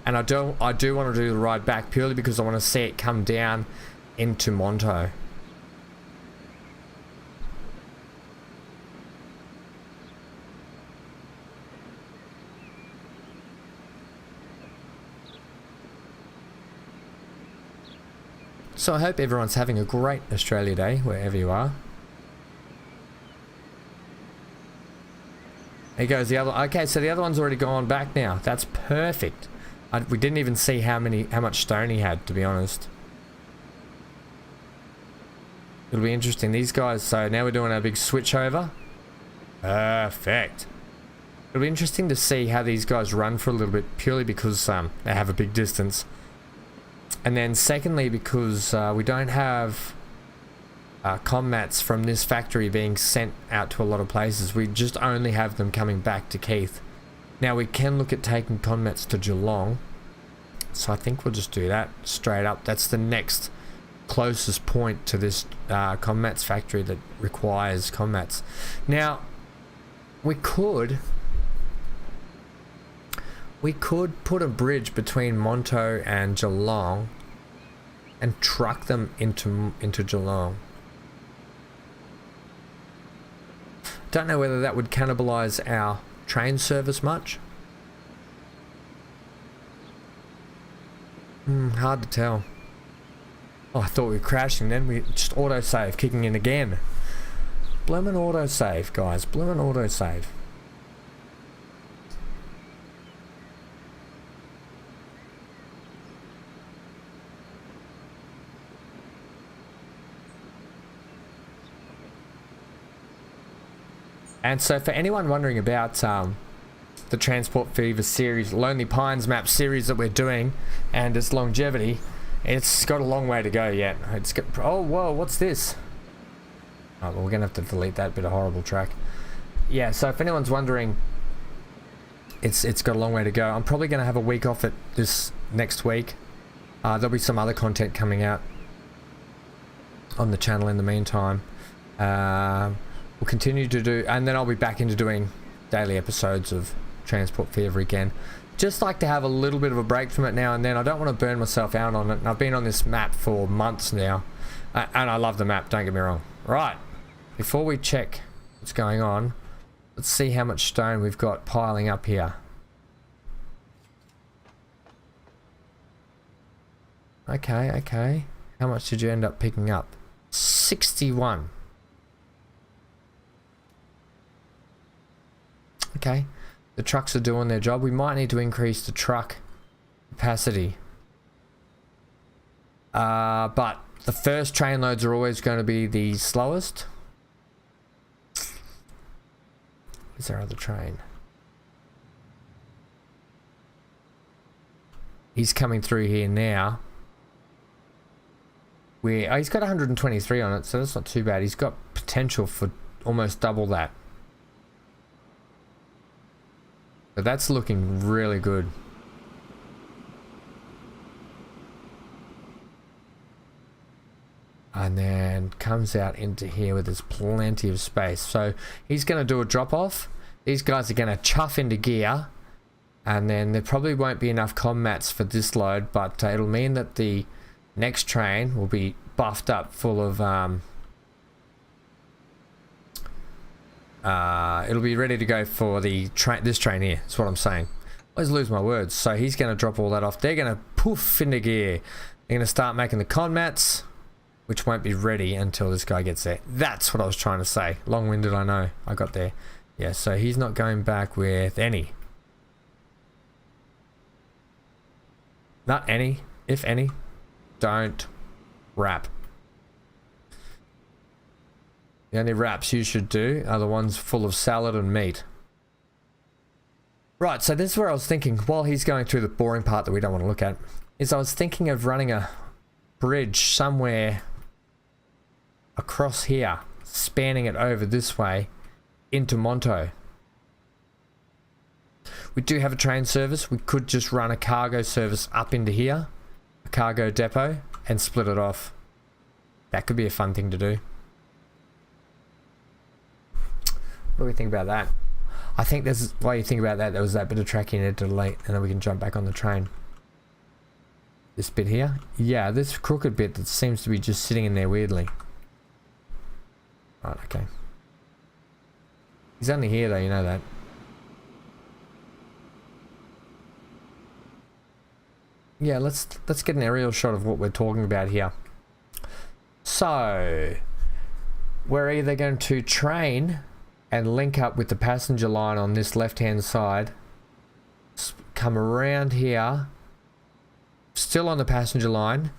And I do want to do the ride back purely because I want to see it come down into Monto. So I hope everyone's having a great Australia Day, wherever you are. There goes the other. Okay, so the other one's already gone back now. That's perfect. We didn't even see how much stone he had, to be honest. It'll be interesting. These guys. So now we're doing our big switch over. Perfect. It'll be interesting to see how these guys run for a little bit, purely because they have a big distance. And then secondly, because we don't have commats from this factory being sent out to a lot of places. We just only have them coming back to Keith. Now we can look at taking commats to Geelong. So I think we'll just do that straight up. That's the next closest point to this commats factory that requires commats. Now we could put a bridge between Monto and Geelong and truck them into Geelong. Don't know whether that would cannibalize our train service much. Hard to tell. Oh, I thought we were crashing then. We just autosave kicking in again. Bloomin' autosave, guys. Bloomin' autosave. And so for anyone wondering about the Transport Fever series, Lonely Pines map series that we're doing and its longevity, it's got a long way to go yet. Oh, whoa, what's this? Oh, well, we're gonna have to delete that bit of horrible track. Yeah, so if anyone's wondering, it's got a long way to go. I'm probably gonna have a week off it this next week. There'll be some other content coming out on the channel in the meantime. We'll continue to do, and then I'll be back into doing daily episodes of Transport Fever again. Just like to have a little bit of a break from it now and then. I don't want to burn myself out on it. And I've been on this map for months now, and I love the map, don't get me wrong. Right, before we check what's going on, let's see how much stone we've got piling up here. Okay. How much did you end up picking up? 61. Okay, the trucks are doing their job. We might need to increase the truck capacity. But the first train loads are always going to be the slowest. Is our other train? He's coming through here now. He's got 123 on it, so that's not too bad. He's got potential for almost double that. But that's looking really good. And then comes out into here where there's plenty of space. So he's going to do a drop off. These guys are going to chuff into gear. And then there probably won't be enough comm mats for this load, but it'll mean that the next train will be buffed up full of it'll be ready to go for the this train here. That's what I'm saying. I always lose my words. So he's going to drop all that off. They're going to poof into gear. They're going to start making the con mats, which won't be ready until this guy gets there. That's what I was trying to say. Long-winded, I know. I got there. Yeah, so he's not going back with any. Not any. If any. Don't wrap. The only wraps you should do are the ones full of salad and meat. Right, so this is where I was thinking, while he's going through the boring part that we don't want to look at, is I was thinking of running a bridge somewhere across here, spanning it over this way into Monto. We do have a train service. We could just run a cargo service up into here, a cargo depot, and split it off. That could be a fun thing to do. What do we think about that? I think this, while you think about that, there was that bit of tracking there to delete, and then we can jump back on the train. This bit here? Yeah, this crooked bit that seems to be just sitting in there weirdly. Right, okay. He's only here though, you know that. Yeah, let's get an aerial shot of what we're talking about here. So, we're either going to train and link up with the passenger line on this left-hand side, come around here, still on the passenger line,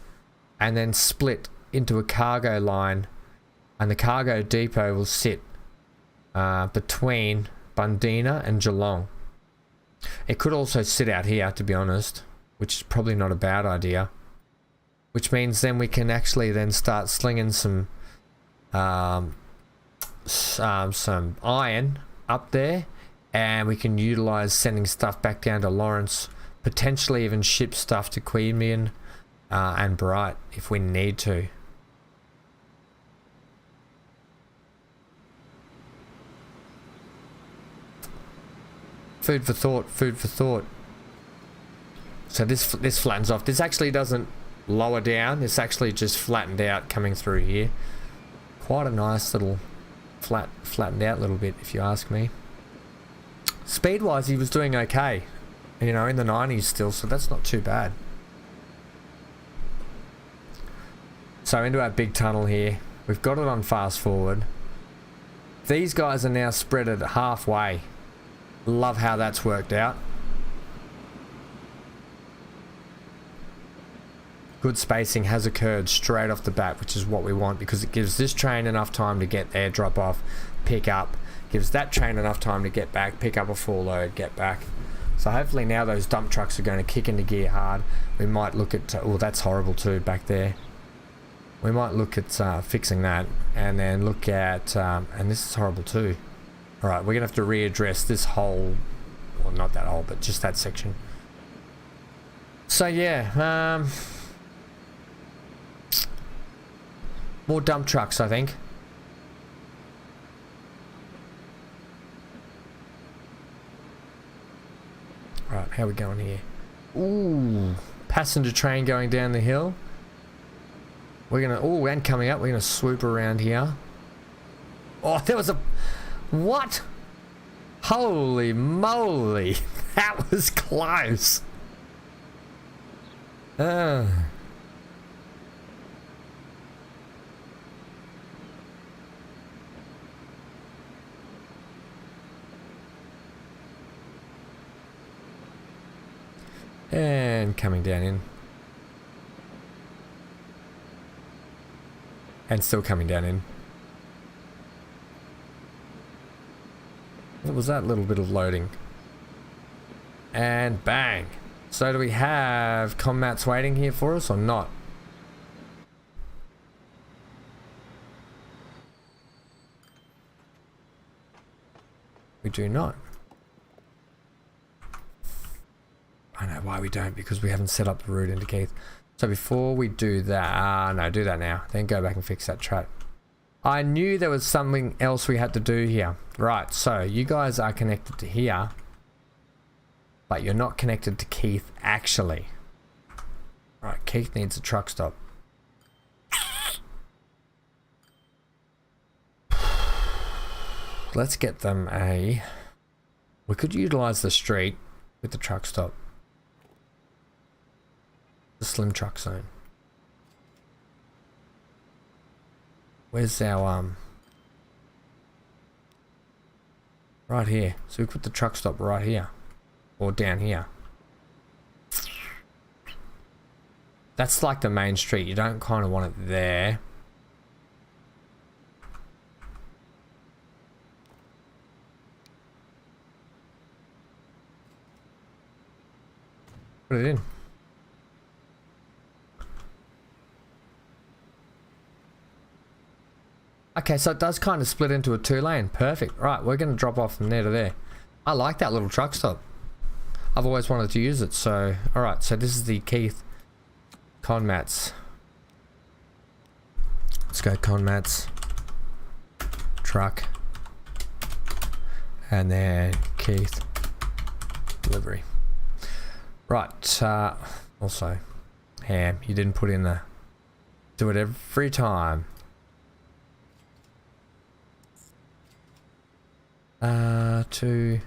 and then split into a cargo line, and the cargo depot will sit between Bundina and Geelong. It could also sit out here, to be honest, which is probably not a bad idea, which means then we can actually then start slinging some iron up there, and we can utilize sending stuff back down to Lawrence, potentially even ship stuff to Queanbeyan and Bright if we need to. Food for thought, food for thought. So this flattens off. This actually doesn't lower down. It's actually just flattened out coming through here. Quite a nice little flattened out little bit, if you ask me. Speed wise, he was doing okay, you know, in the 90s still, so that's not too bad. So into our big tunnel here, we've got it on fast forward. These guys are now spread at halfway. Love how that's worked out. Good spacing has occurred straight off the bat, which is what we want, because it gives this train enough time to get there, drop off, pick up, gives that train enough time to get back, pick up a full load, get back. So hopefully now those dump trucks are going to kick into gear hard. We might look at, oh, that's horrible too back there. We might look at fixing that, and then look at, and this is horrible too. All right, we're gonna have to readdress this whole, well, not that whole, but just that section. So yeah, more dump trucks, I think. Right, how are we going here? Ooh, passenger train going down the hill. We're gonna, oh, and coming up, we're gonna swoop around here. Oh, there was a, what? Holy moly, that was close. And coming down in. And still coming down in. What was that little bit of loading? And bang! So do we have commats waiting here for us or not? We do not. I know why we don't, because we haven't set up the route into Keith. So before we do that, no, do that now. Then go back and fix that track. I knew there was something else we had to do here. Right, so you guys are connected to here, but you're not connected to Keith actually. Right, Keith needs a truck stop. Let's get them a... We could utilize the street with the truck stop. The slim truck zone. Where's our right here. So we put the truck stop right here. Or down here. That's like the main street. You don't kind of want it there. Put it in. Okay, so it does kind of split into a 2-lane. Perfect. Right, we're going to drop off from there to there. I like that little truck stop. I've always wanted to use it, so... Alright, so this is the Keith Conmats. Let's go Conmats. Truck. And then Keith Delivery. Right, also, Ham, you didn't put in the... Do it every time. Do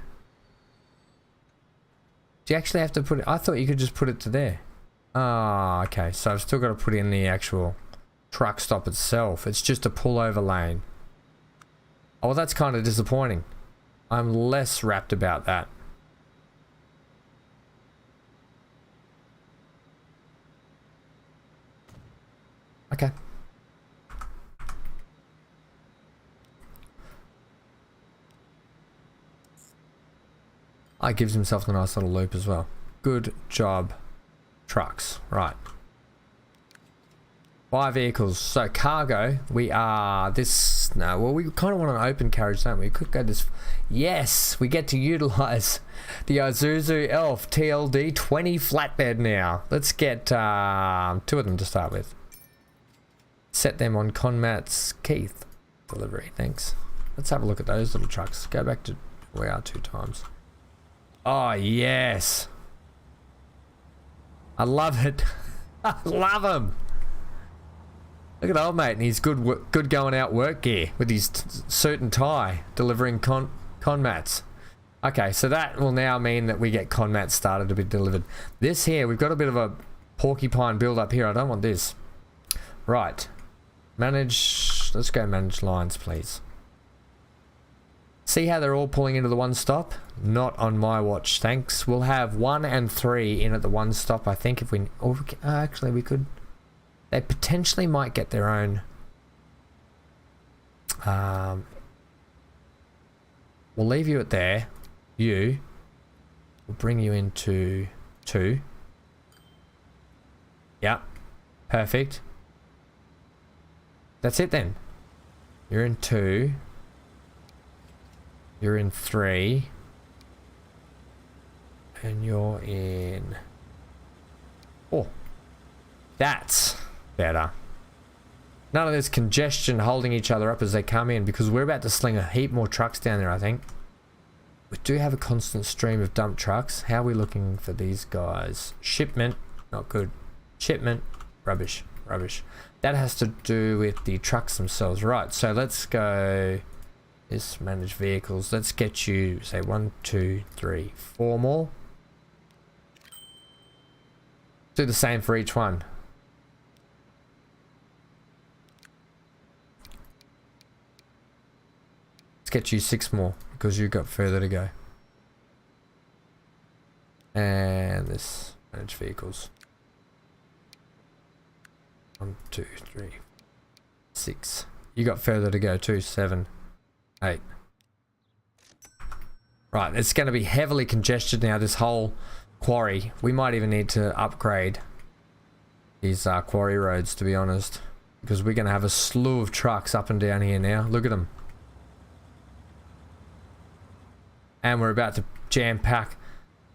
you actually have to put it? I thought you could just put it to there. Ah, okay. So I've still got to put in the actual truck stop itself. It's just a pullover lane. Oh, well, that's kind of disappointing. I'm less wrapped about that. Okay. It gives himself a nice little loop as well. Good job, trucks. Right. 5 vehicles. So cargo, we are this... No, well, we kind of want an open carriage, don't we? We could go this... Yes, we get to utilize the Isuzu Elf TLD 20 flatbed now. Let's get 2 of them to start with. Set them on Conmat's Keith Delivery. Thanks. Let's have a look at those little trucks. Go back to where we are 2 times. Oh, yes. I love it. I love him. Look at old mate and his good going out work gear with his suit and tie delivering Conmats. Okay, so that will now mean that we get Conmats started to be delivered. This here, we've got a bit of a porcupine build up here. I don't want this. Right. Manage. Let's go manage lines, please. See how they're all pulling into the one stop? Not on my watch, thanks. We'll have 1 and 3 in at the one stop, I think, if we... Or we can, actually, we could... They potentially might get their own... We'll leave you at there. You. We'll bring you into 2. Yeah. Perfect. That's it then. You're in 2. You're in 3. And you're in 4. That's better. None of this congestion holding each other up as they come in, because we're about to sling a heap more trucks down there, I think. We do have a constant stream of dump trucks. How are we looking for these guys? Shipment, not good. Shipment, rubbish, rubbish. That has to do with the trucks themselves. Right, so let's go... This, manage vehicles. Let's get you, say, 1, 2, 3, 4 more. Do the same for each one. Let's get you 6 more, because you've got further to go. And this, manage vehicles. 1, 2, 3, 6. You got further to go too. 7, 8. Right, it's going to be heavily congested now, this whole quarry. We might even need to upgrade these quarry roads, to be honest, because we're going to have a slew of trucks up and down here now. Look at them. And we're about to jam pack.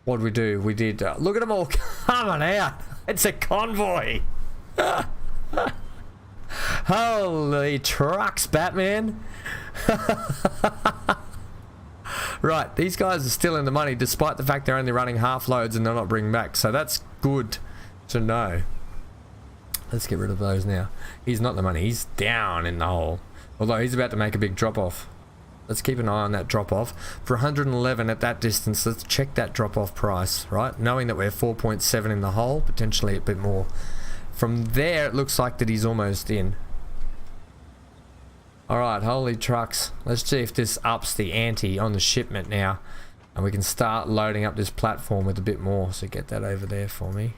What did we do? We did, look at them all coming out. It's a convoy. Holy trucks, Batman. Right, these guys are still in the money despite the fact they're only running half loads and they're not bringing back, so that's good to know. Let's get rid of those now. He's not the money, he's down in the hole, although he's about to make a big drop off. Let's keep an eye on that drop off. For 111 at that distance, let's check that drop off price, right? Knowing that we're 4.7 in the hole, potentially a bit more. From there, it looks like that he's almost in. Alright, holy trucks. Let's see if this ups the ante on the shipment now. And we can start loading up this platform with a bit more. So get that over there for me.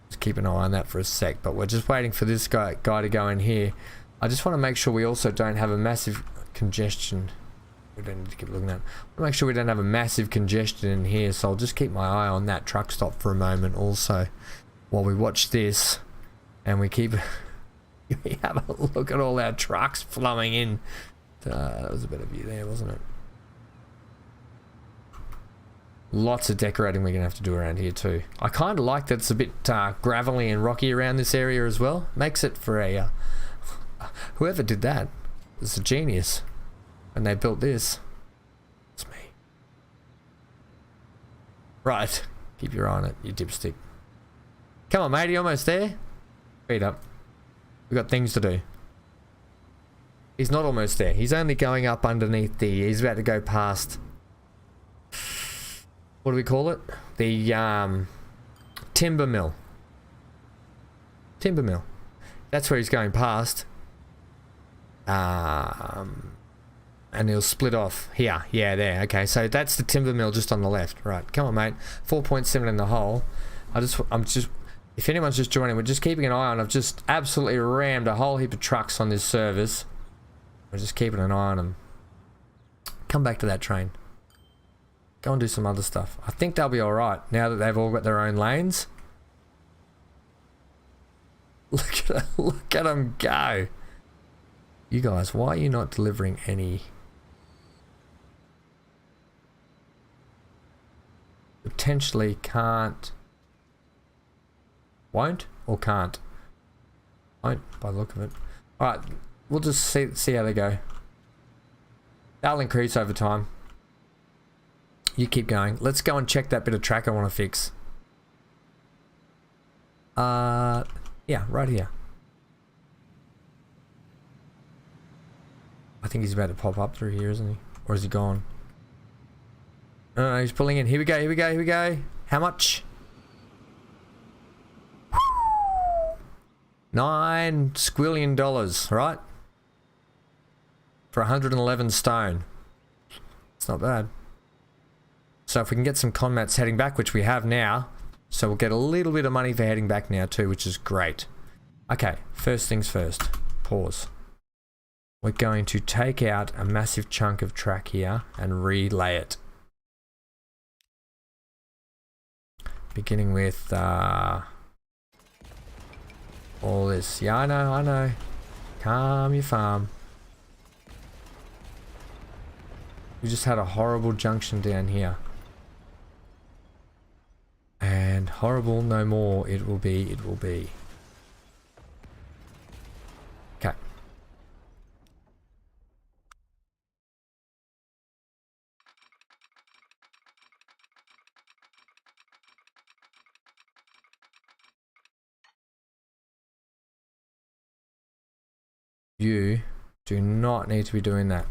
Just keep an eye on that for a sec. But we're just waiting for this guy to go in here. I just want to make sure we also don't have a massive congestion. We don't need to keep looking at it. I want to make sure we don't have a massive congestion in here. So I'll just keep my eye on that truck stop for a moment also. While we watch this. And we keep... We have a look at all our trucks flowing in. That was a better view there, wasn't it? Lots of decorating we're going to have to do around here too. I kind of like that it's a bit gravelly and rocky around this area as well. Makes it for a... whoever did that is a genius. And they built this. It's me. Right. Keep your eye on it, you dipstick. Come on, mate. You almost there? Speed up. We've got things to do. He's not almost there. He's only going up underneath the... He's about to go past... What do we call it? The timber mill. Timber mill. That's where he's going past. And he'll split off here. Yeah, there. Okay, so that's the timber mill just on the left. Right, come on, mate. 4.7 in the hole. I'm just... If anyone's just joining, we're just keeping an eye on. I've just absolutely rammed a whole heap of trucks on this service. We're just keeping an eye on them. Come back to that train. Go and do some other stuff. I think they'll be alright now that they've all got their own lanes. Look at them go. You guys, why are you not delivering any? Potentially can't. Won't or can't? Won't by the look of it. Alright, we'll just see how they go. They'll increase over time. You keep going. Let's go and check that bit of track I want to fix. Yeah, right here. I think he's about to pop up through here, isn't he? Or is he gone? No, he's pulling in. Here we go, here we go, here we go. How much? $9 squillion, right? For 111 stone. It's not bad. So if we can get some conmats heading back, which we have now, so we'll get a little bit of money for heading back now too, which is great. Okay, first things first. Pause. We're going to take out a massive chunk of track here and relay it. Beginning with All this. Yeah, I know. Calm your farm. We just had a horrible junction down here. And horrible no more. It will be. Okay. You do not need to be doing that.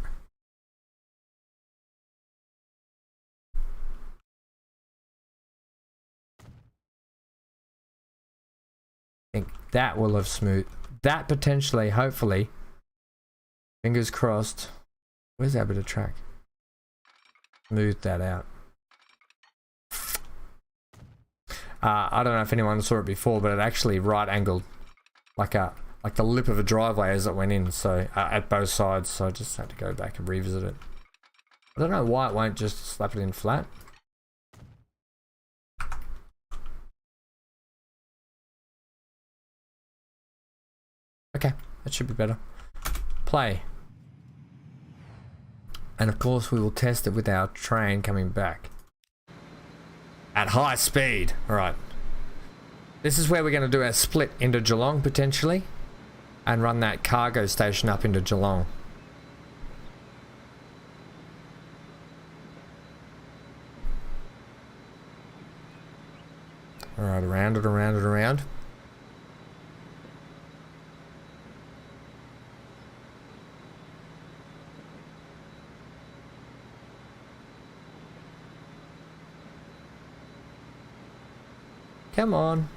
I think that will have smoothed. That potentially, hopefully, fingers crossed. Where's that bit of track? Smooth that out. I don't know if anyone saw it before, but it actually right angled like the lip of a driveway as it went in, so at both sides, so I just had to go back and revisit it. I don't know why it won't just slap it in flat. Okay, that should be better. Play. And of course we will test it with our train coming back. At high speed. Alright. This is where we're going to do our split into Geelong potentially. And run that cargo station up into Geelong. Alright, around and around. Come on.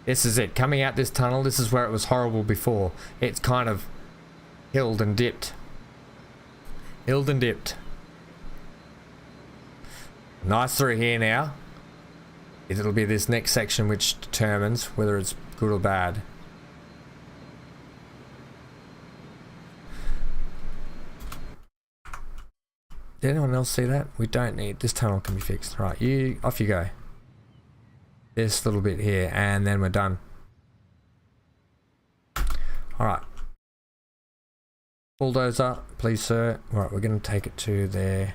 This is it. Coming out this tunnel, this is where it was horrible before. It's kind of hilled and dipped. Nice through here now. It'll be this next section which determines whether it's good or bad. Did anyone else see that? We don't need... This tunnel can be fixed. Right, off you go. This little bit here, and then we're done. Alright. Bulldozer, please sir. Right, we're going to take it to there.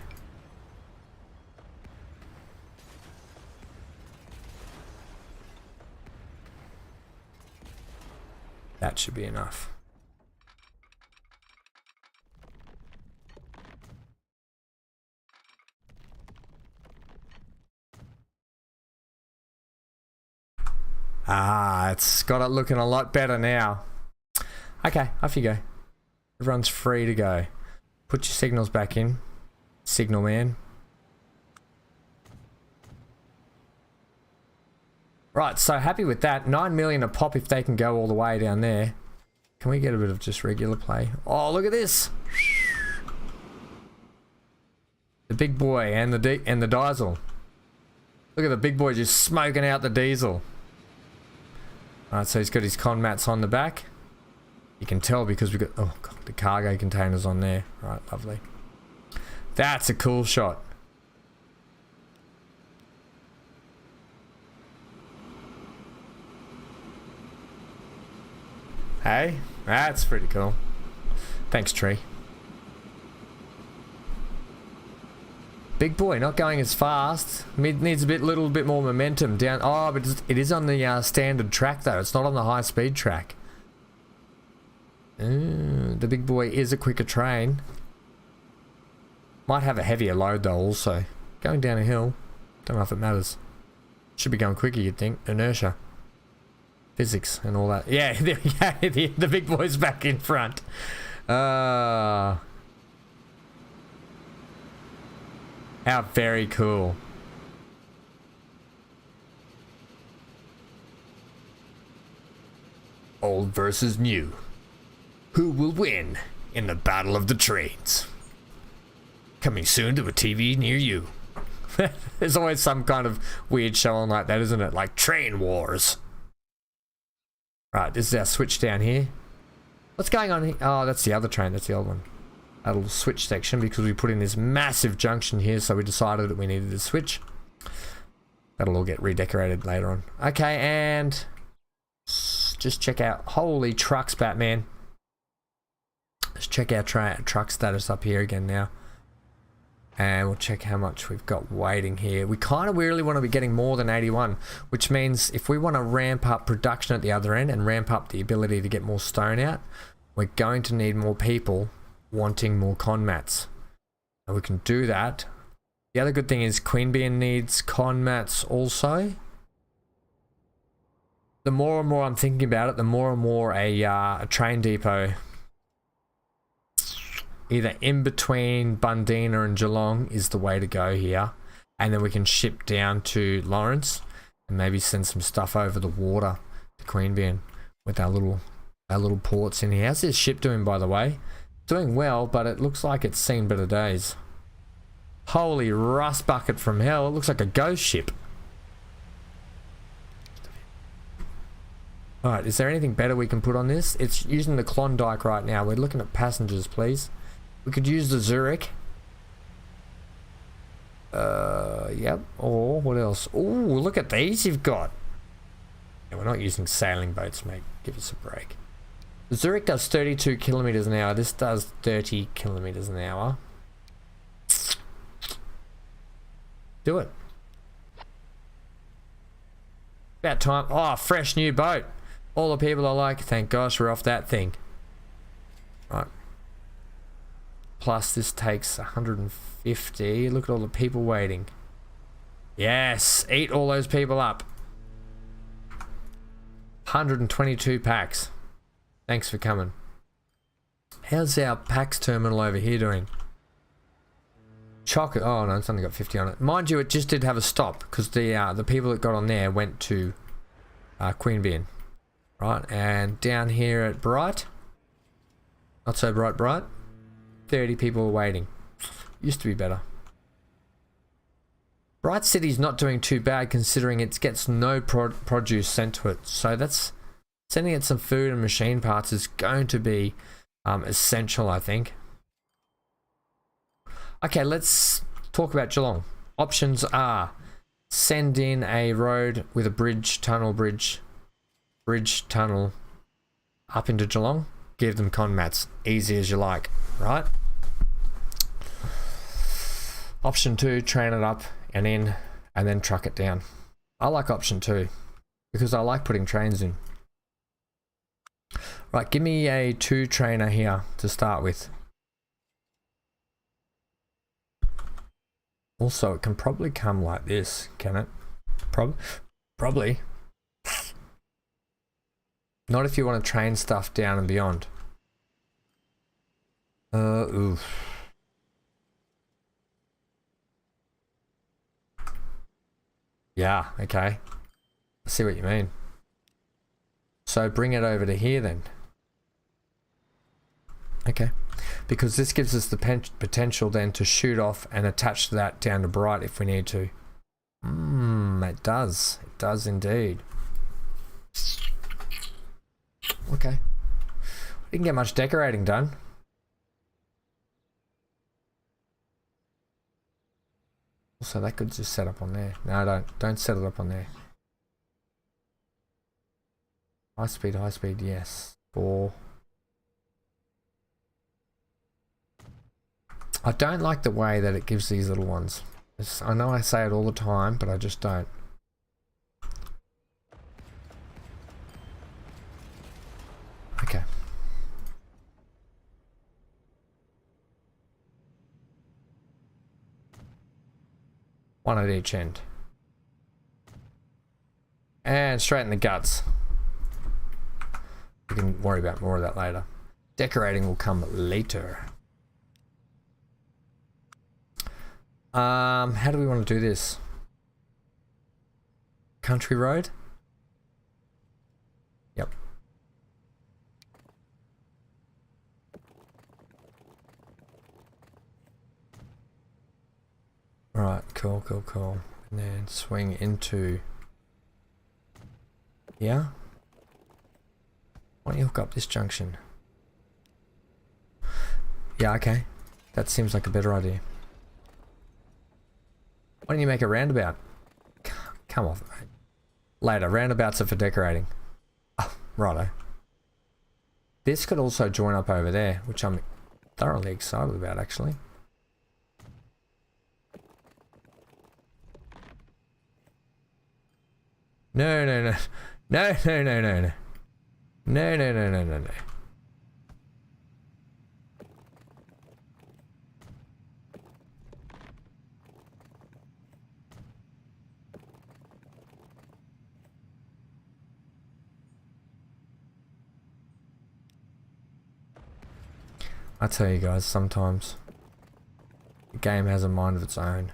That should be enough. Ah, it's got it looking a lot better now. Okay, off you go. Everyone's free to go. Put your signals back in. Signal man. Right, so happy with that. 9 million a pop if they can go all the way down there. Can we get a bit of just regular play? Oh, look at this. The big boy and the diesel. Look at the big boy just smoking out the diesel. Alright, so he's got his con mats on the back. You can tell because we've got, oh god, the cargo containers on there. Right, lovely. That's a cool shot. Hey, that's pretty cool. Thanks, tree. Big boy, not going as fast. Needs a little bit more momentum down. Oh, but it is on the standard track though. It's not on the high speed track. The big boy is a quicker train. Might have a heavier load though also. Going down a hill. Don't know if it matters. Should be going quicker, you'd think. Inertia. Physics and all that. Yeah, there we go. The big boy's back in front. How very cool. Old versus new. Who will win in the battle of the trains? Coming soon to a TV near you. There's always some kind of weird show on like that, isn't it? Like Train Wars. Right, this is our switch down here. What's going on here? Oh, that's the other train. That's the old one. That little switch section because we put in this massive junction here, so we decided that we needed a switch. That'll all get redecorated later on. Okay, and just check out, holy trucks, Batman. Let's check our truck status up here again now. And we'll check how much we've got waiting here. We kind of really want to be getting more than 81, which means if we want to ramp up production at the other end and ramp up the ability to get more stone out, we're going to need more people wanting more con mats. And we can do that. The other good thing is Queen Bee needs con mats also. The more and more I'm thinking about it, the more and more a train depot either in between Bundina and Geelong is the way to go here. And then we can ship down to Lawrence and maybe send some stuff over the water to Queanbeyan with our little ports in here. How's this ship doing, by the way? Doing well, but it looks like it's seen better days. Holy rust bucket from hell. It looks like a ghost ship. Alright, is there anything better we can put on this? It's using the Klondike right now. We're looking at passengers, please. We could use the Zurich. Yep. Or what else? Ooh, look at these you've got. Yeah, we're not using sailing boats, mate. Give us a break. The Zurich does 32 kilometers an hour. This does 30 kilometers an hour. Do it. About time. Oh, fresh new boat. All the people are like, thank gosh we're off that thing. Right. Plus this takes 150. Look at all the people waiting. Yes, eat all those people up. 122 packs. Thanks for coming. How's our packs terminal over here doing? Chocolate. Oh no, it's only got 50 on it. Mind you, it just did have a stop because the people that got on there went to Queanbeyan. Right, and down here at Bright, not so bright. 30 people were waiting. Used to be better. Bright City's not doing too bad considering it gets no produce sent to it. So that's sending it some food and machine parts is going to be essential, I think. Okay, let's talk about Geelong. Options are send in a road with a bridge tunnel up into Geelong. Give them con mats. Easy as you like, right? Option 2, train it up and in and then truck it down. I like option 2 because I like putting trains in. Right, give me a 2 trainer here to start with. Also, it can probably come like this, can it? Probably. Not if you want to train stuff down and beyond. Oof. Yeah, okay. I see what you mean. So bring it over to here then. Okay. Because this gives us the potential then to shoot off and attach that down to Bright if we need to. It does. It does indeed. Okay. We didn't get much decorating done. Also, that could just set up on there. No, don't set it up on there. High speed, yes. 4. I don't like the way that it gives these little ones. I know I say it all the time, but I just don't. Okay. One at each end. And straight in the guts. We can worry about more of that later. Decorating will come later. How do we want to do this? Country road? Yep. Right, cool. And then swing into here. Why don't you hook up this junction? Yeah, okay. That seems like a better idea. Why don't you make a roundabout? Come off, mate. Later, roundabouts are for decorating. Oh, Righto. This could also join up over there, which I'm thoroughly excited about, actually. No, no, no. No, no, no, no, no. No, no, no, no, no, no. I tell you guys, sometimes the game has a mind of its own.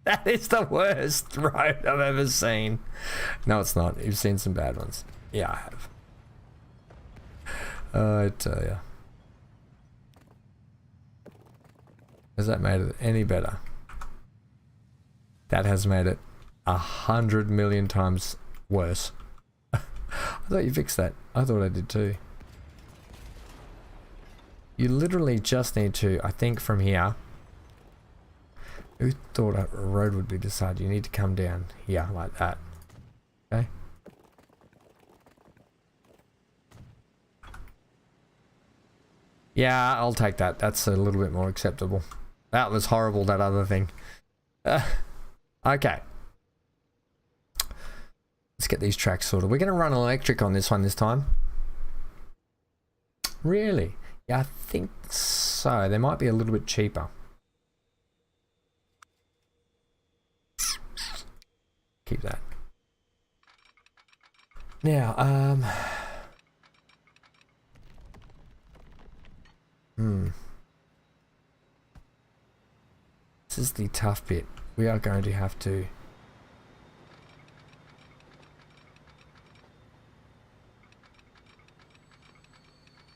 That is the worst road I've ever seen. No, it's not. You've seen some bad ones. Yeah, I have. I tell you. Has that made it any better? That has made it 100 million times worse. I thought you fixed that. I thought I did too. You literally just need to, I think from here. Who thought a road would be this hard? You need to come down here like that. Okay. Yeah, I'll take that. That's a little bit more acceptable. That was horrible, that other thing. Okay. Let's get these tracks sorted. We're going to run electric on this one this time. Really? Yeah, I think so. They might be a little bit cheaper. Keep that. Now, this is the tough bit. We are going to have to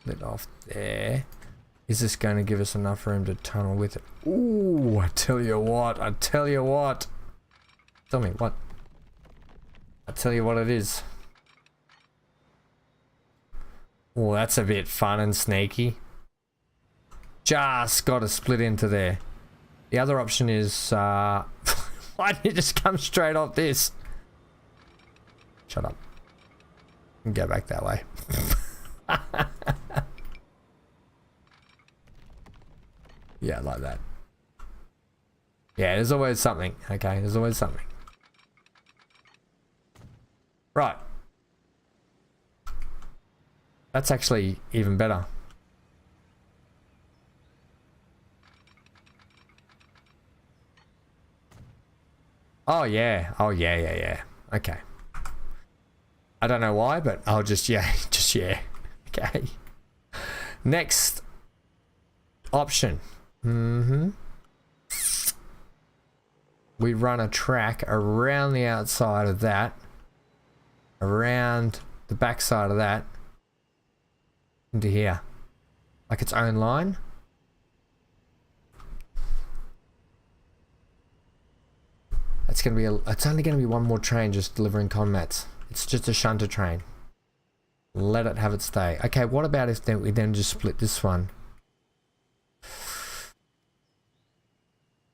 let off there. Is this going to give us enough room to tunnel with it? Ooh, I tell you what, I tell you what. Tell me what. I tell you what it is. Oh, that's a bit fun and sneaky. Just got to split into there. The other option is, why didn't you just come straight off this? Shut up. And go back that way. Yeah, like that. Yeah, there's always something. Okay, there's always something. Right. That's actually even better. Oh yeah. Oh yeah, yeah, yeah. Okay. I don't know why, but I'll just yeah. Okay. Next option. We run a track around the outside of that, around the back side of that, into here, like its own line. That's gonna be it's only gonna be one more train just delivering commats. It's just a shunter train. Let it have its day. Okay, what about if we then just split this one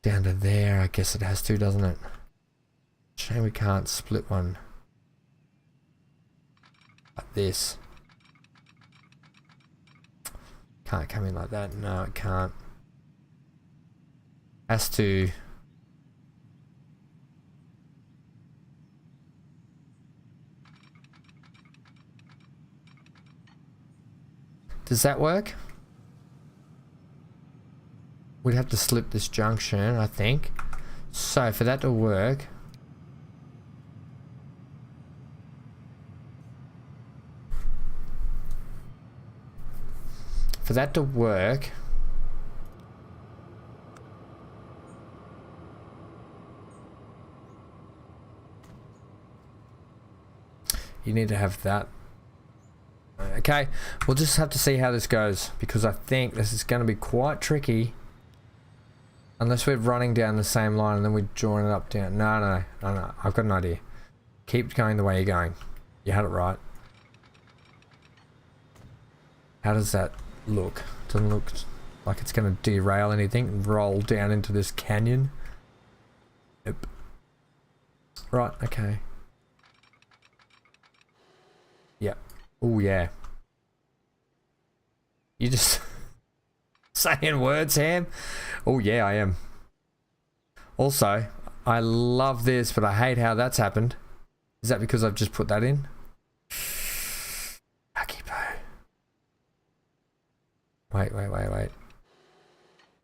down to there? I guess it has to, doesn't it? Shame we can't split one like this. Can't come in like that. No, it can't. Has to. Does that work? We'd have to slip this junction, I think. So for that to work, you need to have that. Okay, we'll just have to see how this goes, because I think this is going to be quite tricky. Unless we're running down the same line and then we join it up down. No, I've got an idea. Keep going the way you're going. You had it right. How does that look? Doesn't look like it's going to derail anything and roll down into this canyon. Yep. Right, okay. Yep. Oh yeah. You just saying words, Ham? Oh yeah, I am. Also, I love this, but I hate how that's happened. Is that because I've just put that in? Wait.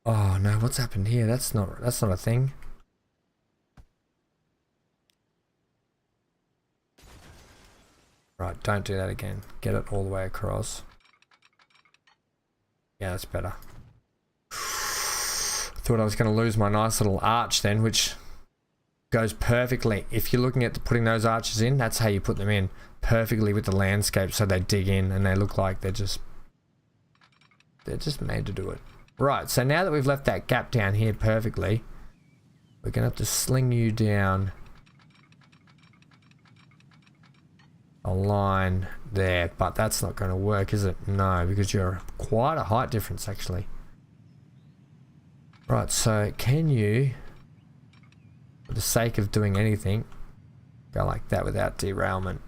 Oh no, what's happened here? That's not a thing. Right, don't do that again. Get it all the way across. Yeah, that's better. Thought I was going to lose my nice little arch then, which goes perfectly. If you're looking at putting those arches in, that's how you put them in. Perfectly with the landscape, so they dig in and they look like they're just made to do it. Right, so now that we've left that gap down here perfectly, we're going to have to sling you down a line there, but that's not going to work, is it? No, because you're quite a height difference actually. Right, so can you, for the sake of doing anything, go like that without derailment?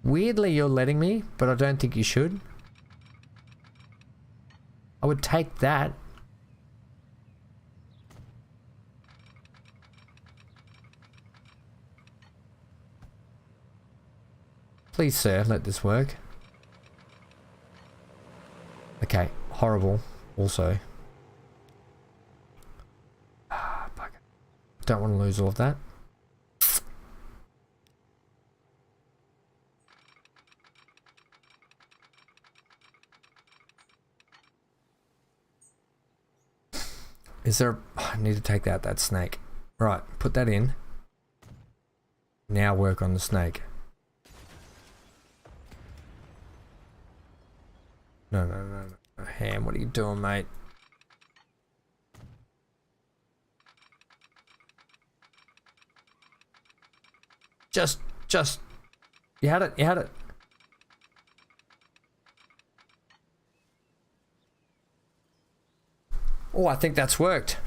Weirdly, you're letting me, but I don't think you should. I would take that. Please, sir, let this work. Okay, horrible. Also. Ah, bugger. Don't want to lose all of that. Is there... I need to take that snake. Right, put that in. Now work on the snake. No. Ham, what are you doing, mate? Just... You had it. Oh, I think that's worked.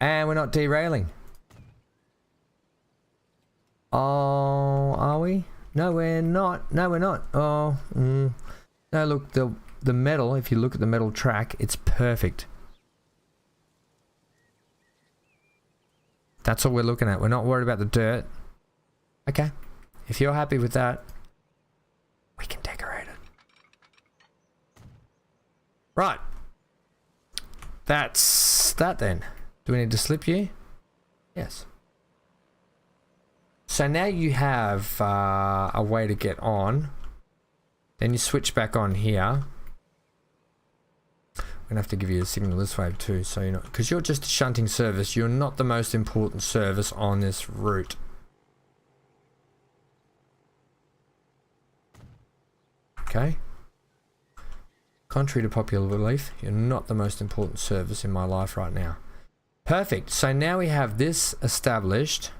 And we're not derailing. Oh, are we? No, we're not. No, we're not. Oh, no, look, the metal, if you look at the metal track, it's perfect. That's all we're looking at. We're not worried about the dirt. Okay. If you're happy with that, we can decorate it. Right. That's that then. Do we need to slip you? Yes. So now you have a way to get on. Then you switch back on here. I'm gonna have to give you a signal this way too, so you're not, because you're just a shunting service. You're not the most important service on this route. Okay. Contrary to popular belief, you're not the most important service in my life right now. Perfect. So now we have this established.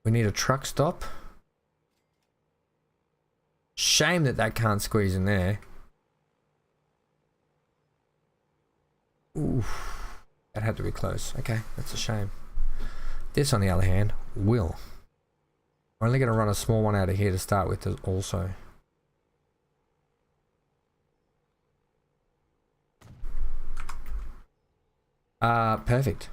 We need a truck stop. Shame that can't squeeze in there. Oof. That had to be close. Okay, that's a shame. This, on the other hand, will. We're only going to run a small one out of here to start with also. Perfect.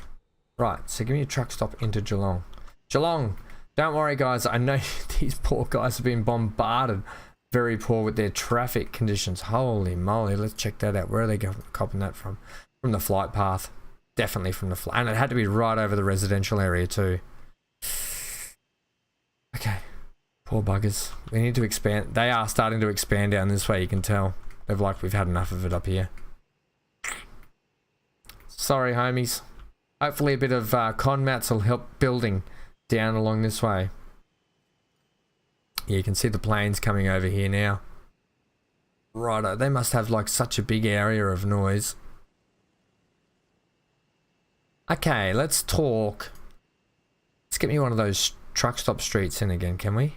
Right, so give me a truck stop into Geelong. Geelong, don't worry guys, I know these poor guys have been bombarded. Very poor with their traffic conditions. Holy moly, let's check that out. Where are they copping that from? From the flight path. Definitely from the flight. And it had to be right over the residential area too. Okay. Poor buggers. We need to expand. They are starting to expand down this way, you can tell. They've like, we've had enough of it up here. Sorry, homies. Hopefully a bit of con mats will help building down along this way. Yeah, you can see the planes coming over here now. Righto, they must have like such a big area of noise. Okay, let's talk. Let's get me one of those truck stop streets in again, can we?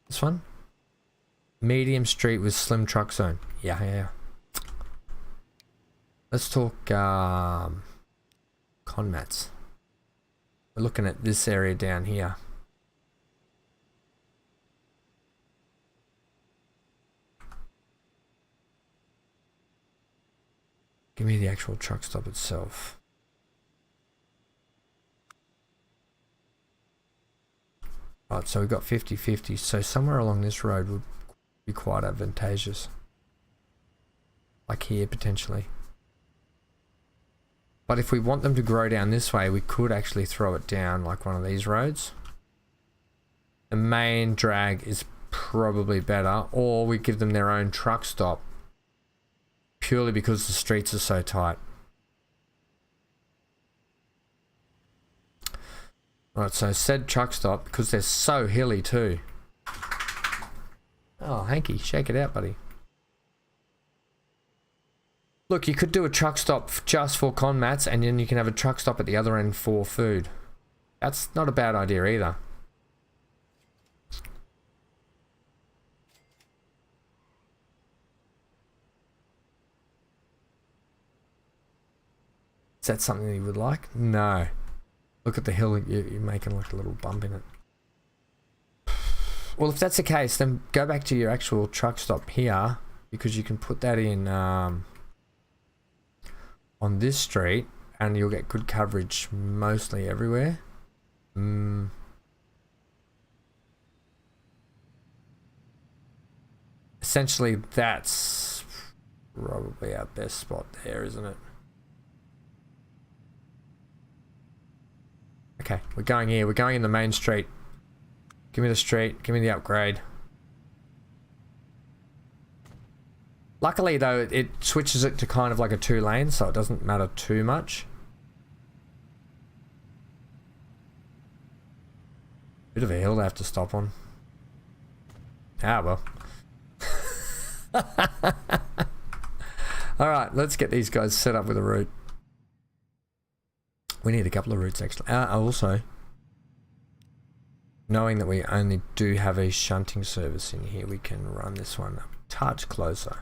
This one? Medium street with slim truck zone. Yeah. Let's talk conmats. We're looking at this area down here. Give me the actual truck stop itself. Right, so we've got 50-50, so somewhere along this road would be quite advantageous. Like here, potentially. But if we want them to grow down this way, we could actually throw it down like one of these roads. The main drag is probably better, or we give them their own truck stop, purely because the streets are so tight. Right, so said truck stop, because they're so hilly too. Oh, Hanky, shake it out, buddy. Look, you could do a truck stop just for conmats, and then you can have a truck stop at the other end for food. That's not a bad idea either. Is that something you would like? No. Look at the hill, you're making like a little bump in it. Well, if that's the case, then go back to your actual truck stop here, because you can put that in on this street, and you'll get good coverage mostly everywhere. Essentially, that's probably our best spot there, isn't it? Okay, we're going here. We're going in the main street. Give me the street. Give me the upgrade. Luckily, though, it switches it to kind of like a 2-lane, so it doesn't matter too much. Bit of a hill to have to stop on. Ah, well. Alright, let's get these guys set up with a route. We need a couple of routes actually. Also, knowing that we only do have a shunting service in here, we can run this one a touch closer.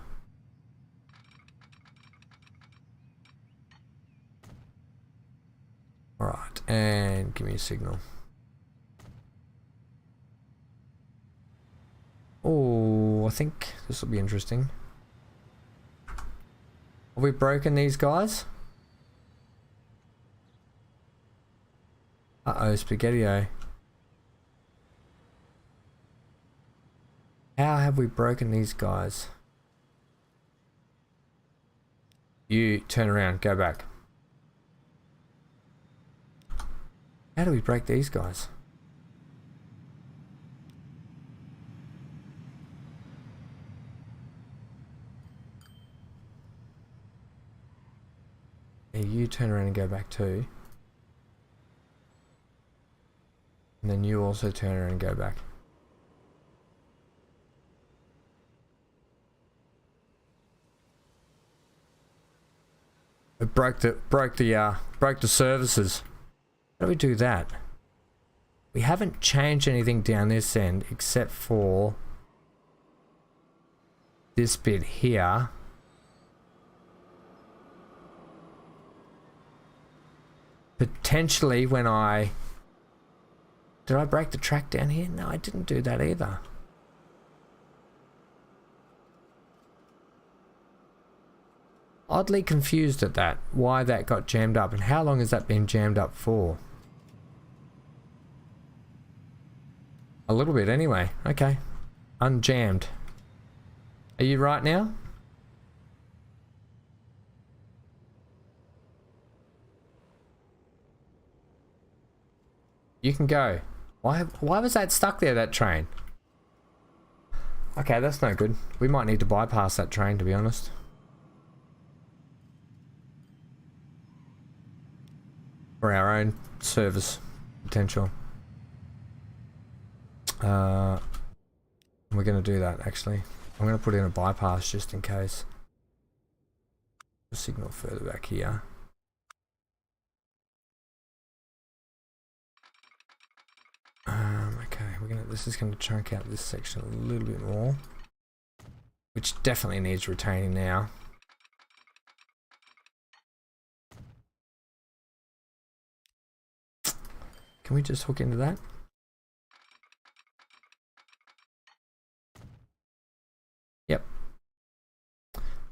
Alright, and give me a signal. Oh, I think this will be interesting. Have we broken these guys? Uh-oh, Spaghetti-O. How have we broken these guys? You turn around, go back. How do we break these guys? Yeah, you turn around and go back too. And then you also turn around and go back. It broke the services. How do we do that? We haven't changed anything down this end except for this bit here. Potentially when I... Did I break the track down here? No, I didn't do that either. Oddly confused at that, why that got jammed up, and how long has that been jammed up for? A little bit anyway. Okay. Unjammed. Are you right now? You can go. Why was that stuck there, that train? Okay, that's no good. We might need to bypass that train, to be honest. For our own service potential. We're going to do that, actually. I'm going to put in a bypass just in case. The signal further back here. Okay, we're going to this is going to chunk out this section a little bit more, which definitely needs retaining now. Can we just hook into that? Yep.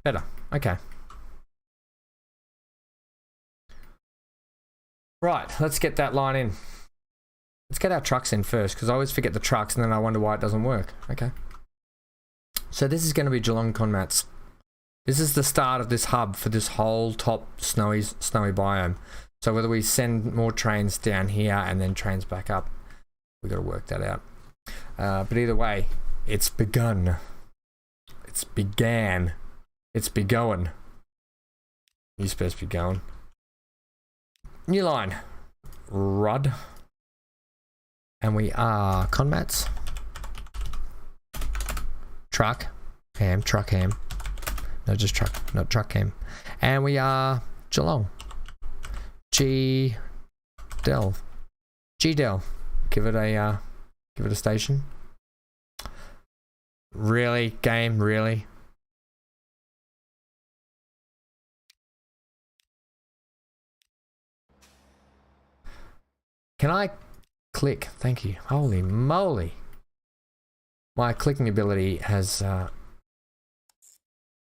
Better. Okay. Right, let's get that line in. Let's get our trucks in first, because I always forget the trucks and then I wonder why it doesn't work. Okay. So this is going to be Geelong Conmats. This is the start of this hub for this whole top snowy biome. So whether we send more trains down here and then trains back up, we've got to work that out. But either way, it's begun. It's began. It's begoing. You're supposed to be going. New line. Rud. And we are Conmats. Truck. Ham. Truck ham. No, just truck. Not truck ham. And we are Geelong. G-Del. G-Del. Give it a station. Really? Game? Really? Can I click? Thank you. Holy moly. My clicking ability has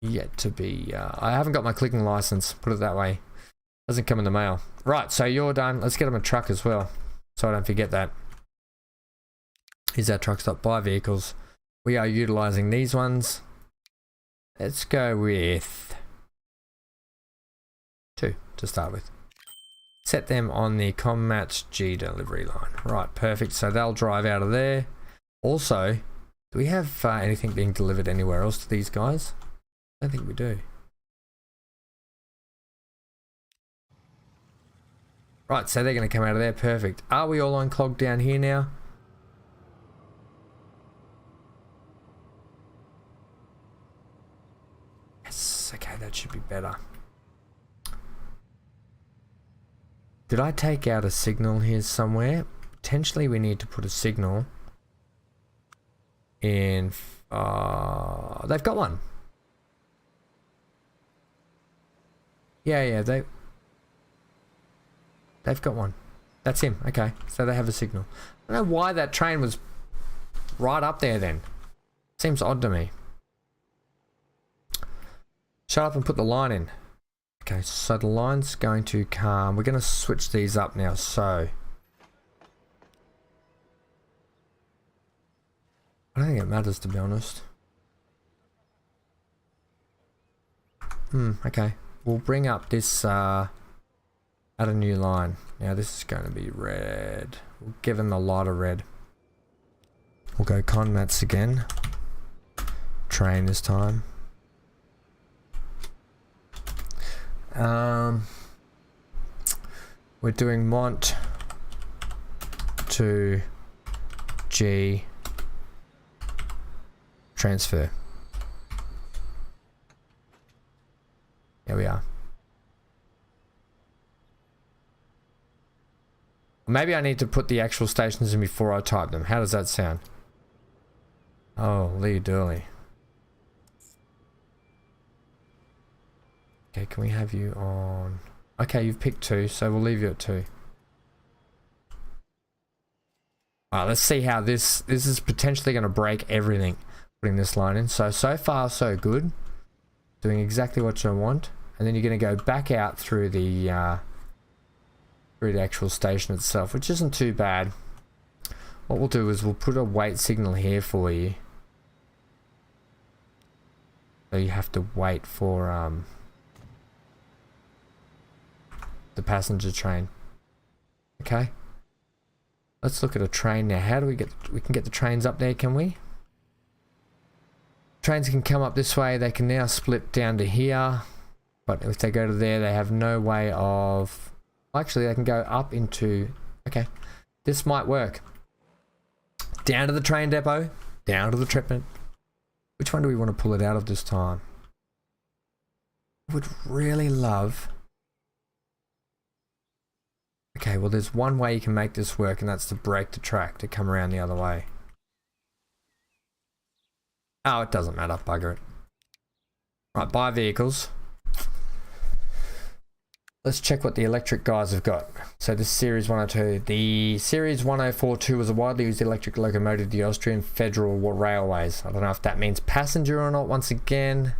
yet to be... I haven't got my clicking license, put it that way. Doesn't come in the mail. Right, so you're done. Let's get them a truck as well, so I don't forget that. Here's our truck stop. Buy vehicles. We are utilizing these ones. Let's go with 2 to start with. Set them on the Conmats G delivery line. Right, perfect. So they'll drive out of there. Also, do we have anything being delivered anywhere else to these guys? I don't think we do. Right, so they're going to come out of there. Perfect. Are we all unclogged down here now? Yes. Okay, that should be better. Did I take out a signal here somewhere? Potentially we need to put a signal in... they've got one. Yeah, they've got one. That's him. Okay, so they have a signal. I don't know why that train was right up there then. Seems odd to me. Shut up and put the line in. Okay, so the line's going to come. We're going to switch these up now, so... I don't think it matters, to be honest. Okay. We'll bring up this, add a new line. Now this is going to be red. We'll give them a lot of red. We'll go Conmats again. Train this time. We're doing Mont to G transfer. There we are. Maybe I need to put the actual stations in before I type them. How does that sound? Oh, Lee Durley. Okay, can we have you on... Okay, you've picked 2, so we'll leave you at 2. Alright, let's see how this is potentially going to break everything, putting this line in. So far, so good. Doing exactly what you want. And then you're going to go back out through the actual station itself, which isn't too bad. What we'll do is we'll put a wait signal here for you. So you have to wait for the passenger train. Okay. Let's look at a train now. How do we can get the trains up there, can we? Trains can come up this way. They can now split down to here. But if they go to there, they have no way of... Actually, they can go up into... Okay. This might work. Down to the train depot. Down to the triplet. Which one do we want to pull it out of this time? I would really love... Okay, well there's one way you can make this work, and that's to break the track to come around the other way. Oh, it doesn't matter. Bugger it. Right, buy vehicles. Let's check what the electric guys have got. So this is Series 102. The Series 1042 was a widely used electric locomotive of the Austrian Federal Railways. I don't know if that means passenger or not once again.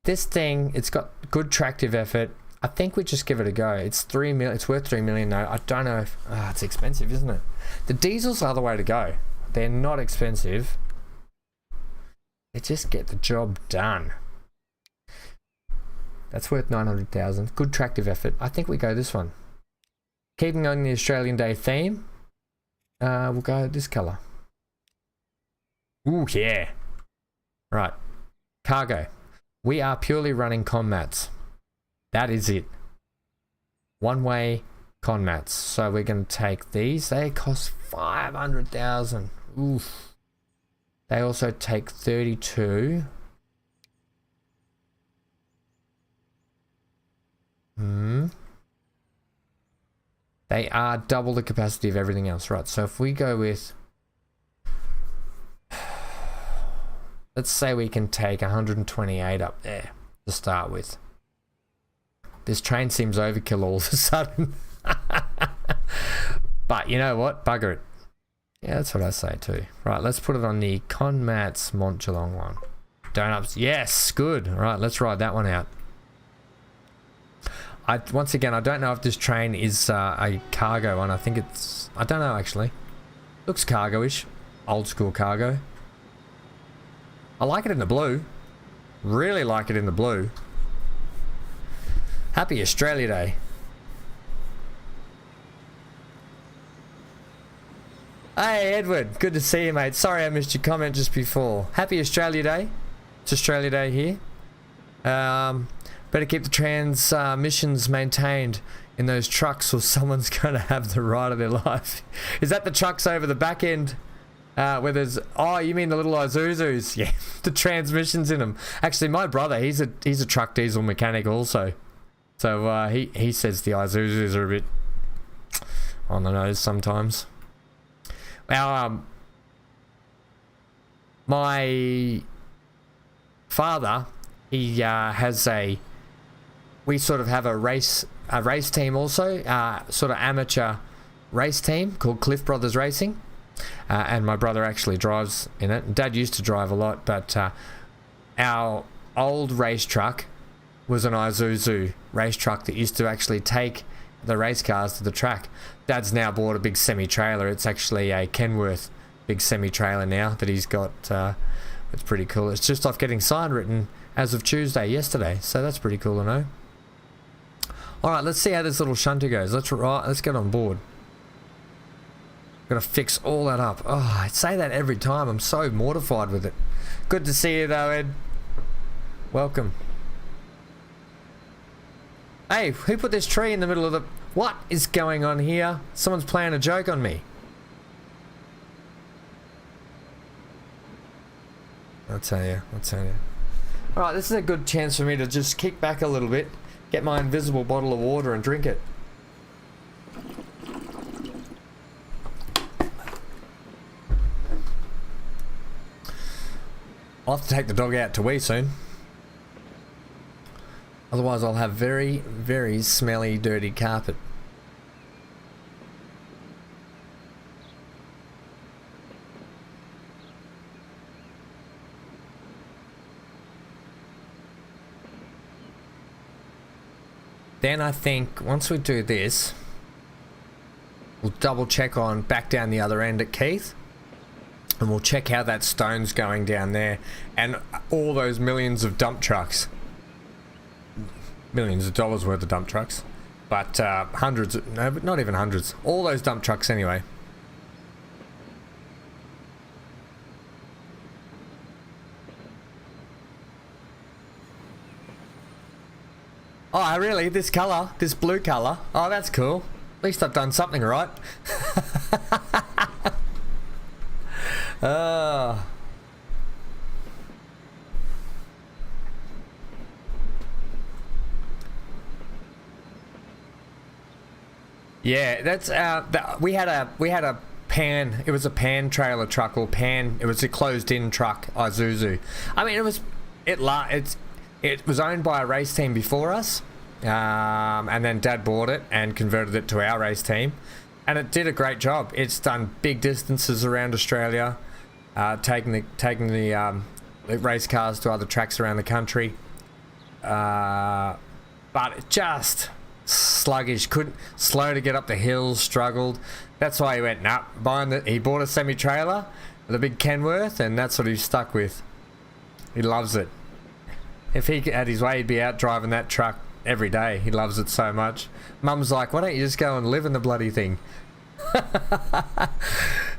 This thing, it's got good tractive effort. I think we just give it a go. It's 3 million. It's worth 3 million though. I don't know if it's expensive, isn't it? The diesels are the way to go. They're not expensive. They just get the job done. That's worth 900,000. Good tractive effort. I think we go this one. Keeping on the Australian Day theme, we'll go this colour. Ooh, yeah. Right. Cargo. We are purely running con mats. That is it. One-way con mats. So we're going to take these. They cost 500,000. Oof. They also take 32. They are double the capacity of everything else, right? So if we go with, let's say we can take 128 up there to start with. This train seems overkill all of a sudden. But you know what? Bugger it. Yeah, that's what I say too. Right, let's put it on the Conmats Mont Geelong one. Donuts. Yes, good. All right, let's ride that one out. Once again, I don't know if this train is a cargo one. I think it's... I don't know, actually. Looks cargo-ish. Old school cargo. I like it in the blue. Really like it in the blue. Happy Australia Day. Hey, Edward. Good to see you, mate. Sorry I missed your comment just before. Happy Australia Day. It's Australia Day here. Better keep the transmissions maintained in those trucks or someone's going to have the ride of their life. Is that the trucks over the back end where there's... Oh, you mean the little Isuzus? Yeah, the transmissions in them. Actually, my brother, he's a truck diesel mechanic also. So he says the Isuzus are a bit on the nose sometimes. My father, he has a... We sort of have a race team also, sort of amateur race team called Cliff Brothers Racing, and my brother actually drives in it. Dad used to drive a lot, but our old race truck was an Isuzu race truck that used to actually take the race cars to the track. Dad's now bought a big semi-trailer. It's actually a Kenworth big semi-trailer now that he's got. It's pretty cool. It's just off getting sign written as of yesterday, so that's pretty cool to know. Alright, let's see how this little shunter goes. Let's get on board. Gotta fix all that up. Oh, I say that every time. I'm so mortified with it. Good to see you though, Ed. Welcome. Hey, who put this tree in the middle of the... What is going on here? Someone's playing a joke on me. I'll tell you. Alright, this is a good chance for me to just kick back a little bit. Get my invisible bottle of water and drink it. I'll have to take the dog out to wee soon. Otherwise I'll have very, very smelly, dirty carpet. Then I think once we do this, we'll double check on back down the other end at Keith, and we'll check how that stone's going down there, and all those millions of dump trucks. Millions of dollars worth of dump trucks, but hundreds, no, but not even hundreds. All those dump trucks anyway. Oh, really? This colour? This blue colour? Oh, that's cool. At least I've done something right. Yeah, that's we had a pan. It was a pan trailer truck, or pan. It was a closed-in truck, Isuzu. I mean, it was owned by a race team before us, and then Dad bought it and converted it to our race team, and it did a great job. It's done big distances around Australia, taking the race cars to other tracks around the country. But it just sluggish, slow to get up the hills, struggled. That's why he went he bought a semi-trailer with a big Kenworth, and that's what he's stuck with. He loves it. If he had his way, he'd be out driving that truck every day. He loves it so much. Mum's like, why don't you just go and live in the bloody thing?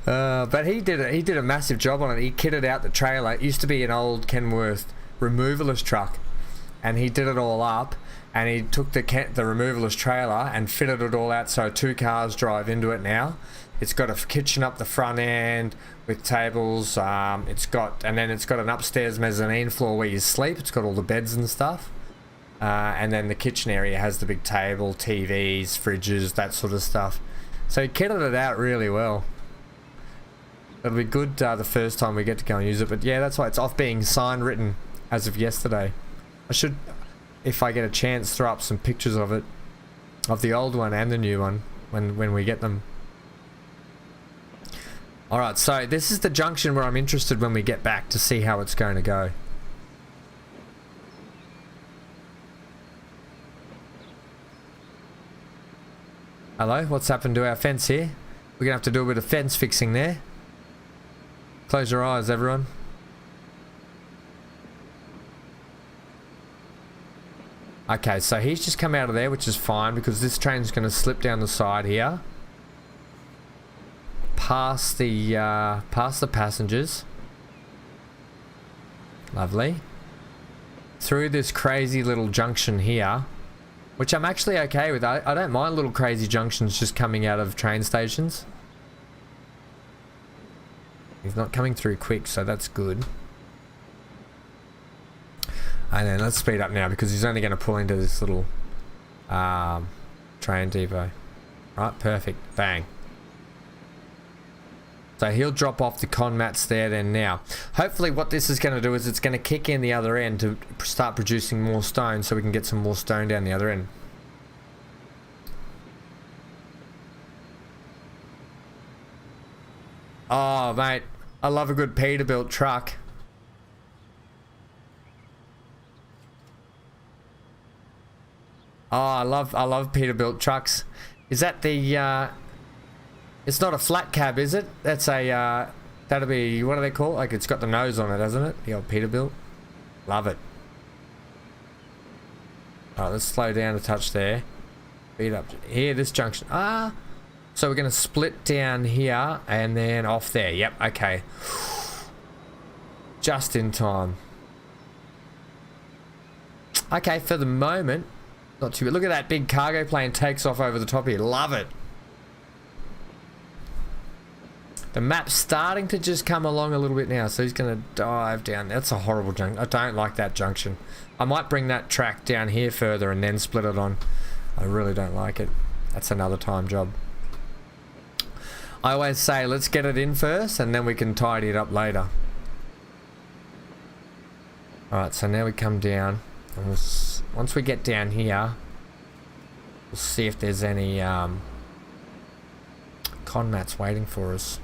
But he did a massive job on it. He kitted out the trailer. It used to be an old Kenworth removalist truck, and he did it all up, and he took the removalist trailer and fitted it all out so 2 cars drive into it now. It's got a kitchen up the front end with tables. It's got an upstairs mezzanine floor where you sleep. It's got all the beds and stuff. And then the kitchen area has the big table, TVs, fridges, that sort of stuff. So he kitted it out really well. It'll be good the first time we get to go and use it. But yeah, that's why it's off being signed, written as of yesterday. I should, if I get a chance, throw up some pictures of it, of the old one and the new one when we get them. Alright, so this is the junction where I'm interested when we get back to see how it's going to go. Hello, what's happened to our fence here? We're going to have to do a bit of fence fixing there. Close your eyes, everyone. Okay, so he's just come out of there, which is fine because this train's going to slip down the side here. Past the passengers. Lovely. Through this crazy little junction here, which I'm actually okay with. I don't mind little crazy junctions just coming out of train stations. He's not coming through quick, so that's good. And then let's speed up now because he's only going to pull into this little train depot. Right, perfect. Bang. So he'll drop off the con mats there then now. Hopefully what this is going to do is it's going to kick in the other end to start producing more stone so we can get some more stone down the other end. Oh, mate. I love a good Peterbilt truck. Oh, I love Peterbilt trucks. Is that the... It's not a flat cab, is it? That's a, that'll be, what do they call it? Like, it's got the nose on it, hasn't it? The old Peterbilt. Love it. Alright, let's slow down a touch there. Speed up here, this junction. So we're going to split down here and then off there. Yep, okay. Just in time. Okay, for the moment, not too bad. Look at that big cargo plane takes off over the top here. Love it. The map's starting to just come along a little bit now, so he's going to dive down. That's a horrible junction. I don't like that junction. I might bring that track down here further and then split it on. I really don't like it. That's another time job. I always say, let's get it in first, and then we can tidy it up later. Alright, so now we come down. And once we get down here, we'll see if there's any con mats waiting for us.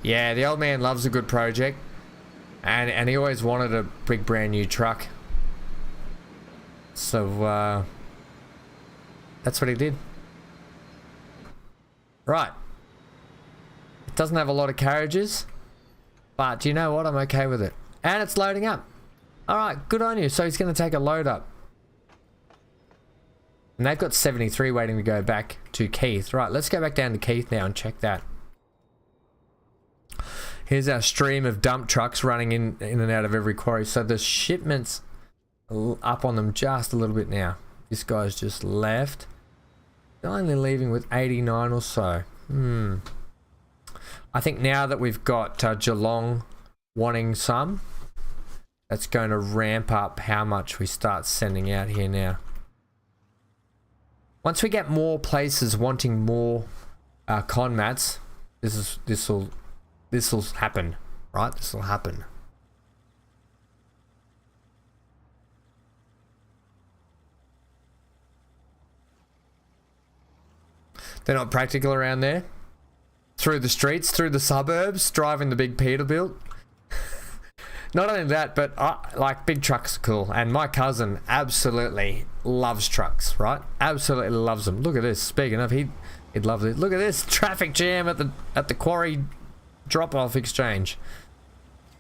Yeah, the old man loves a good project, and he always wanted a big brand new truck. So that's what he did. Right. It doesn't have a lot of carriages, but you know what? I'm okay with it. And it's loading up. Alright, good on you. So he's going to take a load up. And they've got 73 waiting to go back to Keith. Right, let's go back down to Keith now and check that. Here's our stream of dump trucks running in and out of every quarry. So the shipment's up on them just a little bit now. This guy's just left. They're only leaving with 89 or so. I think now that we've got Geelong wanting some, that's going to ramp up how much we start sending out here now. Once we get more places wanting more con mats, this will happen, right? This will happen. They're not practical around there. Through the streets, through the suburbs, driving the big Peterbilt. Not only that, but like big trucks are cool. And my cousin absolutely loves trucks, right? Absolutely loves them. Look at this. Speaking of, he'd love it. Look at this traffic jam at the quarry drop-off exchange.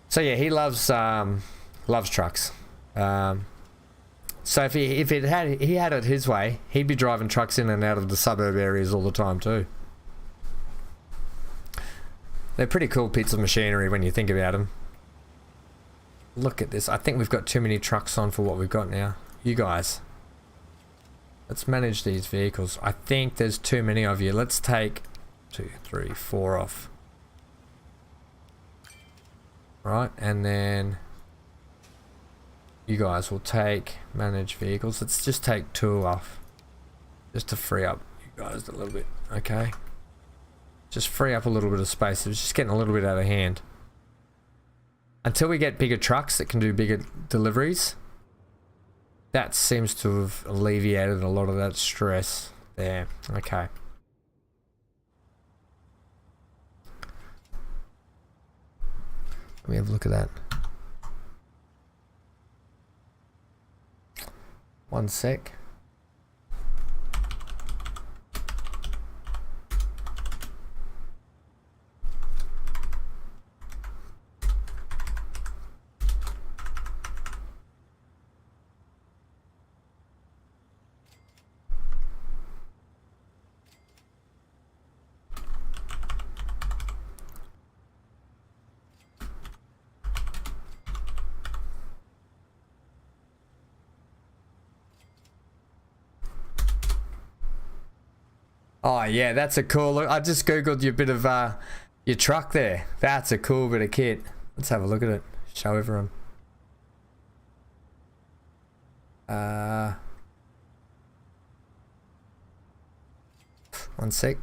So yeah, he loves trucks. So if he had it his way, he'd be driving trucks in and out of the suburb areas all the time too. They're pretty cool pieces of machinery when you think about them. Look at this. I think we've got too many trucks on for what we've got now. You guys. Let's manage these vehicles. I think there's too many of you. Let's take 2, 3, 4 off. Right, and then you guys will take manage vehicles. Let's just take 2 off. Just to free up you guys a little bit. Okay. Just free up a little bit of space. It's just getting a little bit out of hand. Until we get bigger trucks that can do bigger deliveries, that seems to have alleviated a lot of that stress there. Okay. Let me have a look at that. One sec. Oh yeah, that's a cool look. I just googled your bit of your truck there. That's a cool bit of kit. Let's have a look at it. Show everyone. One sec.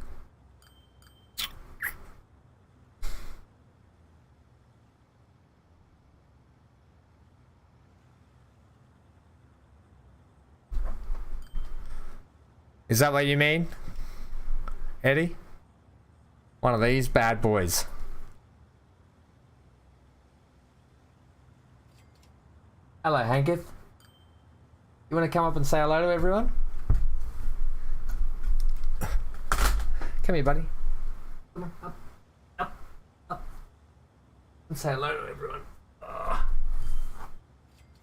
Is that what you mean, Eddie? One of these bad boys. Hello, Hanketh. You want to come up and say hello to everyone? Come here, buddy. Come on, up. And say hello to everyone. Oh.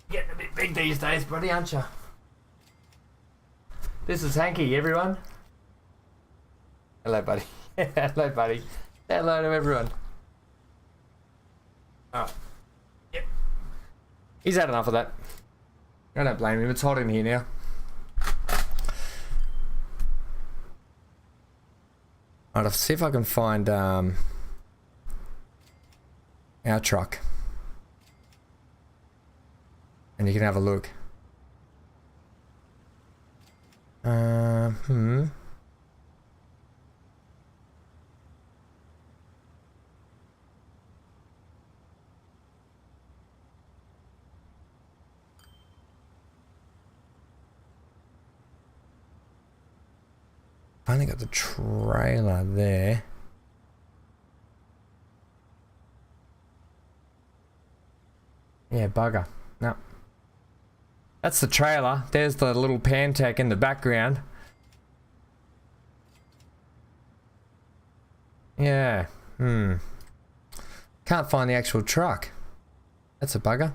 Getting a bit big these days, buddy, aren't you? This is Hanky, everyone. Hello, buddy. Hello, buddy. Say hello to everyone. Oh. Yep. He's had enough of that. I don't blame him. It's hot in here now. Alright, I'll see if I can find our truck. And you can have a look. I only got the trailer there. Yeah, bugger. No. That's the trailer. There's the little Pantech in the background. Yeah. Can't find the actual truck. That's a bugger.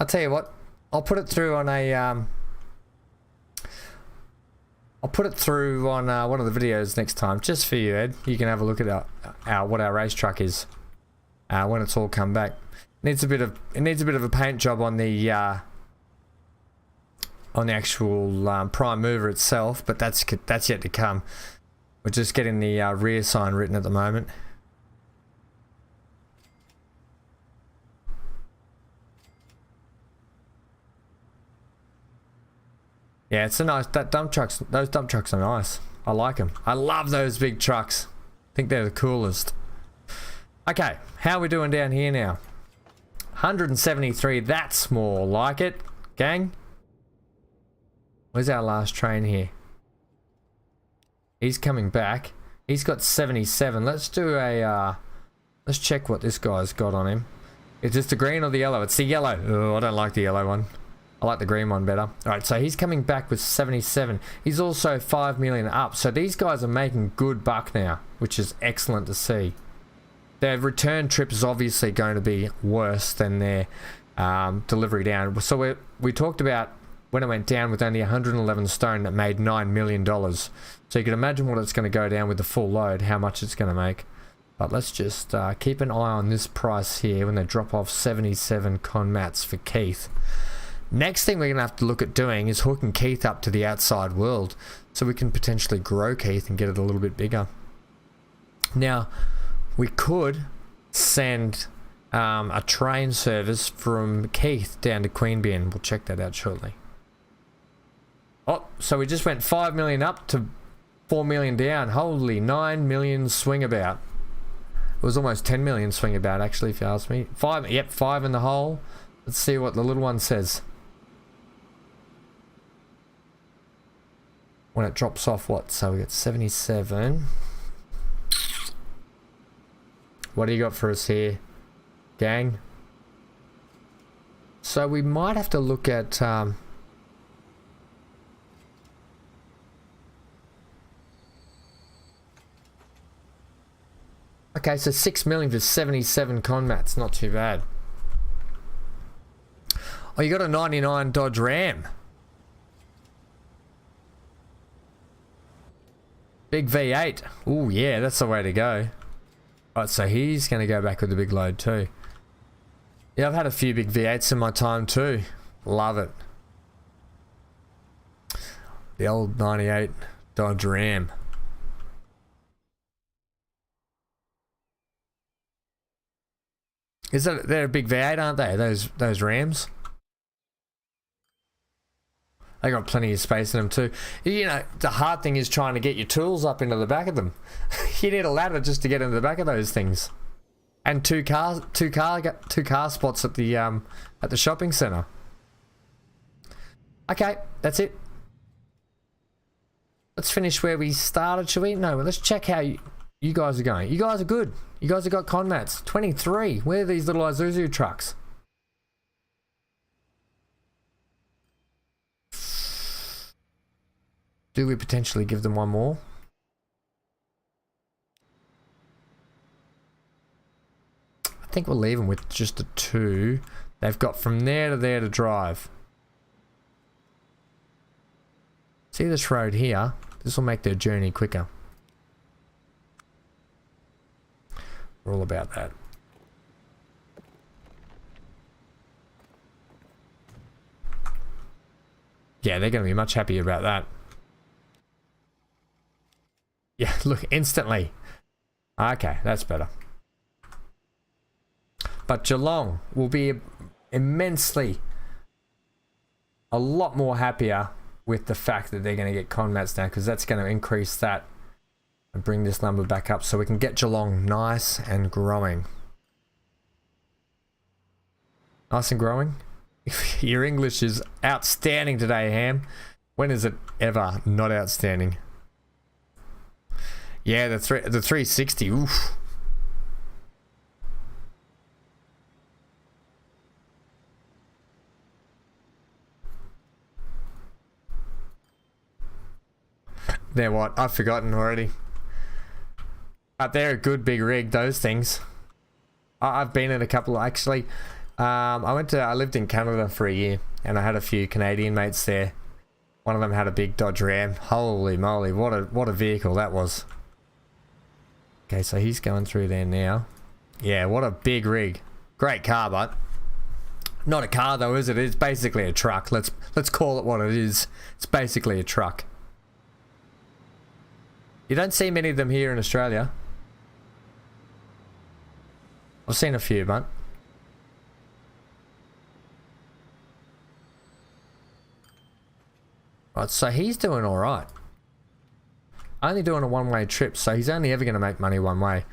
I'll tell you what. I'll put it through on a I'll put it through on one of the videos next time, just for you, Ed. You can have a look at our what our race truck is when it's all come back. It needs a bit of a paint job on the actual prime mover itself, but that's yet to come. We're just getting the rear sign written at the moment. Yeah, it's a nice, those dump trucks are nice. I like them. I love those big trucks. I think they're the coolest. Okay, how are we doing down here now? 173, that's more like it, gang. Where's our last train here? He's coming back. He's got 77. Let's do a, let's check what this guy's got on him. Is this the green or the yellow? It's the yellow. Oh, I don't like the yellow one. I like the green one better. Alright, so he's coming back with 77. He's also 5 million up. So these guys are making good buck now, which is excellent to see. Their return trip is obviously going to be worse than their delivery down. So we talked about when it went down with only 111 stone that made $9 million. So you can imagine what it's going to go down with the full load, how much it's going to make. But let's just keep an eye on this price here when they drop off 77 con mats for Keith. Next thing we're going to have to look at doing is hooking Keith up to the outside world so we can potentially grow Keith and get it a little bit bigger. Now, we could send a train service from Keith down to Queanbeyan. We'll check that out shortly. Oh, so we just went 5 million up to 4 million down. Holy 9 million swing about. It was almost 10 million swing about actually, if you ask me. 5, yep, 5 in the hole. Let's see what the little one says. When it drops off what? So we got 77. What do you got for us here, gang? So we might have to look at okay, so 6 million for 77 con mats, not too bad. Oh, you got a 99 Dodge Ram. Big V8. Oh yeah, that's the way to go. Alright, so he's going to go back with the big load too. Yeah, I've had a few big V8s in my time too. Love it. The old 98 Dodge Ram. They're a big V8, aren't they? Those Rams. They got plenty of space in them too. You know, the hard thing is trying to get your tools up into the back of them. You need a ladder just to get into the back of those things, and two car spots at the shopping center. Okay, that's it. Let's finish where we started, shall we? No, let's check how you guys are going. You guys are good. You guys have got con mats. 23. Where are these little Isuzu trucks? Do we potentially give them one more? I think we'll leave them with just the 2. They've got from there to there to drive. See this road here? This will make their journey quicker. We're all about that. Yeah, they're going to be much happier about that. Yeah, look, instantly. Okay, that's better. But Geelong will be immensely, a lot more happier with the fact that they're going to get con mats now, because that's going to increase that and bring this number back up so we can get Geelong nice and growing. Nice and growing? Your English is outstanding today, Ham. When is it ever not outstanding? Yeah, the 360, oof. They're what? I've forgotten already. But they're a good big rig, those things. I've been in a couple, actually. I lived in Canada for a year, and I had a few Canadian mates there. One of them had a big Dodge Ram. Holy moly, what a vehicle that was. Okay, so he's going through there now. Yeah, what a big rig. Great car, but not a car though, is it? It's basically a truck. Let's call it what it is. It's basically a truck. You don't see many of them here in Australia. I've seen a few, but Right, so he's doing all right. Only doing a one-way trip, so he's only ever going to make money one way.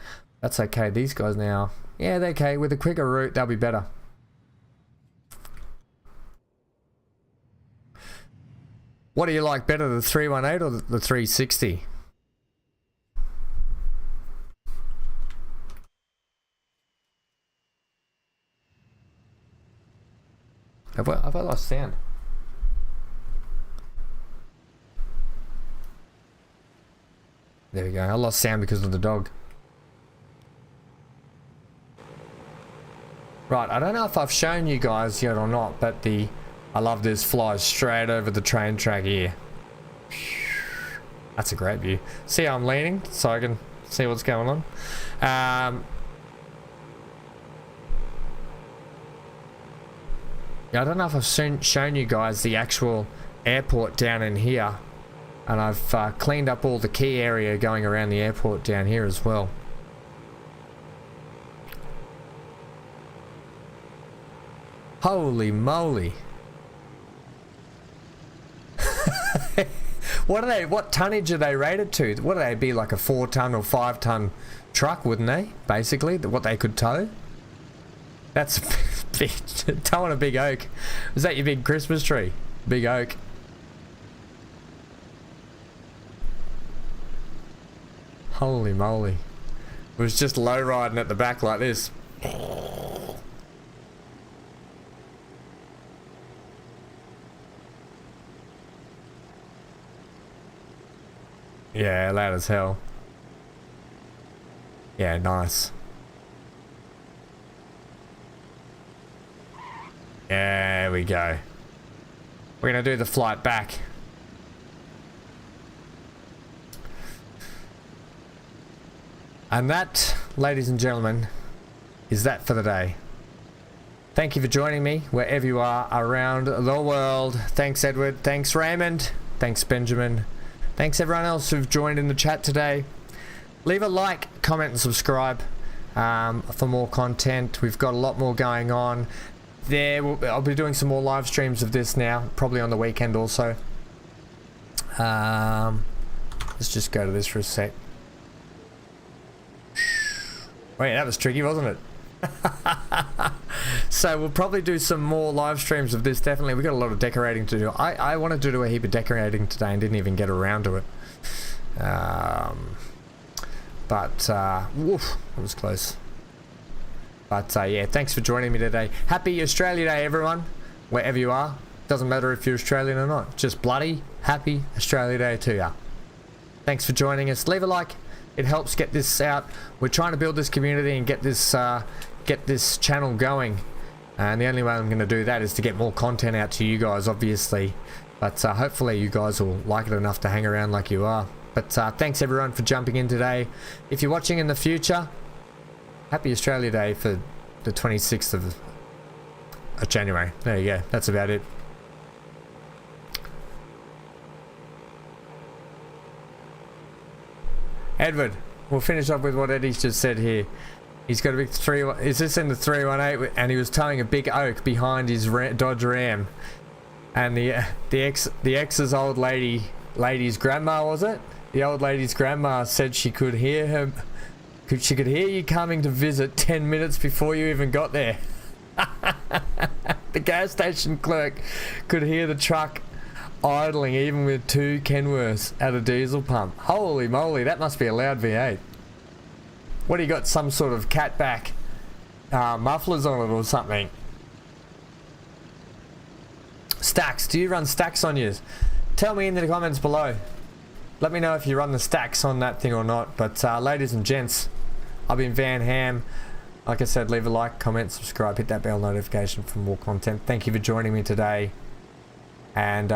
That's okay. These guys now, yeah, they're okay. With a quicker route, they'll be better. What do you like better, the 318 or the 360? Have I lost sound? There we go. I lost sound because of the dog. Right, I don't know if I've shown you guys yet or not, but I love this, flies straight over the train track here. That's a great view. See how I'm leaning so I can see what's going on. Yeah, I don't know if I've shown you guys the actual airport down in here. And I've cleaned up all the key area going around the airport down here as well. Holy moly. What tonnage are they rated to? What do they be, like a 4-ton or 5-ton truck, wouldn't they? Basically, what they could tow? That's big, towing a big oak. Was that your big Christmas tree? Big oak. Holy moly. It was just low riding at the back like this. Yeah, loud as hell. Yeah, nice. There we go. We're gonna do the flight back. And that, ladies and gentlemen, is that for the day. Thank you for joining me wherever you are around the world. Thanks, Edward. Thanks, Raymond. Thanks, Benjamin. Thanks, everyone else who've joined in the chat today. Leave a like, comment, and subscribe for more content. We've got a lot more going on. I'll be doing some more live streams of this now, probably on the weekend also. Let's just go to this for a sec. Wait, that was tricky, wasn't it? So we'll probably do some more live streams of this, definitely. We've got a lot of decorating to do. I wanted to do a heap of decorating today and didn't even get around to it. Woof, it was close. But yeah, thanks for joining me today. Happy Australia Day, everyone, wherever you are. Doesn't matter if you're Australian or not. Just bloody happy Australia Day to ya. Thanks for joining us. Leave a like. It helps get this out. We're trying to build this community and get this channel going. And the only way I'm going to do that is to get more content out to you guys, obviously. But hopefully you guys will like it enough to hang around like you are. But thanks everyone for jumping in today. If you're watching in the future, happy Australia Day for the 26th of January. There you go. That's about it. Edward, we'll finish up with what Eddie's just said here. He's got a big is this in the 318? And he was towing a big oak behind his Dodge Ram. And the ex's old lady's grandma, was it? The old lady's grandma said she could hear him. She could hear you coming to visit 10 minutes before you even got there. The gas station clerk could hear the truck idling even with 2 Kenworths at a diesel pump. Holy moly, that must be a loud V8. What do you got, some sort of catback mufflers on it or something? Stacks, do you run stacks on yours? Tell me in the comments below. Let me know if you run the stacks on that thing or not. But ladies and gents, I've been Van Ham. Like I said, leave a like, comment, subscribe, hit that bell notification for more content. Thank you for joining me today. And